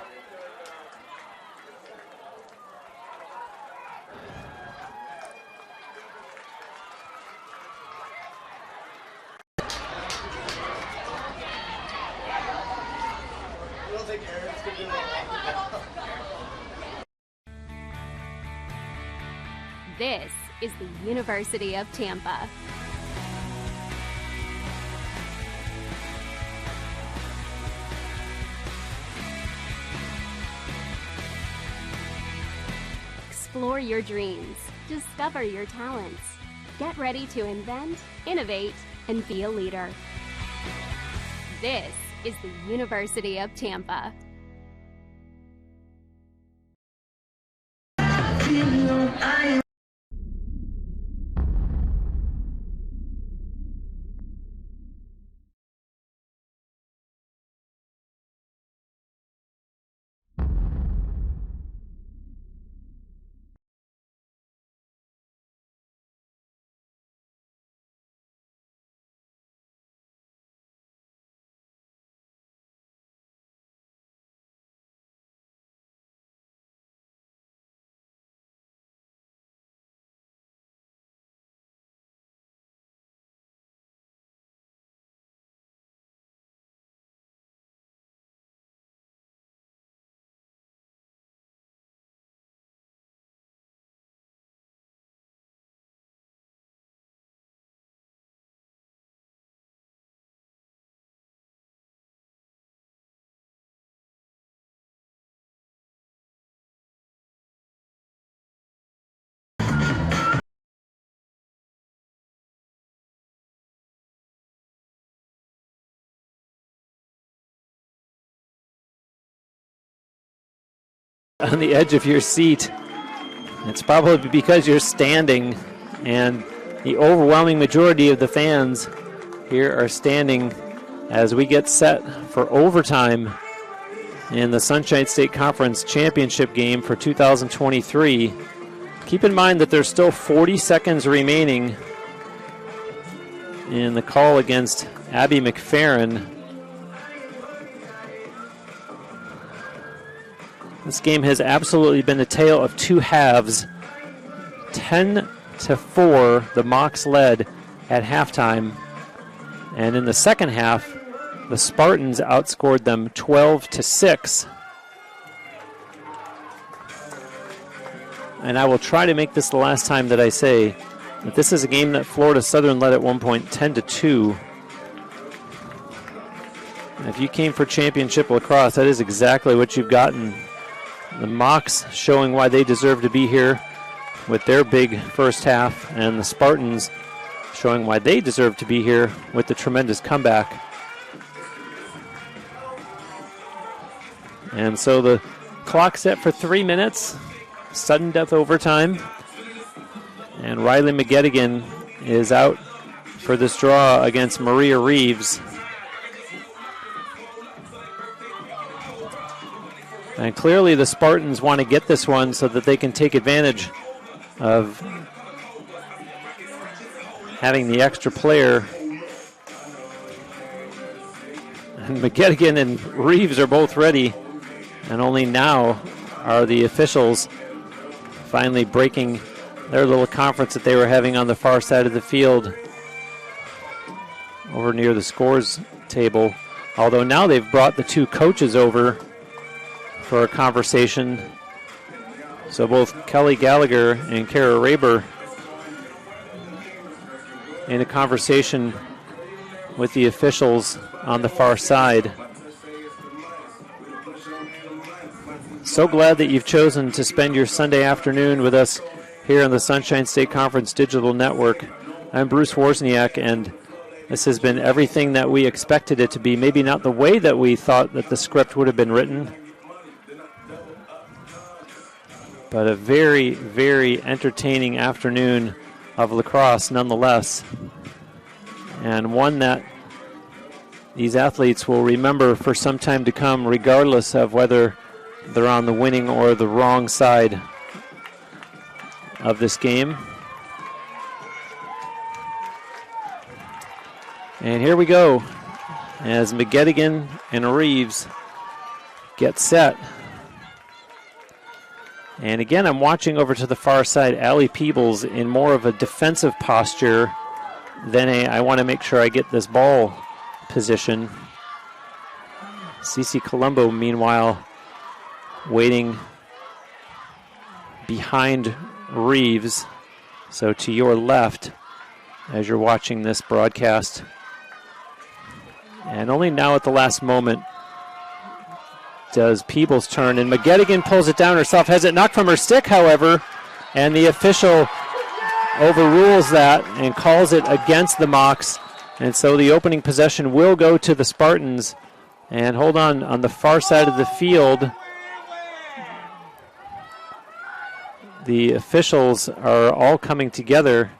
E: This is the University of Tampa. Explore your dreams, discover your talents, get ready to invent, innovate, and be a leader. This is the University of Tampa.
C: On the edge of your seat. It's probably because you're standing, and the overwhelming majority of the fans here are standing as we get set for overtime in the Sunshine State Conference Championship game for 2023. Keep in mind that there's still 40 seconds remaining in the call against Abby McFerrin. This game has absolutely been a tale of two halves. 10-4, the Mocs led at halftime. And in the second half, the Spartans outscored them 12-6. And I will try to make this the last time that I say that this is a game that Florida Southern led at one point 10-2. And if you came for championship lacrosse, that is exactly what you've gotten. The Mocs showing why they deserve to be here with their big first half, and the Spartans showing why they deserve to be here with the tremendous comeback. And so the clock set for 3 minutes, sudden death overtime, and Riley McGettigan is out for this draw against Maria Reeves. And clearly the Spartans want to get this one so that they can take advantage of having the extra player. And McGettigan and Reeves are both ready, and only now are the officials finally breaking their little conference that they were having on the far side of the field over near the scores table. Although now they've brought the two coaches over for a conversation. So both Kelly Gallagher and Kara Raber in a conversation with the officials on the far side. So glad that you've chosen to spend your Sunday afternoon with us here on the Sunshine State Conference Digital Network. I'm Bruce Wozniak, and this has been everything that we expected it to be. Maybe not the way that we thought that the script would have been written, but a very, very entertaining afternoon of lacrosse nonetheless, and one that these athletes will remember for some time to come, regardless of whether they're on the winning or the wrong side of this game. And here we go as McGettigan and Reeves get set. And again, I'm watching over to the far side, Allie Peebles in more of a defensive posture than I want to make sure I get this ball position. Cece Colombo, meanwhile, waiting behind Reeves, so to your left as you're watching this broadcast. And only now at the last moment does Peebles turn, and McGettigan pulls it down herself, has it knocked from her stick, however, and the official overrules that and calls it against the Mocs, and so the opening possession will go to the Spartans. And hold on the far side of the field, the officials are all coming together,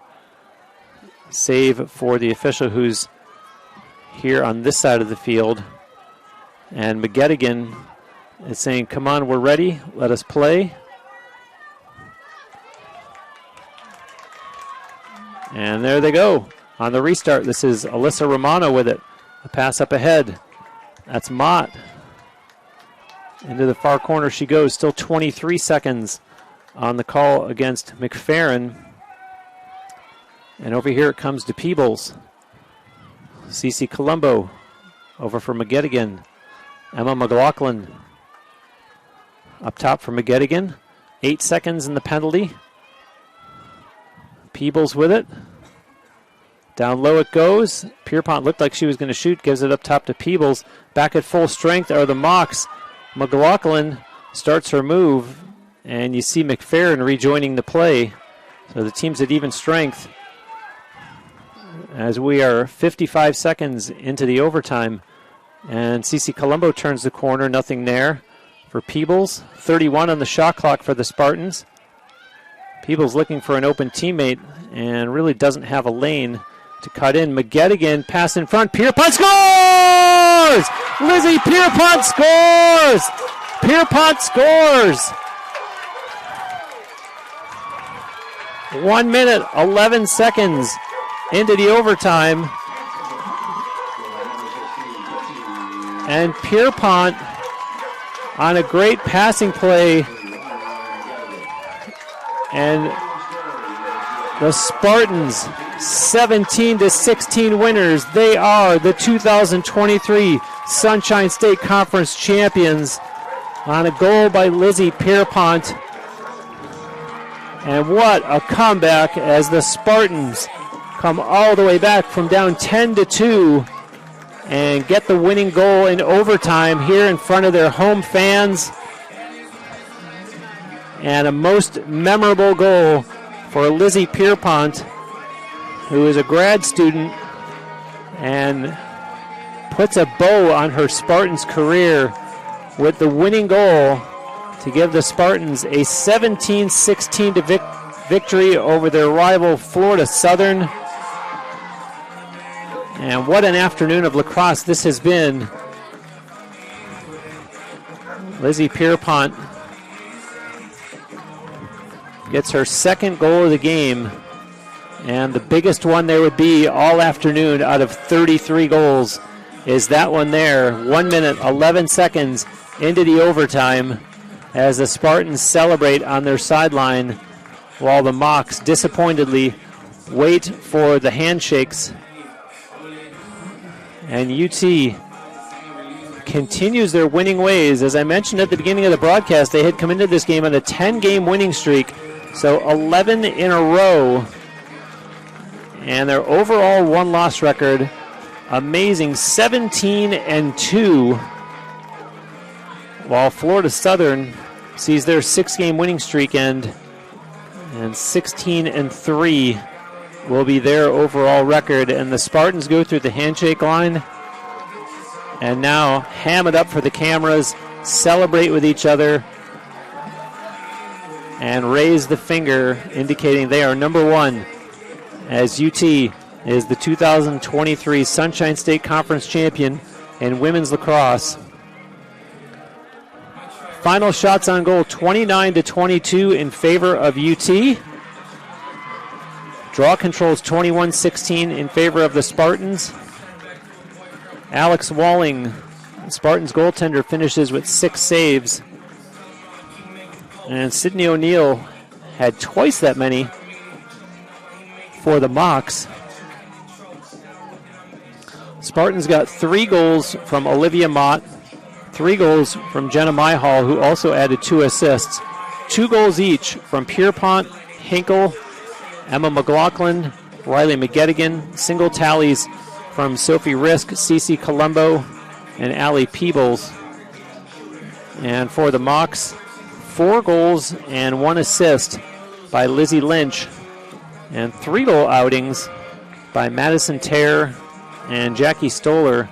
C: save for the official who's here on this side of the field. And McGettigan is saying, come on, we're ready, let us play. And there they go on the restart. This is Alyssa Romano with it. A pass up ahead. That's Mott. Into the far corner she goes. Still 23 seconds on the call against McFerrin. And over here it comes to Peebles. Cece Colombo over for McGettigan. Emma McLaughlin up top for McGettigan. 8 seconds in the penalty. Peebles with it. Down low it goes. Pierpont looked like she was going to shoot. Gives it up top to Peebles. Back at full strength are the Mocs. McLaughlin starts her move. And you see McFerrin rejoining the play. So the team's at even strength as we are 55 seconds into the overtime. And Cece Colombo turns the corner. Nothing there for Peebles. 31 on the shot clock for the Spartans. Peebles looking for an open teammate and really doesn't have a lane to cut in. McGettigan pass in front. Pierpont scores! Lizzie Pierpont scores! Pierpont scores! 1 minute, 11 seconds into the overtime. And Pierpont on a great passing play. And the Spartans 17-16 winners. They are the 2023 Sunshine State Conference champions on a goal by Lizzie Pierpont. And what a comeback as the Spartans come all the way back from down 10-2 and get the winning goal in overtime here in front of their home fans. And a most memorable goal for Lizzie Pierpont, who is a grad student and puts a bow on her Spartans career with the winning goal to give the Spartans a 17-16 victory over their rival Florida Southern. And what an afternoon of lacrosse this has been. Lizzie Pierpont gets her second goal of the game, and the biggest one there would be all afternoon out of 33 goals is that one there. 1 minute, 11 seconds into the overtime as the Spartans celebrate on their sideline while the Mocs disappointedly wait for the handshakes. And UT continues their winning ways. As I mentioned at the beginning of the broadcast, they had come into this game on a 10-game winning streak, so 11 in a row. And their overall one-loss record, amazing, 17-2. While Florida Southern sees their 6-game winning streak end, and 16-3 will be their overall record. And the Spartans go through the handshake line and now ham it up for the cameras, celebrate with each other, and raise the finger indicating they are number one, as UT is the 2023 Sunshine State Conference champion in women's lacrosse. Final shots on goal, 29-22 in favor of UT. Draw controls 21-16 in favor of the Spartans. Alex Walling, Spartans goaltender, finishes with 6 saves. And Sydney O'Neill had twice that many for the Mocs. Spartans got 3 goals from Olivia Mott, 3 goals from Jenna Myhall, who also added 2 assists. 2 goals each from Pierpont, Hinkle, Emma McLaughlin, Riley McGettigan. Single tallies from Sophie Risk, Cece Colombo, and Allie Peebles. And for the Mocs, 4 goals and 1 assist by Lizzie Lynch, and 3 goal outings by Madison Tare and Jackie Stoller.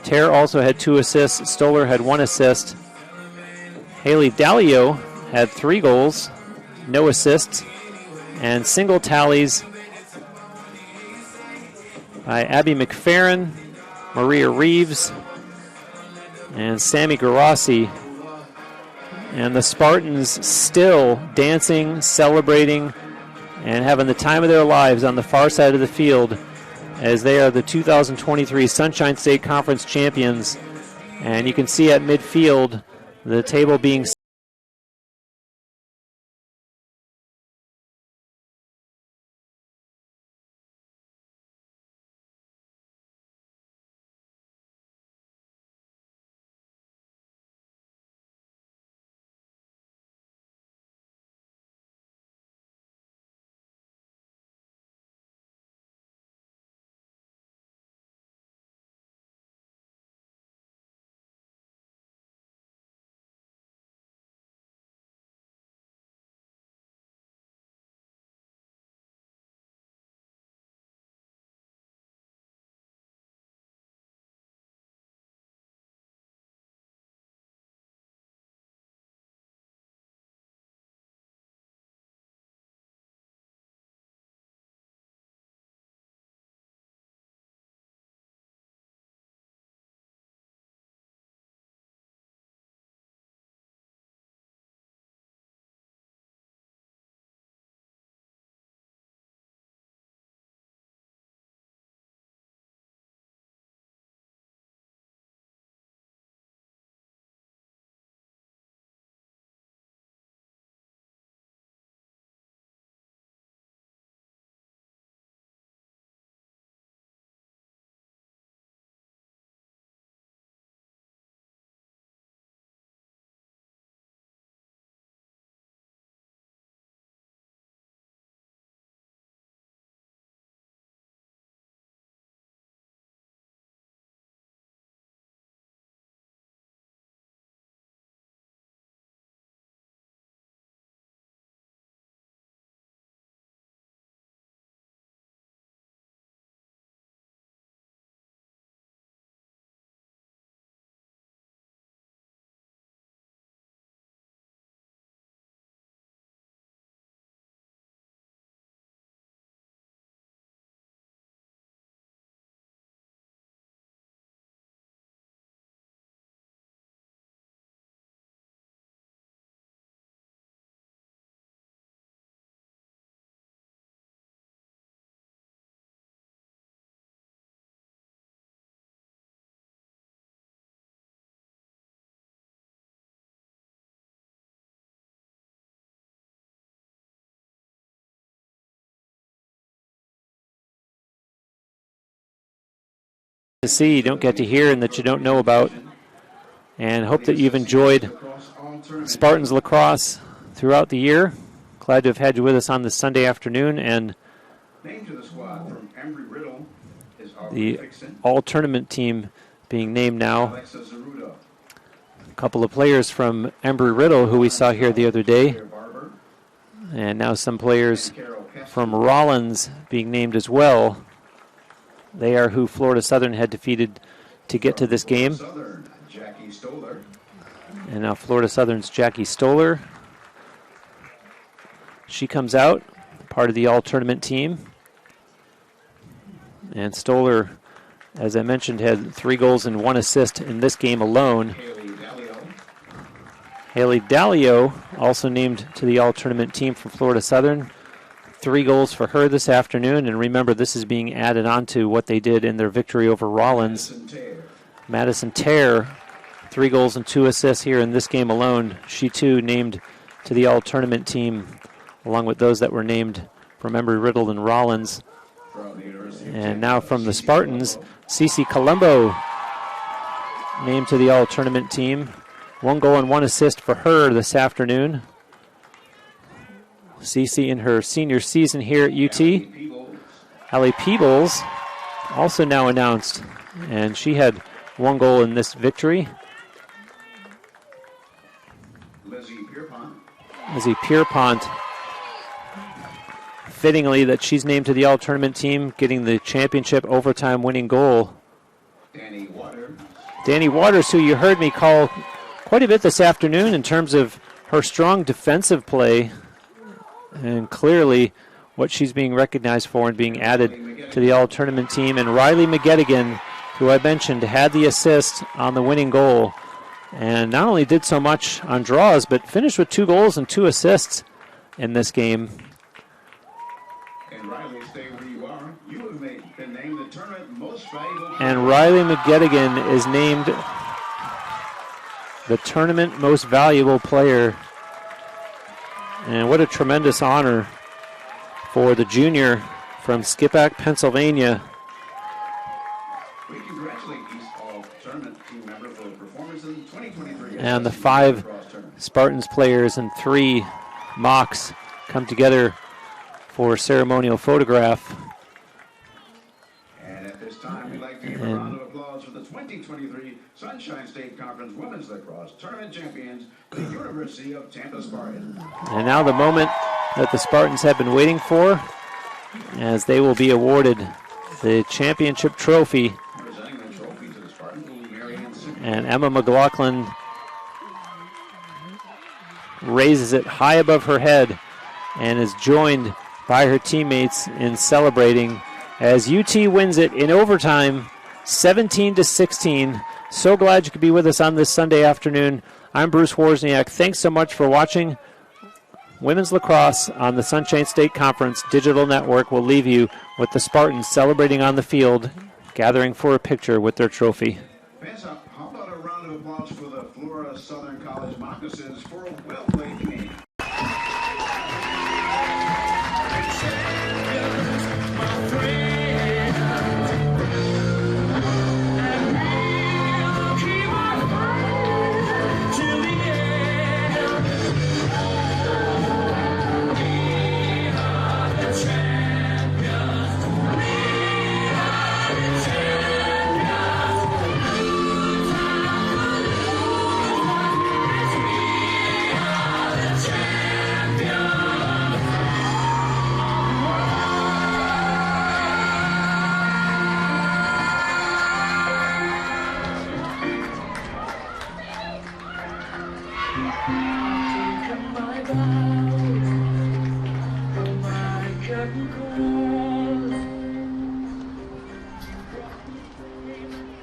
C: Tare also had 2 assists. Stoller had 1 assist. Haley Dalio had 3 goals, no assists, and single tallies by Abby McFerrin, Maria Reeves, and Sammy Garassi. And the Spartans still dancing, celebrating, and having the time of their lives on the far side of the field as they are the 2023 Sunshine State Conference champions. And you can see at midfield the table being see you don't get to hear and that you don't know about. And hope that you've enjoyed Spartans lacrosse throughout the year. Glad to have had you with us on this Sunday afternoon. And the all-tournament team being named now. A couple of players from Embry-Riddle who we saw here the other day. And now some players from Rollins being named as well. They are who Florida Southern had defeated to get to this game. And now Florida Southern's Jackie Stoller. She comes out, part of the all-tournament team. And Stoller, as I mentioned, had 3 goals and 1 assist in this game alone. Haley Dallio, also named to the all-tournament team from Florida Southern. 3 goals for her this afternoon. And remember, this is being added on to what they did in their victory over Rollins. Madison Terre, 3 goals and 2 assists here in this game alone. She too named to the all-tournament team, along with those that were named from Embry-Riddle and Rollins. And now from the Spartans, Cece Colombo named to the all-tournament team. 1 goal and 1 assist for her this afternoon. Cece in her senior season here at UT. Allie Peebles also now announced, and she had 1 goal in this victory. Lizzie Pierpont, fittingly that she's named to the all-tournament team, getting the championship overtime winning goal. Danny Waters, who you heard me call quite a bit this afternoon in terms of her strong defensive play, and clearly what she's being recognized for and being added to the all-tournament team. And Riley McGettigan, who I mentioned, had the assist on the winning goal. And not only did so much on draws, but finished with 2 goals and 2 assists in this game.
B: And Riley, stay where you are. You have been named the tournament most valuable player.
C: And Riley McGettigan is named the tournament most valuable player. And what a tremendous honor for the junior from Skippack, Pennsylvania.
B: We congratulate these all-tournament team member for the performance in 2023.
C: And the 5 Spartans players and 3 Mocs come together for a ceremonial photograph.
B: And at this time, we'd like to give a round of applause for the 2023 Sunshine State Conference Women's Lacrosse Tournament Champions, the University of Tampa Spartans.
C: And now the moment that the Spartans have been waiting for, as they will be awarded the championship trophy.
B: Presenting the trophy to the Spartans will be Mary Ann Sickles.
C: And Emma McLaughlin raises it high above her head and is joined by her teammates in celebrating as UT wins it in overtime, 17-16. So glad you could be with us on this Sunday afternoon. I'm Bruce Wozniak. Thanks so much for watching Women's Lacrosse on the Sunshine State Conference Digital Network. We'll leave you with the Spartans celebrating on the field, gathering for a picture with their trophy.
B: Fans up, how about a round of applause for the Florida Southern College Moccasins for a well-played game.